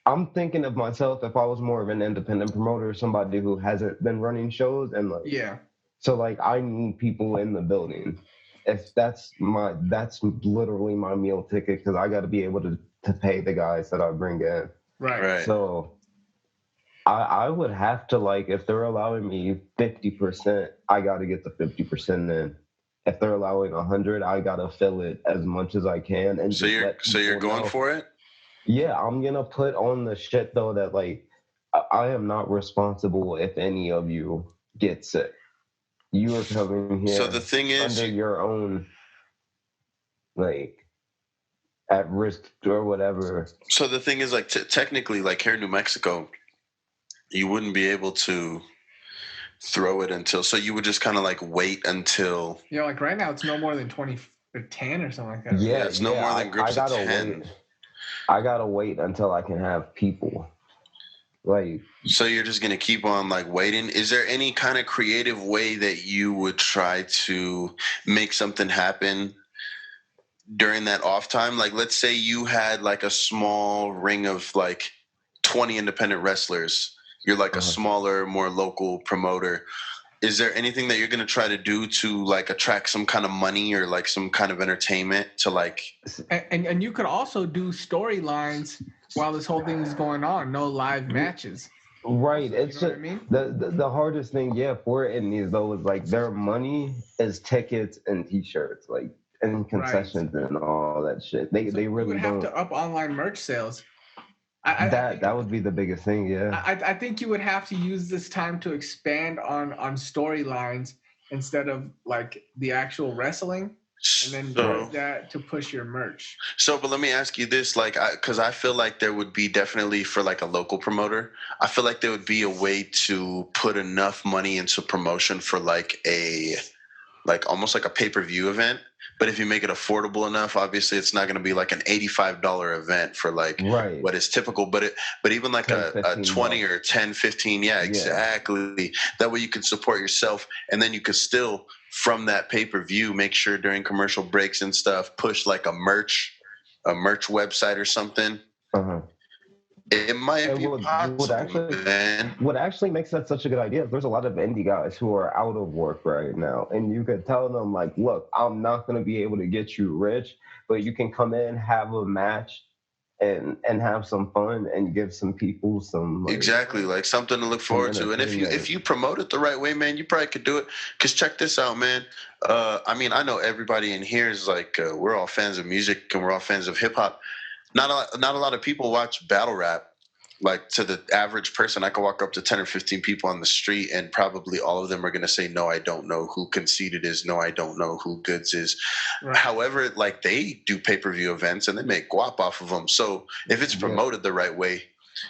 I'm thinking of myself if I was more of an independent promoter, somebody who hasn't been running shows, and like So like I need people in the building. If that's literally my meal ticket, because I got to be able to pay the guys that I bring in. Right. So I would have to, like, if they're allowing me 50%, I got to get the 50% in. If they're allowing 100, I got to fill it as much as I can. And so you're going for it? Yeah, I'm going to put on the shit, though, that, like, I am not responsible if any of you get sick. You are coming here so the thing is, under your own, like, at risk or whatever. So the thing is, like, technically, like, here in New Mexico, you wouldn't be able to throw it until, so you would just kind of, like, wait until. Yeah, like, right now, it's no more than 20 or 10 or something like that. Yeah, it's no more than groups of 10. Wait. I gotta wait until I can have people. Like, So you're just gonna keep on like waiting. Is there any kind of creative way that you would try to make something happen during that off time? Like, let's say you had like a small ring of like 20 independent wrestlers. You're like a smaller, more local promoter. Is there anything that you're gonna try to do to like attract some kind of money or like some kind of entertainment to like? And you could also do storylines while this whole thing is going on. No live matches. right? It's You know just what I mean? the hardest thing, yeah, for indies though is like their money is tickets and T-shirts, like and concessions and all that shit. They You really would have don't. to up online merch sales. I think, That would be the biggest thing, yeah. I think you would have to use this time to expand on storylines instead of like the actual wrestling, and then use that to push your merch. So, but let me ask you this, like, because I feel like there would be definitely for like a local promoter, I feel like there would be a way to put enough money into promotion for like almost like a pay-per-view event. But if you make it affordable enough, obviously it's not going to be like an $85 event for like what is typical. But even like 10, a 20 or 10, 15, yeah, exactly. That way you can support yourself, and then you could still from that pay-per-view make sure during commercial breaks and stuff push like a merch website or something. It might be possible, man. What actually makes that such a good idea is there's a lot of indie guys who are out of work right now, and you could tell them like, look, I'm not going to be able to get you rich, but you can come in, have a match, and have some fun and give some people some exactly like something to look forward to. And if you promote it the right way, man, you probably could do it. Because check this out, man. I mean, I know everybody in here is like we're all fans of music and we're all fans of hip hop. Not a lot of people watch battle rap. Like to the average person, I could walk up to 10 or 15 people on the street and probably all of them are going to say, no, I don't know who Conceited is. No, I don't know who Goods is. Right. However, like they do pay-per-view events and they make guap off of them. So if it's promoted the right way,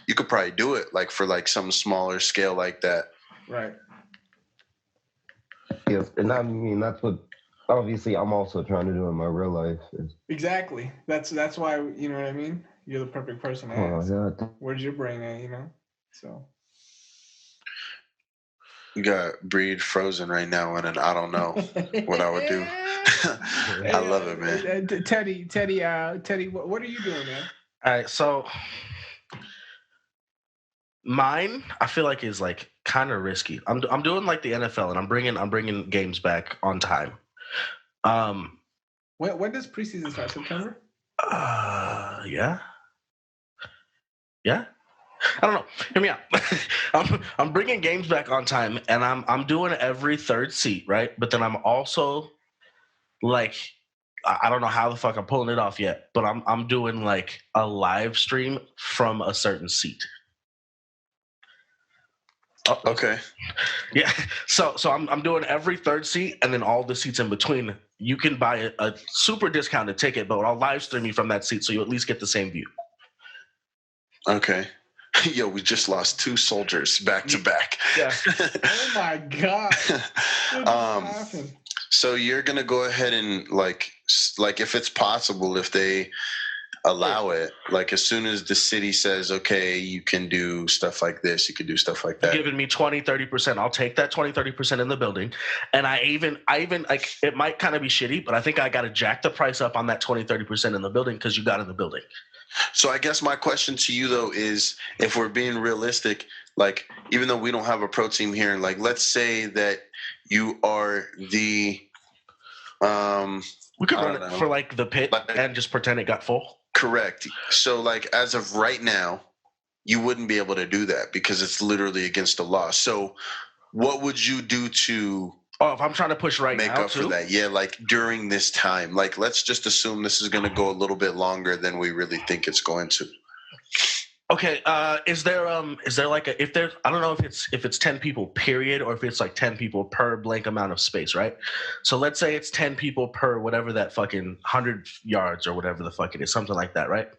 you could probably do it like for like some smaller scale like that. Right. Yes. And I mean, that's what obviously I'm also trying to do in my real life. Exactly. That's why, you know what I mean? You're the perfect person to ask. Where's your brain at, you know? So you got Breed frozen right now and I don't know what I would do. I love it, man. Teddy, what are you doing, man? All right, so mine I feel like is like kind of risky. I'm doing like the NFL and I'm bringing games back on time. When does preseason start? September? Yeah. I don't know. Hear me out. I'm bringing games back on time, and I'm doing every third seat, right? But then I'm also like, I don't know how the fuck I'm pulling it off yet, but I'm doing like a live stream from a certain seat. Oh, okay. Yeah. So I'm doing every third seat, and then all the seats in between. You can buy a super discounted ticket, but I'll live stream you from that seat, so you at least get the same view. Okay. Yo, we just lost 2 soldiers back to back. Yeah. Oh my god. So you're gonna go ahead and like if it's possible, if they allow it, like as soon as the city says, okay, you can do stuff like this, you can do stuff like that. You're giving me 20-30%. I'll take that 20-30% in the building. And I even like, it might kind of be shitty, but I think I got to jack the price up on that 20-30% in the building because you got in the building. So I guess my question to you though is, if we're being realistic, like even though we don't have a pro team here, like let's say that you are the we could run it for like the pit and just pretend it got full. Correct. So like as of right now, you wouldn't be able to do that because it's literally against the law. So what would you do to if I'm trying to push right make now up for that? Yeah, like during this time. Like let's just assume this is going to go a little bit longer than we really think it's going to. Okay, is there like I don't know if it's 10 people period or if it's like 10 people per blank amount of space, right? So let's say it's 10 people per whatever that fucking 100 yards or whatever the fuck it is, something like that, right?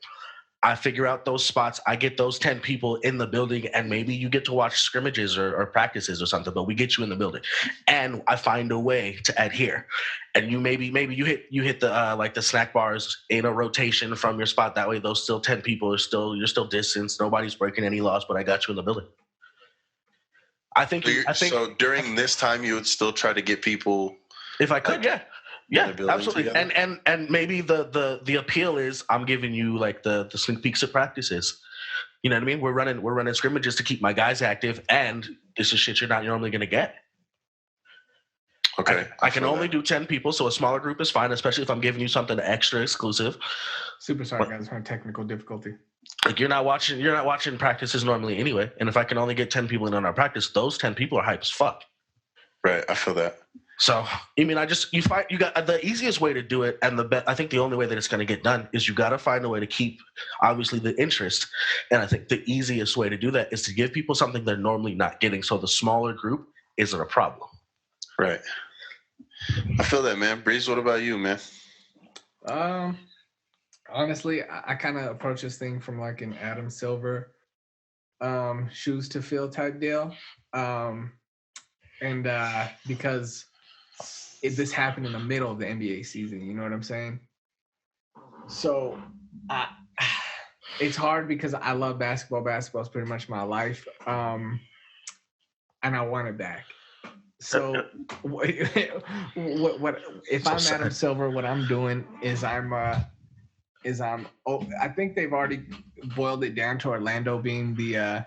I figure out those spots. I get those 10 people in the building, and maybe you get to watch scrimmages or practices or something, but we get you in the building, and I find a way to adhere. And you maybe you hit the like the snack bars in a rotation from your spot. That way, those still 10 people you're still distanced. Nobody's breaking any laws, but I got you in the building. I think. So during this time, you would still try to get people. If I could, yeah. Yeah, absolutely. Together. And maybe the appeal is I'm giving you like the sneak peeks of practices. You know what I mean? We're running scrimmages to keep my guys active, and this is shit you're not normally gonna get. Okay. I can only do 10 people, so a smaller group is fine, especially if I'm giving you something extra exclusive. Super sorry, guys, for technical difficulty. Like you're not watching practices normally anyway. And if I can only get 10 people in on our practice, those 10 people are hype as fuck. Right, I feel that. So, I mean, you got the easiest way to do it, and I think the only way that it's going to get done is you got to find a way to keep, obviously, the interest. And I think the easiest way to do that is to give people something they're normally not getting. So the smaller group isn't a problem. Right. I feel that, man. Breeze, what about you, man? Honestly, I kind of approach this thing from like an Adam Silver, shoes to fill type deal, and because this happened in the middle of the NBA season, you know what I'm saying? So it's hard because I love basketball. Basketball is pretty much my life, and I want it back. So what if I'm Adam Silver? What I'm doing is I think they've already boiled it down to Orlando being the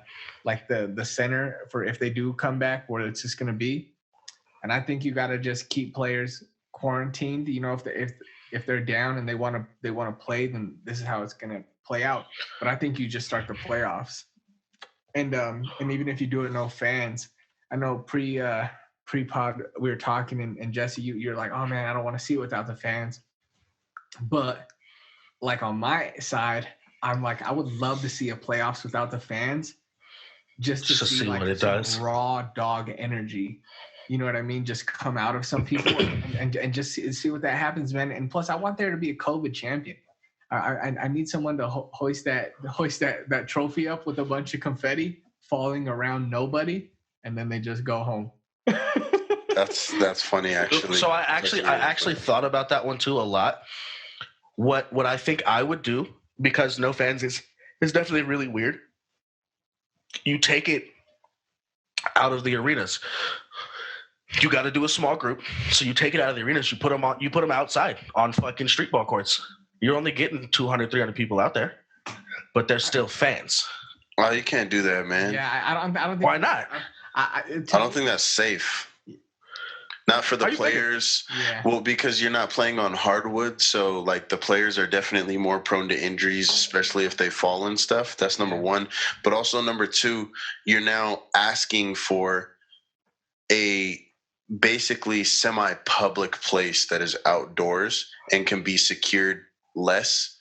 center for if they do come back, where it's just going to be. And I think you got to just keep players quarantined. You know, if they're down and they want to play, then this is how it's going to play out. But I think you just start the playoffs, and even if you do it no fans, I know pre-pod we were talking, and Jesse, you're like, oh man, I don't want to see it without the fans. But like on my side, I'm like, I would love to see a playoffs without the fans, just to see like what it does. Raw dog energy. You know what I mean? Just come out of some people and just see what that happens, man. And plus, I want there to be a COVID champion. I need someone to hoist that trophy up with a bunch of confetti falling around nobody, and then they just go home. That's funny, actually. So I actually thought about that one too a lot. What I think I would do, because no fans is definitely really weird. You take it out of the arenas. You got to do a small group, so you take it out of the arenas. You put them outside on fucking street ball courts. You're only getting 200, 300 people out there, but they're still fans. Oh, you can't do that, man. Yeah, I don't think. Why not? I don't think that's safe. Not for the players. Yeah. Well, because you're not playing on hardwood, so like the players are definitely more prone to injuries, especially if they fall and stuff. That's number one. But also number two, you're now asking for a basically semi-public place that is outdoors and can be secured less.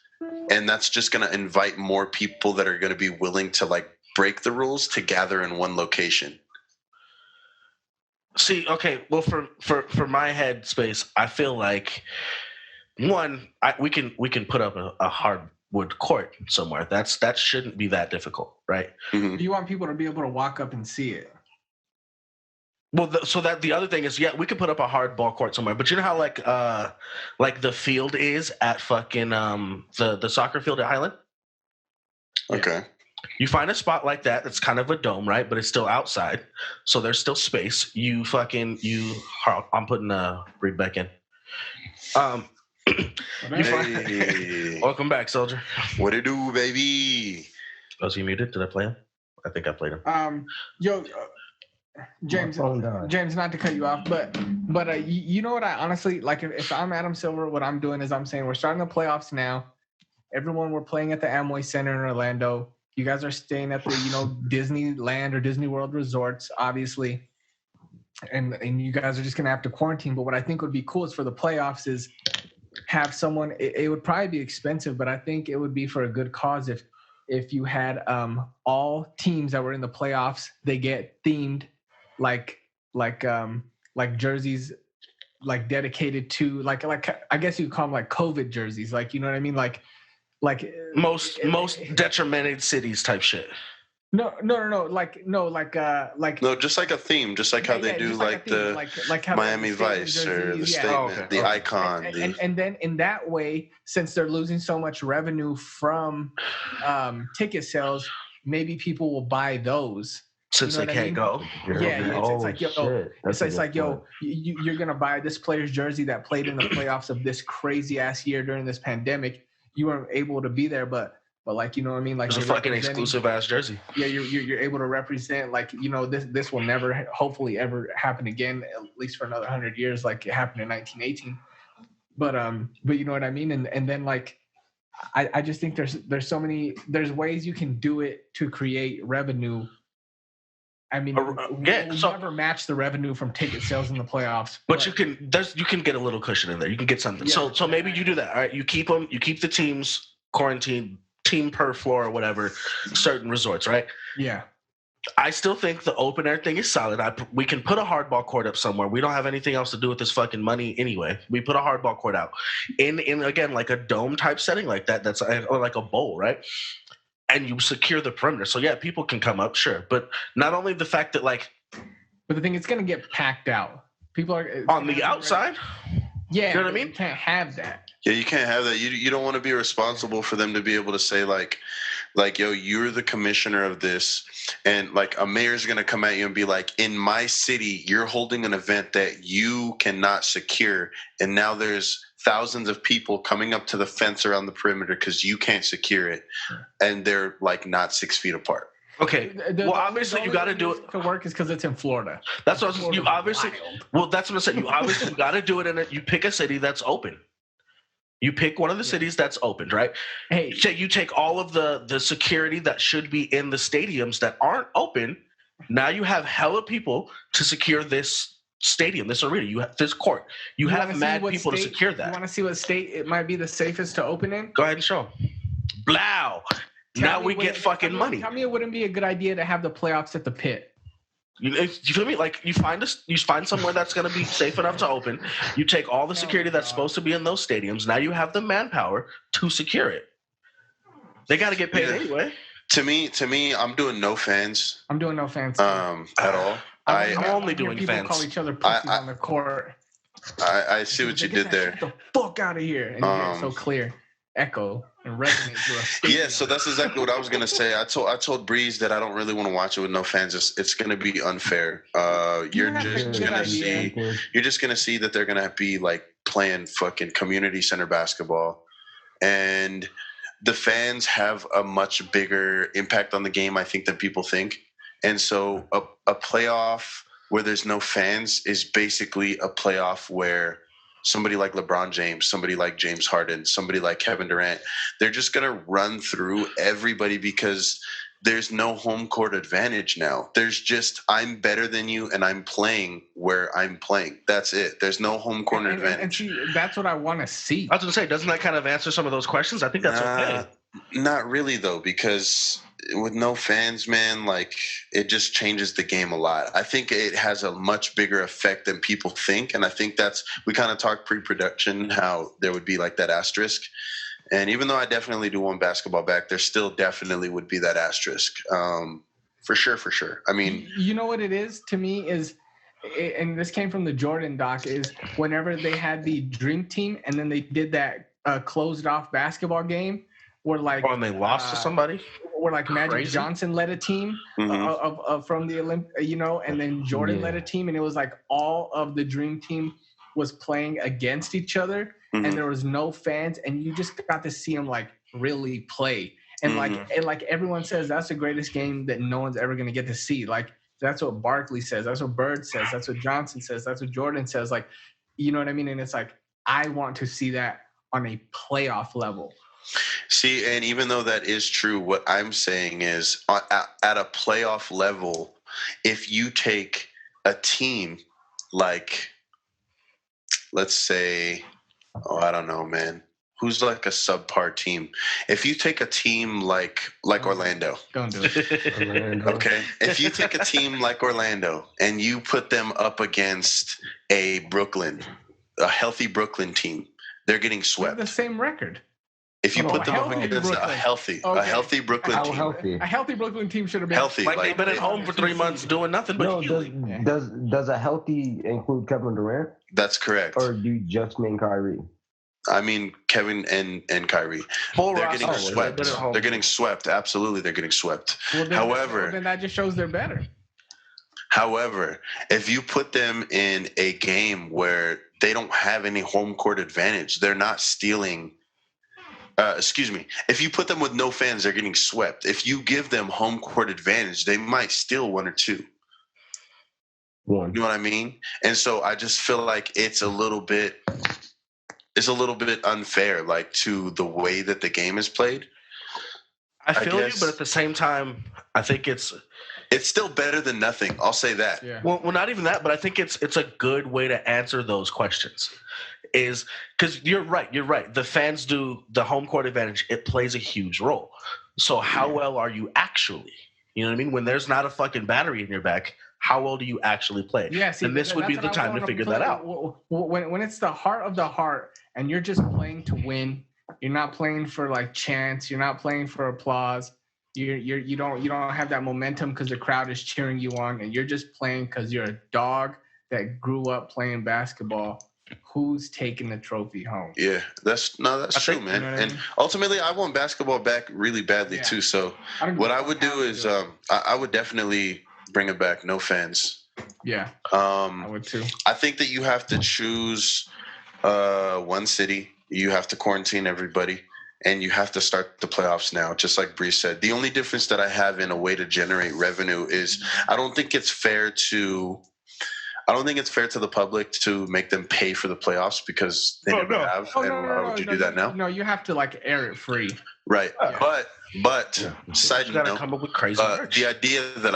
And that's just going to invite more people that are going to be willing to like break the rules to gather in one location. See, okay, well, for my head space, I feel like one, we can put up a hardwood court somewhere. That shouldn't be that difficult, right? Mm-hmm. You want people to be able to walk up and see it. Well, so that the other thing is, yeah, we could put up a hard ball court somewhere, but you know how like the field is at fucking the soccer field at Highland. Okay. You find a spot like that that's kind of a dome, right? But it's still outside, so there's still space. I'm putting Reed back in. Welcome back, soldier. What it do, baby? Was he muted? Did I play him? I think I played him. James, not to cut you off, but you know what I honestly like? If I'm Adam Silver, what I'm doing is I'm saying we're starting the playoffs now. Everyone, we're playing at the Amway Center in Orlando. You guys are staying at the Disneyland or Disney World resorts, obviously, and you guys are just gonna have to quarantine. But what I think would be cool is for the playoffs is have someone. It would probably be expensive, but I think it would be for a good cause if you had all teams that were in the playoffs, they get themed like jerseys like dedicated to like I guess you call them like COVID jerseys, like, you know what I mean, like like most detrimented cities type shit. no, like No, just like a theme, just like how they do just like a theme, the like how Miami stadium Vice or the jerseys, yeah. statement, Oh, okay, the okay. icon. And then in that way, since they're losing so much revenue from ticket sales, maybe people will buy those. Since You know they what I can't mean? go. Yeah, it's like, yo, shit. That's it's a like, good yo, point. you're gonna buy this player's jersey that played in the playoffs of this crazy ass year during this pandemic. You weren't able to be there, but like, you know what I mean? Like It's a you're fucking representing- exclusive ass jersey. Yeah, you're able to represent, like, you know, this will never hopefully ever happen again, at least for another 100 years, like it happened in 1918. But you know what I mean? And then like I just think there's so many ways you can do it to create revenue. I mean, yeah, we'll so- never match the revenue from ticket sales in the playoffs. But you can get a little cushion in there. You can get something. Yeah. So maybe you do that. All right, you keep the teams quarantined, team per floor or whatever, certain resorts, right? Yeah. I still think the open air thing is solid. We can put a hardball court up somewhere. We don't have anything else to do with this fucking money anyway. We put a hardball court out in again like a dome type setting like that. That's or like a bowl, right? And you secure the perimeter. So yeah, people can come up, sure. But not only the fact that like, But the thing, it's gonna get packed out. People are on the outside, Yeah, you know what I but mean? You can't have that. Yeah, you can't have that. You don't want to be responsible for them to be able to say like, yo, you're the commissioner of this, and like a mayor's gonna come at you and be like, in my city, you're holding an event that you cannot secure, and now there's thousands of people coming up to the fence around the perimeter because you can't secure it, and they're like not 6 feet apart. okay. Well, obviously you got to do it to work is because it's in Florida. That's what you Florida's obviously. wild. Well, that's what I'm saying. You obviously got to do it in it. You pick a city that's open. You pick one of the cities that's opened, right? Hey, So you take all of the security that should be in the stadiums that aren't open. Now you have hella people to secure this stadium, this arena. You have this court. You wanna have see mad what people to state- secure You that. want to see what state it might be the safest to open in? Go ahead and show 'em. Blow. Now we get fucking money. Tell me it wouldn't be a good idea to have the playoffs at the Pit. You feel me? Like you find somewhere that's going to be safe enough to open. You take all the security that's supposed to be in those stadiums. Now you have the manpower to secure it. They got to get paid anyway. To me, I'm doing no fans I'm doing no fans. at all. I'm only hear doing people fans. call each other pussies on the court. I see what you did there. Get the fuck out of here! And you hear it so clear, echo and resonate through us. Yeah, so that's exactly what I was gonna say. I told Breeze that I don't really want to watch it with no fans. It's gonna be unfair. You're Yeah, just good gonna idea. see that they're gonna be like playing fucking community center basketball, and the fans have a much bigger impact on the game, I think, than people think. And so a playoff where there's no fans is basically a playoff where somebody like LeBron James, somebody like James Harden, somebody like Kevin Durant, they're just going to run through everybody because there's no home court advantage now. There's just, I'm better than you and I'm playing where I'm playing. That's it. There's no home court And advantage. see, that's what I want to see. I was going to say, doesn't that kind of answer some of those questions? I think that's okay. Not really, though, because with no fans, man, like it just changes the game a lot. I think it has a much bigger effect than people think. And I think we kind of talked pre-production how there would be like that asterisk. And even though I definitely do want basketball back, there still definitely would be that asterisk. For sure. I mean, you know what it is to me is, and this came from the Jordan doc, is whenever they had the dream team and then they did that closed off basketball game where like, Oh, and they lost to somebody? where like Magic Crazy. Johnson led a team from the Olymp, and then Jordan led a team, and it was like all of the dream team was playing against each other, and there was no fans, and you just got to see them like really play, and like everyone says that's the greatest game that no one's ever gonna get to see. Like that's what Barkley says, that's what Bird says, that's what Johnson says, that's what Jordan says. Like, you know what I mean? And it's like I want to see that on a playoff level. See, and even though that is true, what I'm saying is at a playoff level, if you take a team like, let's say, I don't know, man, who's like a subpar team? If you take a team like Orlando. Don't do it. Okay. If you take a team like Orlando and you put them up against a healthy Brooklyn team, they're getting They have swept. the same record. If you Oh, put them up healthy against a Brooklyn. healthy Okay. Brooklyn How team, healthy? A healthy Brooklyn team should have been Healthy, Like, like they've been at home for 3 months doing nothing but No, healing. does a healthy include Kevin Durant, that's correct. or do you just mean Kyrie? I mean, Kevin and Kyrie. Full They're roster. getting Oh, swept. They've been at home. They're getting swept. Absolutely, they're getting swept. Well, However, then that just shows they're better. However, if you put them in a game where they don't have any home court advantage, they're not stealing. If you put them with no fans, they're getting swept. If you give them home court advantage, they might steal one or two. One. You know what I mean? And so I just feel like it's a little bit unfair, like, to the way that the game is played. I feel you, guess- but at the same time, I think it's still better than nothing. I'll say that. Yeah. well, not even that, but I think it's a good way to answer those questions. Is because you're right. The fans do the home court advantage. It plays a huge role. So how well are you actually? You know what I mean? When there's not a fucking battery in your back, how well do you actually play? Yeah, see, and this would be the time to figure that out. When it's the heart of the heart, and you're just playing to win, you're not playing for like chance, you're not playing for applause. You don't have that momentum because the crowd is cheering you on, and you're just playing because you're a dog that grew up playing basketball. Who's taking the trophy home? Yeah, that's true, think- man. you know what I And mean? ultimately, I want basketball back really badly Yeah. too. So don't what give I a would fuck how do they is it. I would definitely bring it back. No fans. Yeah, I would too. I think that you have to choose one city. You have to quarantine everybody, and you have to start the playoffs now. Just like Bree said, the only difference that I have in a way to generate revenue is I don't think it's fair to the public to make them pay for the playoffs because they never have. Oh, and why would you do that now? No, you have to like air it free. Right. Yeah. But side You gotta note, come up with crazy merch. the idea that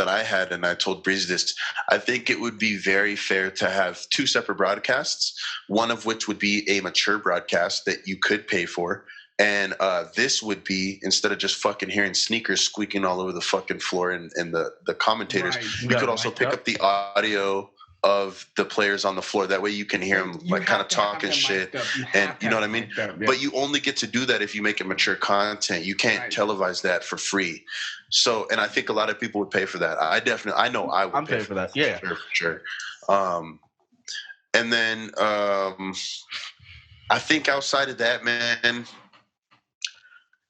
I had, and I told Breeze this, I think it would be very fair to have two separate broadcasts, one of which would be a mature broadcast that you could pay for. And this would be, instead of just fucking hearing sneakers squeaking all over the fucking floor and the commentators, Right. we gotta could also mic pick up. up the audio of the players on the floor. That way you can hear them You like kind have of to have talking them shit. mic'd up. And have to you know have what I mean? them mic'd up, yeah. But you only get to do that if you make it mature content. You can't Right. televise that for free. So, and I think a lot of people would pay for that. I know I would I'm pay paying for that. Yeah. for sure. And then I think outside of that, man,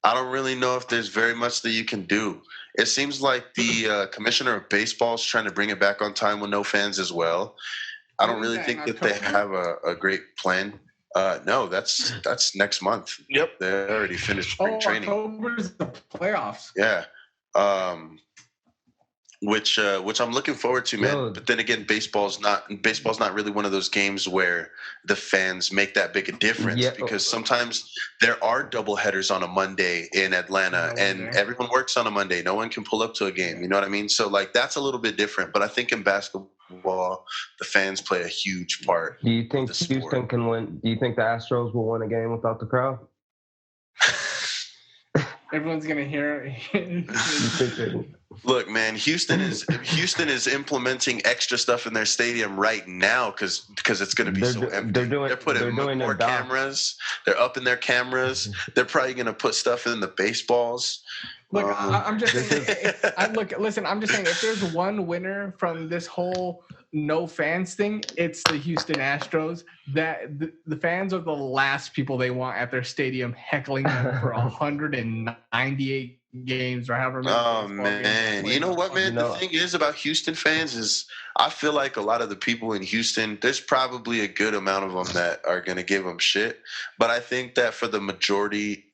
I don't really know if there's very much that you can do. It seems like the commissioner of baseball is trying to bring it back on time with no fans as well. I don't When is really that, think in that they October? have a great plan. No, that's next month. Yep. They already finished spring training. October's the playoffs. Yeah. Which I'm looking forward to, man. No. But then again, baseball's not really one of those games where the fans make that big a difference, Yeah. because sometimes there are double headers on a Monday in Atlanta, No and wonder. everyone works on a Monday. No one can pull up to a game. You know what I mean? So like that's a little bit different. But I think in basketball, the fans play a huge part. Do you think The sport. Houston can win? Do you think the Astros will win a game without the crowd? Everyone's gonna hear. You think they- Look, man, Houston is implementing extra stuff in their stadium right now because it's going to be They're so do- empty. they're doing- putting they're doing more their docs. cameras. They're upping their cameras. They're probably going to put stuff in the baseballs. Look, Um, I'm just this saying. Listen. I'm just saying. If there's one winner from this whole no fans thing, it's the Houston Astros. That the fans are the last people they want at their stadium heckling them for 198 games or however many. Oh baseball games man, they you know what, play. man? You know- The thing is about Houston fans is I feel like a lot of the people in Houston, there's probably a good amount of them that are going to give them shit, but I think that for the majority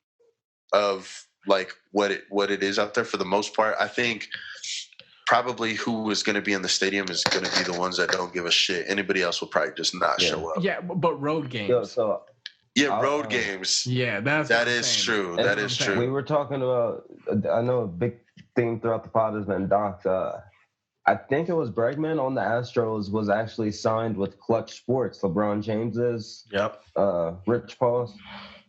of like what it is out there, for the most part, I think probably who is going to be in the stadium is going to be the ones that don't give a shit. Anybody else will probably just not Yeah. show up. Yeah, but road games. Yo, so Yeah, road Uh, games. Yeah, that That I'm is saying. true. That's That what is I'm saying. we true. were talking about. I know a big theme throughout the pod has been Doc. I think it was Bregman on the Astros was actually signed with Clutch Sports. LeBron James's Yep. Rich Paul's.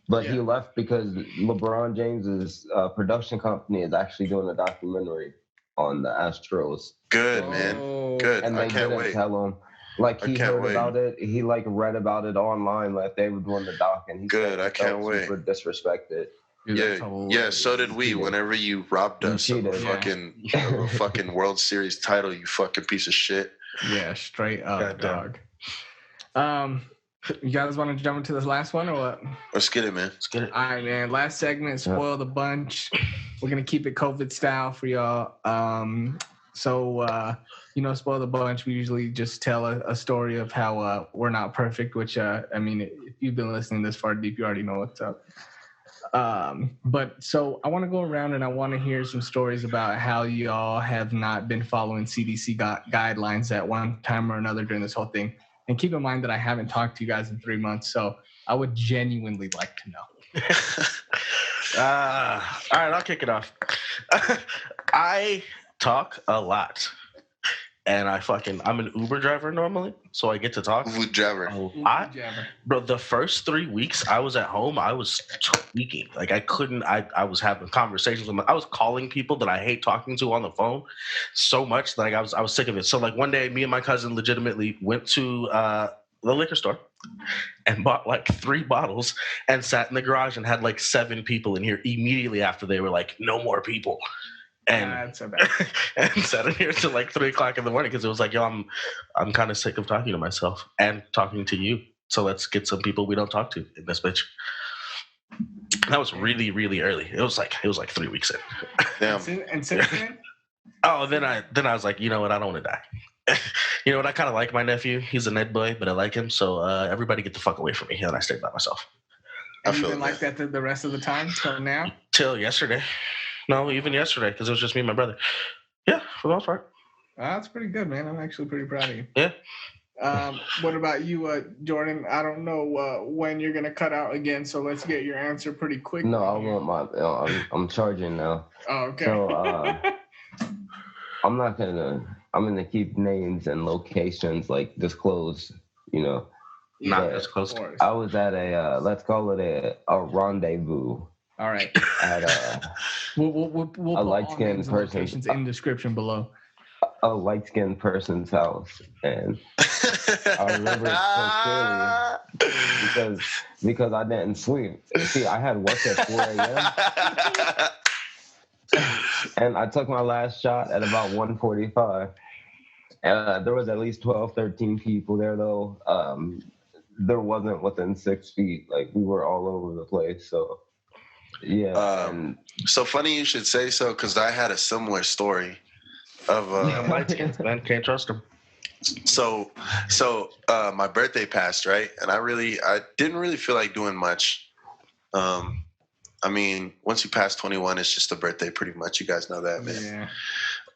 But he Yeah. left because LeBron James's production company is actually doing a documentary on the Astros. Good, man. Oh, Good. And I they can't didn't wait. tell him. Like I he can't heard wait. about it. He like read about it online. Like they were doing the doc, and he Good, said I he can't felt wait. super disrespected. Dude, that's Yeah, hilarious. so did we. Cheated. Whenever you robbed You us of a cheated. Yeah. fucking World Series title, you fucking piece of shit. Yeah, straight up, Goddamn. dog. You guys want to jump into this last one or what? Let's get it, man. Let's get it. All right, man. Last segment, spoil the bunch. We're gonna keep it COVID style for y'all. Spoil the bunch. We usually just tell a story of how we're not perfect. Which I mean, if you've been listening this far deep, you already know what's up. But so I want to go around and I want to hear some stories about how y'all have not been following CDC guidelines at one time or another during this whole thing. And keep in mind that I haven't talked to you guys in 3 months, so I would genuinely like to know. All right, I'll kick it off. I talk a lot, and I'm an Uber driver normally, so I get to talk Wood driver. a lot. Bro, the first 3 weeks I was at home, I was tweaking. Like I was having conversations with I was calling people that I hate talking to on the phone so much that I was sick of it. So like one day, me and my cousin legitimately went to the liquor store and bought like 3 bottles and sat in the garage and had like 7 people in here immediately after they were like, no more people. And That's so bad. and sat in here till like 3 o'clock in the morning because it was like, yo, I'm kind of sick of talking to myself and talking to you. So let's get some people we don't talk to in this bitch. That was really, really early. It was like 3 weeks in. Damn. And since then, Oh, then I was like, you know what? I don't want to die. You know what? I kind of like my nephew. He's a Ned boy, but I like him. So everybody get the fuck away from me. And I stayed by myself. have you feel been like that the rest of the time till now? Till yesterday. No, even yesterday, because it was just me and my brother. Yeah, for the most part. That's pretty good, man. I'm actually pretty proud of you. Yeah. What about you, Jordan? I don't know when you're gonna cut out again, so let's get your answer pretty quick. No, I want my. I'm charging now. Oh, okay. So I'm gonna keep names and locations like disclosed. You know, Not Yeah, as close. Of course. I was at let's call it a rendezvous All right. at We'll put all light-skinned names and person. locations in description below. a light-skinned person's house, and I remember it so clearly because I didn't sleep. See, I had work at 4 a.m. and I took my last shot at about 1:45. There was at least 12, 13 people there, though. There wasn't within 6 feet. Like, we were all over the place. So, yeah. And So funny you should say so, because I had a similar story of Man, can't trust him. so my birthday passed, right? And I didn't really feel like doing much. I mean, once you pass 21, it's just a birthday pretty much. You guys know that, man.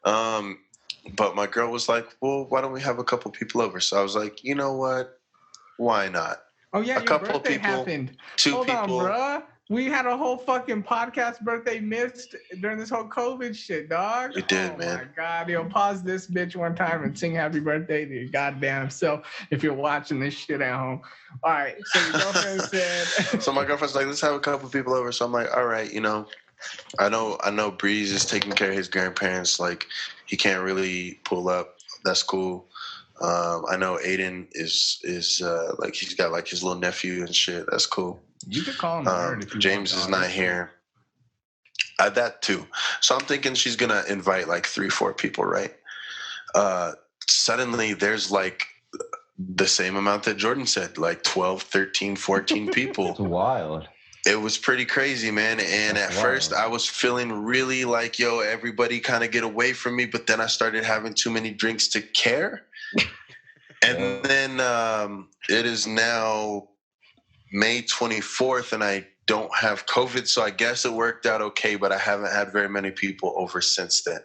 Yeah. But my girl was like, well, why don't we have a couple people over? So I was like, you know what? Why not? Oh yeah, A your couple of birthday people, happened. 2 Hold people. on, bruh. We had a whole fucking podcast birthday missed during this whole COVID shit, dog. We did, oh man. my God, yo, pause this bitch one time and sing happy birthday to your goddamn self if you're watching this shit at home. All right, so your girlfriend said. So my girlfriend's like, let's have a couple people over. So I'm like, all right, you know, I know Breeze is taking care of his grandparents. Like, he can't really pull up. That's cool. I know Aiden is like, he's got like his little nephew and shit. That's cool. You could call him nerd if you James want, is dog. not here. That too. So I'm thinking she's gonna invite like 3-4 people, right? Suddenly there's like the same amount that Jordan said, like 12, 13, 14 people. it's wild. It was pretty crazy, man. And at Wow. first I was feeling really like, yo, everybody kind of get away from me. But then I started having too many drinks to care. And then it is now May 24th and I don't have COVID. So I guess it worked out okay, but I haven't had very many people over since then.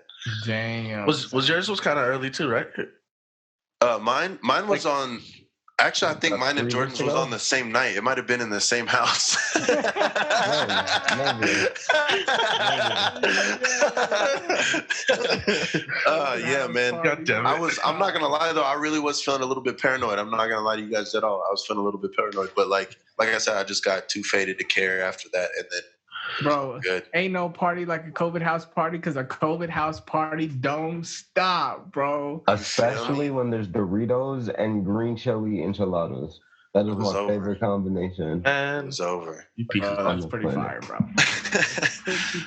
Damn. Was yours kind of early too, right? Mine was on. Actually, I think mine and 3 Jordan's weeks was ago? on the same night. It might have been in the same house. Yeah, man. God damn it. I'm not gonna lie though. I really was feeling a little bit paranoid. I'm not gonna lie to you guys at all. I was feeling a little bit paranoid, but like I said, I just got too faded to care after that, and then Bro, Good. ain't no party like a COVID house party because a COVID house party don't stop, bro. Especially when there's Doritos and green chili enchiladas. That is It was my over. favorite combination. It And was over. you pieces of That's the pretty planet. fire, bro.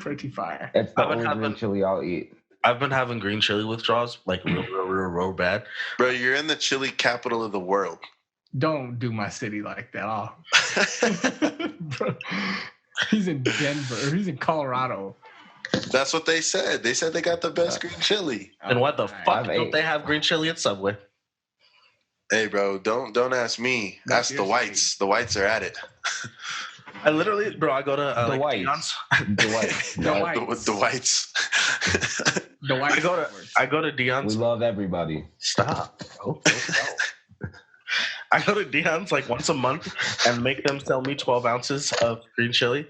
Pretty fire. It's the I've been only green having- chili I'll eat. I've been having green chili withdrawals, like real bad. Bro, you're in the chili capital of the world. Don't do my city like that. Bro, he's in Denver. He's in Colorado. That's what they said. They said they got the best green chili. And what the Alright. fuck I've don't ate. they have green chili at Subway? Hey, bro, don't ask me. That's Ask the your whites. The whites are at it. I literally, bro, I go to The like whites. Dion's. The white. The white. The whites. The white. I go to We Dion's. love everybody. Stop, bro. I go to Dion's like once a month and make them sell me 12 ounces of green chili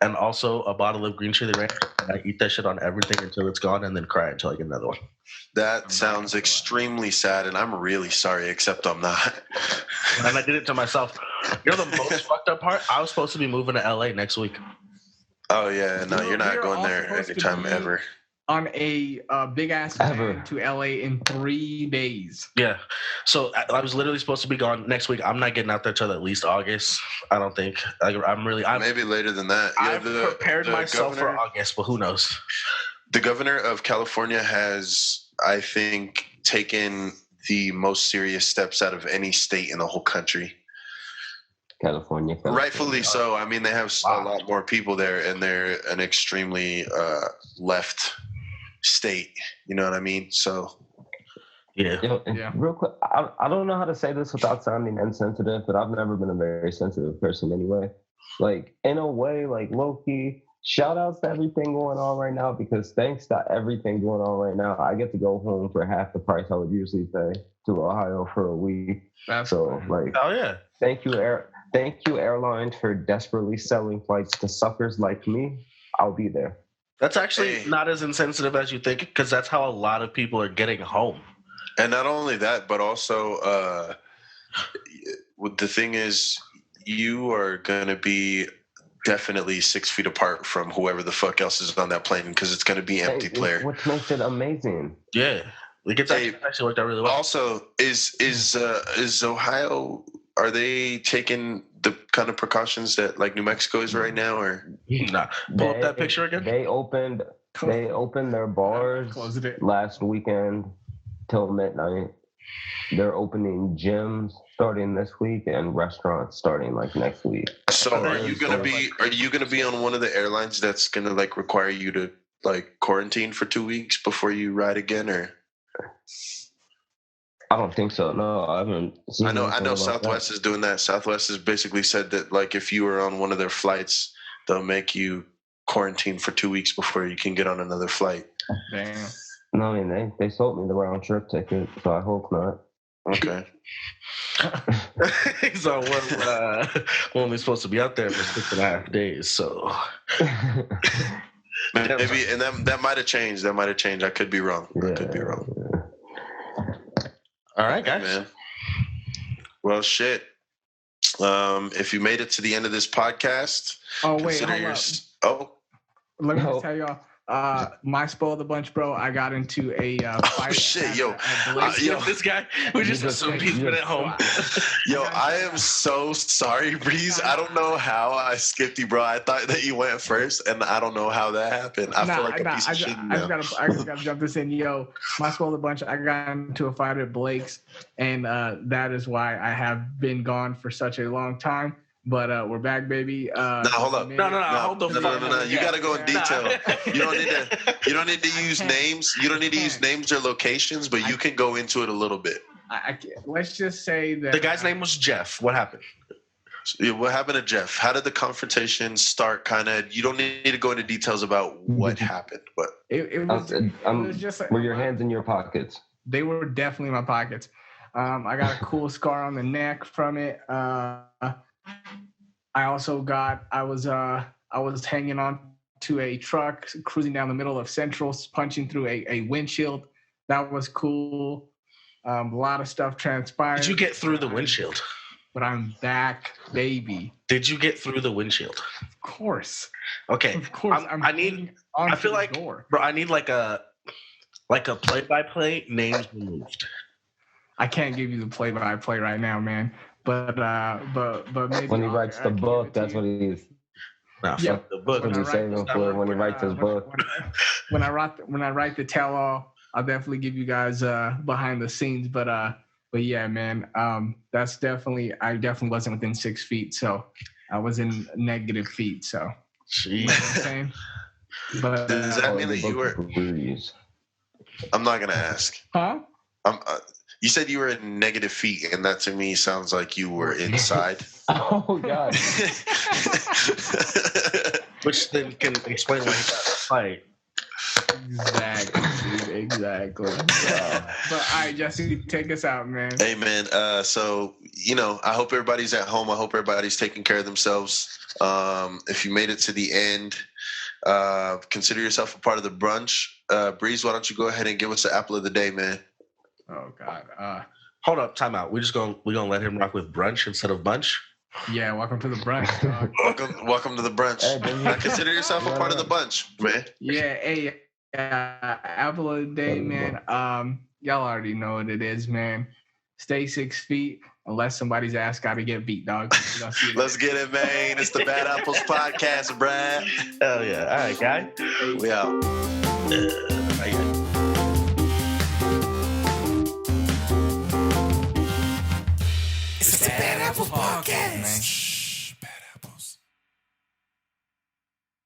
and also a bottle of green chili ranch. And I eat that shit on everything until it's gone and then cry until I get another one. That sounds extremely sad, and I'm really sorry, except I'm not. And I did it to myself. You know the most fucked up part? I was supposed to be moving to LA next week. Oh, yeah, no, you're not We're going all there supposed to anytime be- ever. On a big ass Ever. van to LA in 3 days. Yeah. So I was literally supposed to be gone next week. I'm not getting out there till at least August. I don't think. I've Maybe later than that. Yeah, prepared the myself governor- for August, but who knows? The governor of California has, I think, taken the most serious steps out of any state in the whole country. California. Rightfully so. I mean, they have a lot more people there, and they're an extremely left state. You know what I mean? So, Yeah. You know, and Yeah. real quick, I don't know how to say this without sounding insensitive, but I've never been a very sensitive person anyway. Like, in a way, like, low-key, shout outs to everything going on right now, because thanks to everything going on right now, I get to go home for half the price I would usually pay to Ohio for a week. That's So, like, Oh yeah. thank you, airlines, for desperately selling flights to suckers like me. I'll be there. That's actually Hey. not as insensitive as you think, because that's how a lot of people are getting home. and not only that, but also, the thing is, you are going to be definitely 6 feet apart from whoever the fuck else is on that plane, because it's going to be empty player. Which makes it amazing. Yeah. Like it's Hey, actually worked out really well. Also, is Ohio? Are they taking the kind of precautions that like New Mexico is right now, or Nah. Pull up that picture again. They opened their bars Closed it. last weekend till midnight. They're opening gyms starting this week and restaurants starting like next week. so? Are you gonna be on one of the airlines that's gonna like require you to like quarantine for 2 weeks before you ride again, or? I don't think so. No, I haven't. seen I know anything about Southwest is doing that. Southwest has basically said that like if you were on one of their flights, they'll make you quarantine for 2 weeks before you can get on another flight. Damn. that. No, I mean they sold me the round trip ticket, so I hope not. Okay. So we're only supposed to be out there for 6.5 days. So Maybe, and that might have changed. That might have changed. I could be wrong. I could be wrong. all right, guys. Man. Well, shit. If you made it to the end of this podcast, Oh wait, consider hold your. up. Oh, Let me No. just tell y'all. My spoil the bunch, bro. I got into a fight. shit, at- yo. at Blaze. Yo. This guy, we just assumed he's been at home. yo, I am so sorry, Breeze. I don't know how I skipped you, bro. I thought that you went first, and I don't know how that happened. I feel like a piece of shit I now. just gotta jump this in. Yo, my spoil the bunch. I got into a fight at Blake's, and that is why I have been gone for such a long time. But we're back, baby. No, hold up. No, hold the fuck No. You gotta go in detail. Nah. You don't need to use names. You don't need to use names or locations, but you can go into it a little bit. Let's just say that The guy's name was Jeff. What happened? Yeah, what happened to Jeff? How did the confrontation start? Kind of. You don't need to go into details about what happened, but it was just were your hands in your pockets? They were definitely in my pockets. I got a cool scar on the neck from it. I was hanging on to a truck, cruising down the middle of Central, punching through a windshield. That was cool. A lot of stuff transpired. Did you get through the windshield? but I'm back, baby. Did you get through the windshield? Of course. Okay. Of course. I need. I feel like, door. bro. I need like a play-by-play names removed. I can't give you the play-by-play right now, man. But maybe When he writes the book, that's what he's Nah, Yeah. fuck the book. what he's saving for when he writes his book. When I write the tell-all, I'll definitely give you guys behind the scenes. But yeah, man, that's definitely I definitely wasn't within 6 feet, so I was in negative feet. So you know what I'm saying. But Does that mean that you were? Breeze. I'm not gonna ask. huh? You said you were in negative feet, and that to me sounds like you were inside. Oh God. Which then can explain why he got a fight. Exactly, dude, exactly. But all right, Jesse, take us out, man. Hey man, so I hope everybody's at home. I hope everybody's taking care of themselves. If you made it to the end, consider yourself a part of the brunch. Breeze, why don't you go ahead and give us the apple of the day, man? Oh God. Hold up, time out. We're gonna let him rock with brunch instead of bunch. Yeah, welcome to the brunch, dog. Welcome to the brunch. Now consider yourself a part of the bunch, man. Yeah, hey, apple of the day, man. Y'all already know what it is, man. Stay 6 feet unless somebody's ass got to get beat, dog. Let's get it, man. It's the Bad Apples Podcast, Brad. Hell yeah! All right, guy. We out. It's the Bad Apple Podcast, man.